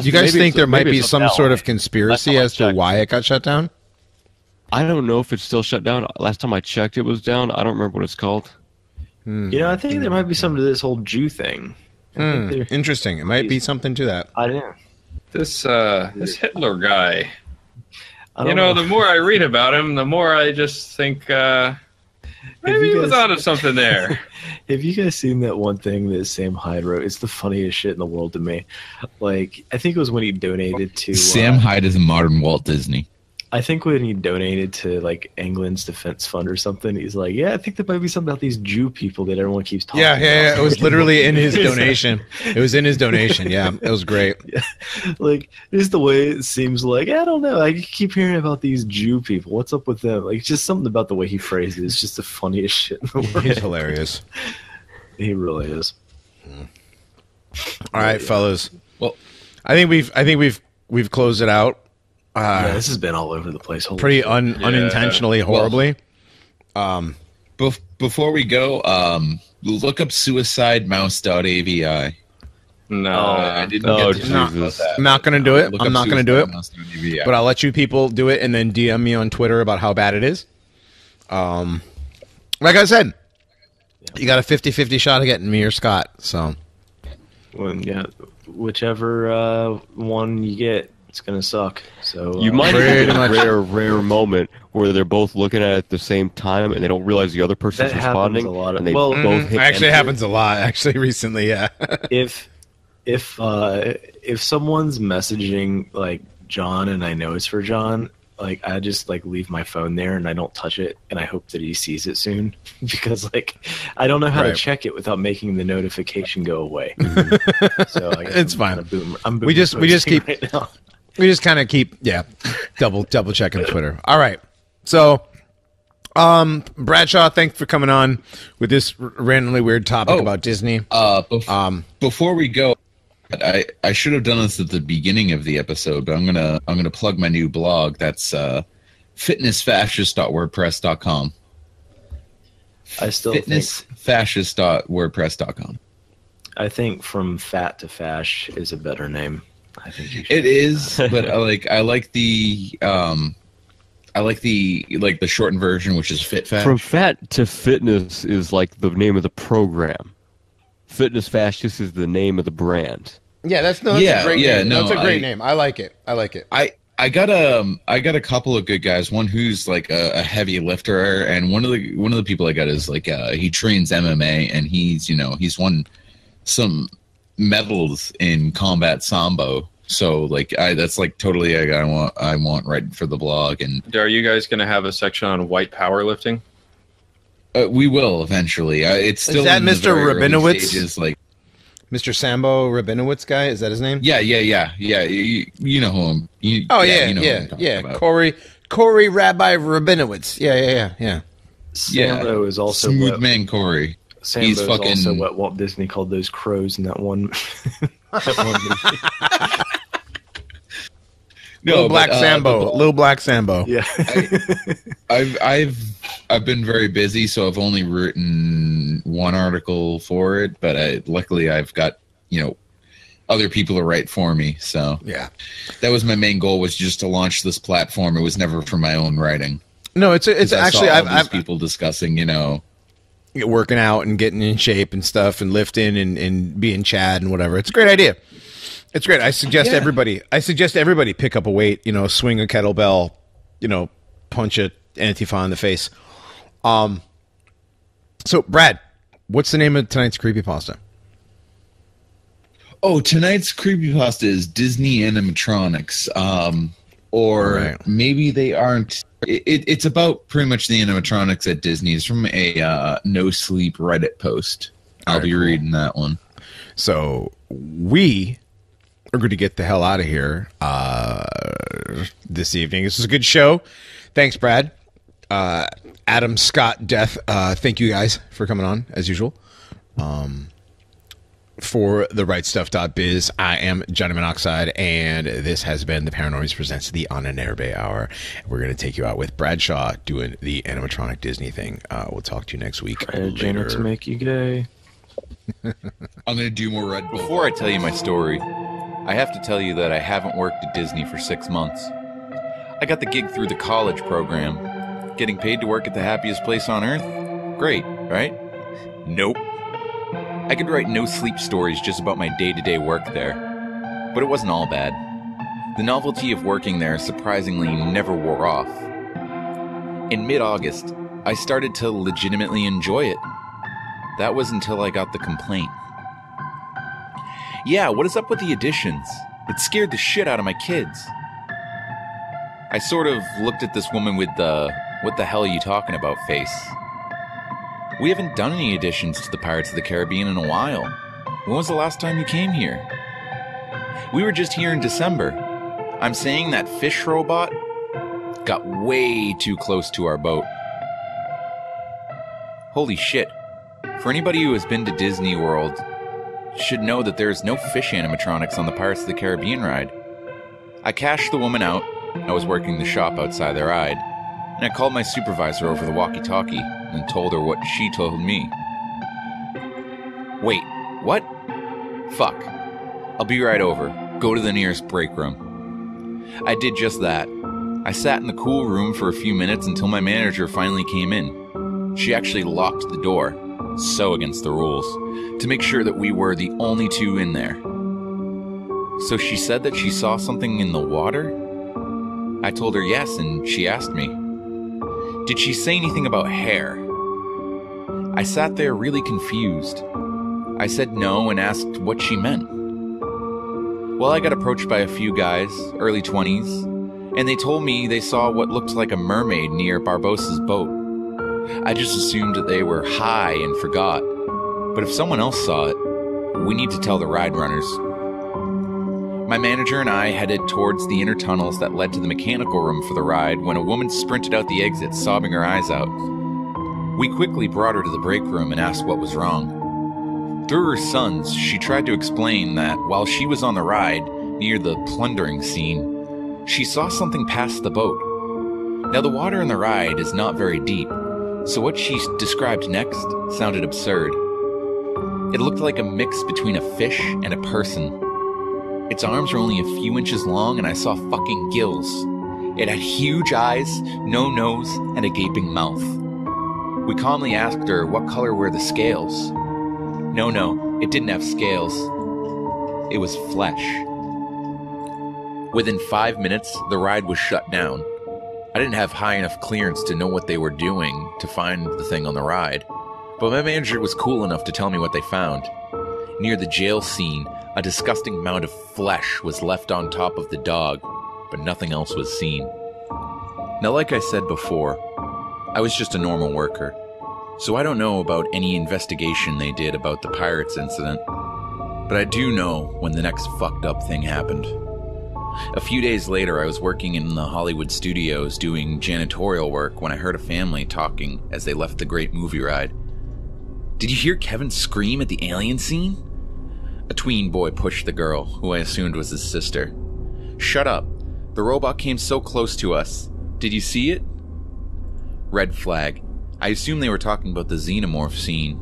You guys think there might be some sort of Last conspiracy time I as to checked. why it got shut down? I don't know if it's still shut down. Last time I checked, it was down. I don't remember what it's called. You know, I think there might be something to this whole Jew thing. I think Interesting. It might be something to that. I don't know. This Hitler guy. I don't You know, the more I read about him, the more I just think maybe he was onto something there. Have you guys seen that one thing that Sam Haidt wrote? It's the funniest shit in the world to me. Like, I think it was when he donated to Sam Haidt is a modern Walt Disney. I think when he donated to like England's defense fund or something, he's like, "Yeah, I think there might be something about these Jew people that everyone keeps talking about." Yeah. It was literally in his donation. It was in his donation. Yeah, it was great. Yeah. Like, just the way it seems like, I don't know. I keep hearing about these Jew people. What's up with them? Like, just something about the way he phrases it is just the funniest shit in the world. He's hilarious. He really is. All right, fellas. Well, I think we've closed it out. Yeah, this has been all over the place. Holy Pretty shit. unintentionally horribly. Before we go, look up suicidemouse.avi. No, I didn't Oh, get to talk about Jesus. that. I'm not going to do it. Look I'm up not going to do it. suicidemouse.avi. But I'll let you people do it and then DM me on Twitter about how bad it is. Like I said, you got a 50-50 shot of getting me or Scott. So Yeah, whichever one you get, it's gonna suck. So You might Pretty have much. a rare moment where they're both looking at it at the same time and they don't realize the other person's That happens responding. a lot of- and they well, both hit actually, it enter. happens a lot. Actually, recently, yeah. if someone's messaging like John and I know it's for John, like I just like leave my phone there and I don't touch it and I hope that he sees it soon because like I don't know how to Right. check it without making the notification go away. So I guess It's I'm fine. kinda I'm We just posting keep- right now. We just kind of keep, double checking Twitter. All right. So, Bradshaw, thanks for coming on with this randomly weird topic about Disney. Before we go, I should have done this at the beginning of the episode, but I'm gonna plug my new blog. That's fitnessfascist.wordpress.com. I still fitnessfascist.wordpress.com. I think from fat to fash is a better name. I think it is, but I like the shortened version, which is fit fash. From fat to fitness is like the name of the program. Fitness Fascist is the name of the brand. Yeah, that's a great name. That's a great name. I like it. I got a couple of good guys. One who's like a heavy lifter, and one of the people I got is like he trains MMA, and he's won some medals in combat sambo. So like that's like totally I want right for the blog. And are you guys going to have a section on white powerlifting? We will eventually. It's still is that in Mr. Rabinowitz? Stages, like Mr. Sambo Rabinowitz guy? Is that his name? Yeah. You know who I'm. Corey Rabbi Rabinowitz. Yeah. Sambo is also Smooth Man Corey. Sambo is also what Walt Disney called those crows in that one. Little Black Sambo. Yeah. I've been very busy, so I've only written one article for it. But luckily, I've got other people to write for me. So yeah, that was my main goal, was just to launch this platform. It was never for my own writing. No, it's actually I've people discussing working out and getting in shape and stuff and lifting and being Chad and whatever. It's a great idea. It's great. I suggest everybody pick up a weight, swing a kettlebell, punch a Antifa in the face. So Brad, what's the name of tonight's creepypasta? Oh, tonight's creepypasta is Disney animatronics. Maybe they aren't. It's about pretty much the animatronics at Disney. It's from a No Sleep Reddit post. I'll be reading that one. So we are going to get the hell out of here this evening. This is a good show. Thanks, Brad. Adam, Scott, Death. Thank you guys for coming on as usual. For the rightstuff.biz, I am Johnny Monoxide, and this has been the Paranormies presents the Ahnenerbe Hour. We're going to take you out with Bradshaw doing the animatronic Disney thing. We'll talk to you next week. Janet to make you gay. I'm going to do more Red Bull. Before I tell you my story, I have to tell you that I haven't worked at Disney for 6 months. I got the gig through the college program. Getting paid to work at the happiest place on earth? Great, right? Nope. I could write no-sleep stories just about my day-to-day work there. But it wasn't all bad. The novelty of working there surprisingly never wore off. In mid-August, I started to legitimately enjoy it. That was until I got the complaint. Yeah, what is up with the additions? It scared the shit out of my kids. I sort of looked at this woman with the "what the hell are you talking about" face. We haven't done any additions to the Pirates of the Caribbean in a while. When was the last time you came here? We were just here in December. I'm saying that fish robot got way too close to our boat. Holy shit. For anybody who has been to Disney World, should know that there's no fish animatronics on the Pirates of the Caribbean ride. I cashed the woman out. I was working the shop outside the ride. And I called my supervisor over the walkie-talkie and told her what she told me. Wait, what? Fuck. I'll be right over. Go to the nearest break room. I did just that. I sat in the cool room for a few minutes until my manager finally came in. She actually locked the door, so against the rules, to make sure that we were the only two in there. So she said that she saw something in the water? I told her yes, and she asked me, did she say anything about hair? I sat there really confused. I said no and asked what she meant. Well, I got approached by a few guys, early 20s, and they told me they saw what looked like a mermaid near Barbossa's boat. I just assumed that they were high and forgot. But if someone else saw it, we need to tell the ride runners. My manager and I headed towards the inner tunnels that led to the mechanical room for the ride when a woman sprinted out the exit, sobbing her eyes out. We quickly brought her to the break room and asked what was wrong. Through her sons, she tried to explain that while she was on the ride near the plundering scene, she saw something pass the boat. Now, the water in the ride is not very deep, so what she described next sounded absurd. It looked like a mix between a fish and a person. Its arms were only a few inches long, and I saw fucking gills. It had huge eyes, no nose, and a gaping mouth. We calmly asked her what color were the scales. No, it didn't have scales. It was flesh. Within 5 minutes, the ride was shut down. I didn't have high enough clearance to know what they were doing to find the thing on the ride, but my manager was cool enough to tell me what they found. Near the jail scene, a disgusting mound of flesh was left on top of the dog, but nothing else was seen. Now, like I said before, I was just a normal worker, so I don't know about any investigation they did about the pirates incident, but I do know when the next fucked up thing happened. A few days later, I was working in the Hollywood studios doing janitorial work when I heard a family talking as they left the great movie ride. "Did you hear Kevin scream at the alien scene?" A tween boy pushed the girl, who I assumed was his sister. "Shut up. The robot came so close to us. Did you see it?" Red flag. I assumed they were talking about the xenomorph scene,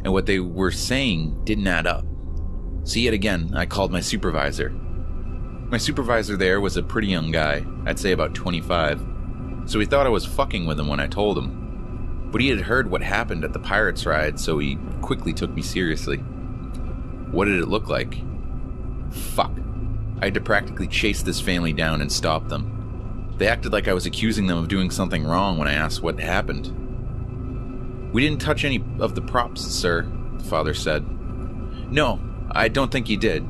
and what they were saying didn't add up. So yet again, I called my supervisor. My supervisor there was a pretty young guy, I'd say about 25, so he thought I was fucking with him when I told him. But he had heard what happened at the Pirates ride, so he quickly took me seriously. What did it look like? Fuck. I had to practically chase this family down and stop them. They acted like I was accusing them of doing something wrong when I asked what happened. "We didn't touch any of the props, sir," the father said. "No, I don't think you did.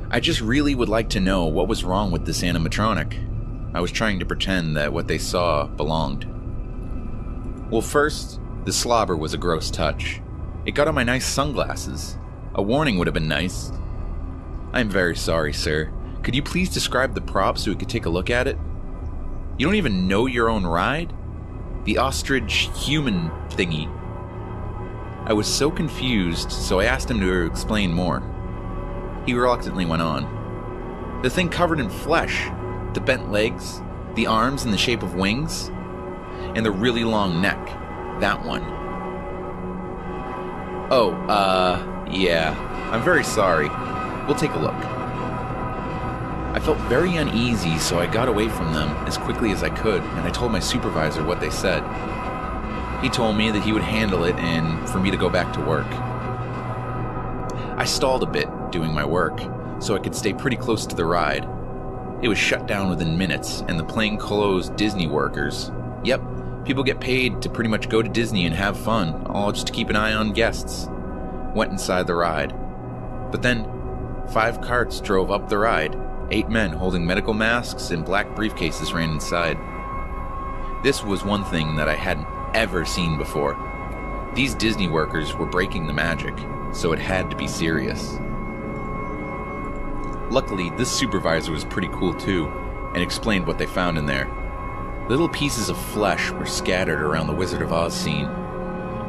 I just really would like to know what was wrong with this animatronic." I was trying to pretend that what they saw belonged. "Well, first, the slobber was a gross touch. It got on my nice sunglasses. A warning would have been nice." "I'm very sorry, sir. Could you please describe the prop so we could take a look at it? You don't even know your own ride? The ostrich human thingy." I was so confused, so I asked him to explain more. He reluctantly went on. "The thing covered in flesh, the bent legs, the arms in the shape of wings, and the really long neck. That one." "Oh, yeah. I'm very sorry. We'll take a look." I felt very uneasy, so I got away from them as quickly as I could, and I told my supervisor what they said. He told me that he would handle it and for me to go back to work. I stalled a bit doing my work, so I could stay pretty close to the ride. It was shut down within minutes, and the plainclothes Disney workers, yep, people get paid to pretty much go to Disney and have fun, all just to keep an eye on guests, went inside the ride. But then, 5 carts drove up the ride. 8 men holding medical masks and black briefcases ran inside. This was one thing that I hadn't ever seen before. These Disney workers were breaking the magic, so it had to be serious. Luckily, this supervisor was pretty cool too, and explained what they found in there. Little pieces of flesh were scattered around the Wizard of Oz scene,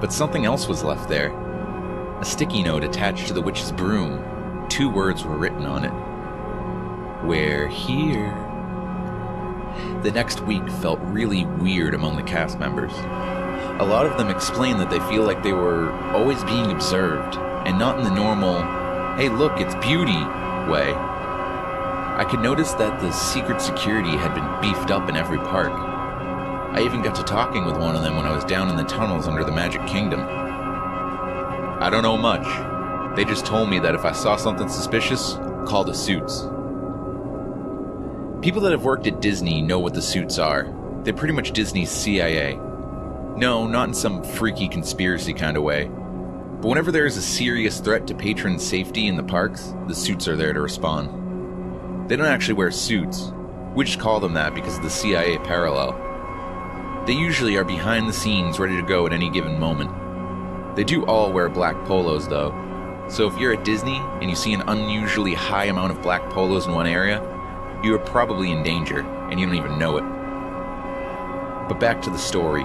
but something else was left there. A sticky note attached to the witch's broom. 2 words were written on it. "We're here." The next week felt really weird among the cast members. A lot of them explained that they feel like they were always being observed, and not in the normal, "Hey look, it's beauty" way. I could notice that the secret security had been beefed up in every park. I even got to talking with one of them when I was down in the tunnels under the Magic Kingdom. I don't know much. They just told me that if I saw something suspicious, call the suits. People that have worked at Disney know what the suits are. They're pretty much Disney's CIA. No, not in some freaky conspiracy kind of way. But whenever there is a serious threat to patron safety in the parks, the suits are there to respond. They don't actually wear suits. We just call them that because of the CIA parallel. They usually are behind the scenes ready to go at any given moment. They do all wear black polos though. So if you're at Disney and you see an unusually high amount of black polos in one area, you are probably in danger and you don't even know it. But back to the story.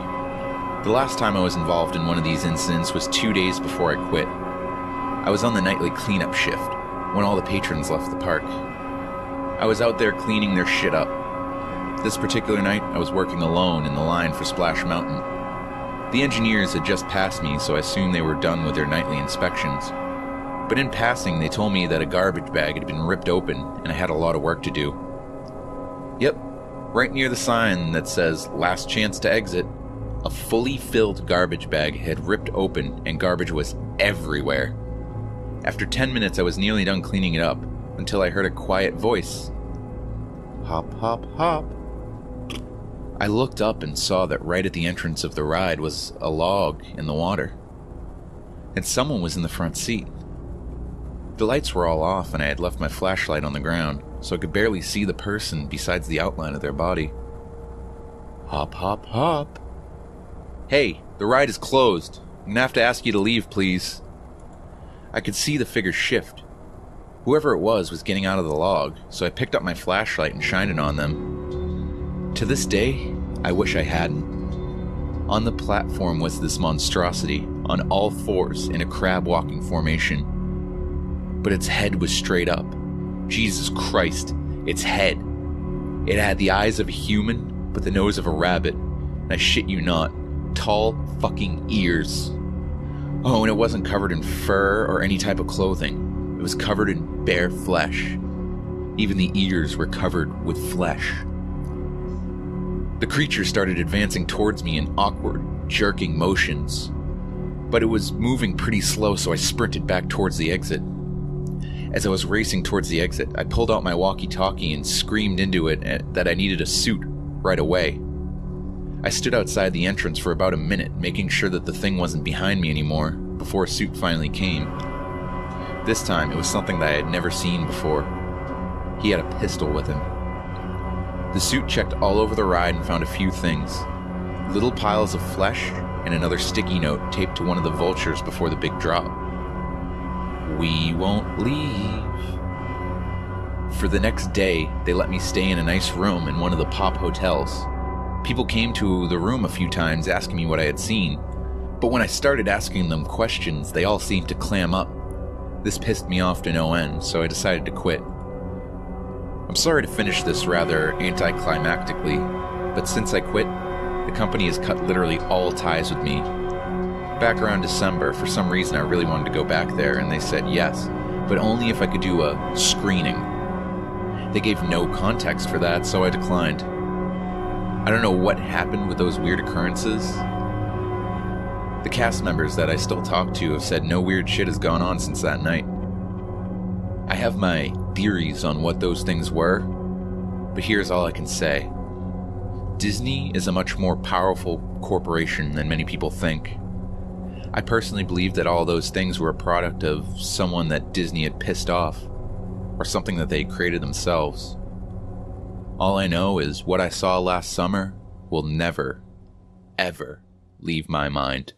The last time I was involved in one of these incidents was 2 days before I quit. I was on the nightly cleanup shift when all the patrons left the park. I was out there cleaning their shit up. This particular night, I was working alone in the line for Splash Mountain. The engineers had just passed me, so I assumed they were done with their nightly inspections. But in passing, they told me that a garbage bag had been ripped open and I had a lot of work to do. Yep, right near the sign that says "Last Chance to Exit," a fully filled garbage bag had ripped open and garbage was everywhere. After 10 minutes, I was nearly done cleaning it up until I heard a quiet voice. Hop, hop, hop. I looked up and saw that right at the entrance of the ride was a log in the water. And someone was in the front seat. The lights were all off and I had left my flashlight on the ground, so I could barely see the person besides the outline of their body. Hop, hop, hop. Hey, the ride is closed. I'm gonna have to ask you to leave, please. I could see the figure shift. Whoever it was getting out of the log, so I picked up my flashlight and shined it on them. To this day, I wish I hadn't. On the platform was this monstrosity, on all fours in a crab-walking formation. But its head was straight up. Jesus Christ, its head. It had the eyes of a human, but the nose of a rabbit. And I shit you not, tall fucking ears. Oh, and it wasn't covered in fur or any type of clothing. It was covered in bare flesh. Even the ears were covered with flesh. The creature started advancing towards me in awkward, jerking motions. But it was moving pretty slow, so I sprinted back towards the exit. As I was racing towards the exit, I pulled out my walkie-talkie and screamed into it that I needed a suit right away. I stood outside the entrance for about a minute, making sure that the thing wasn't behind me anymore, before a suit finally came. This time, it was something that I had never seen before. He had a pistol with him. The suit checked all over the ride and found a few things. Little piles of flesh and another sticky note taped to one of the vultures before the big drop. We won't leave. For the next day, they let me stay in a nice room in one of the pop hotels. People came to the room a few times asking me what I had seen, but when I started asking them questions, they all seemed to clam up. This pissed me off to no end, so I decided to quit. I'm sorry to finish this rather anticlimactically, but since I quit, the company has cut literally all ties with me. Back around December, for some reason I really wanted to go back there, and they said yes, but only if I could do a screening. They gave no context for that, so I declined. I don't know what happened with those weird occurrences. The cast members that I still talk to have said no weird shit has gone on since that night. I have my theories on what those things were, but here's all I can say. Disney is a much more powerful corporation than many people think. I personally believe that all those things were a product of someone that Disney had pissed off, or something that they created themselves. All I know is what I saw last summer will never, ever leave my mind.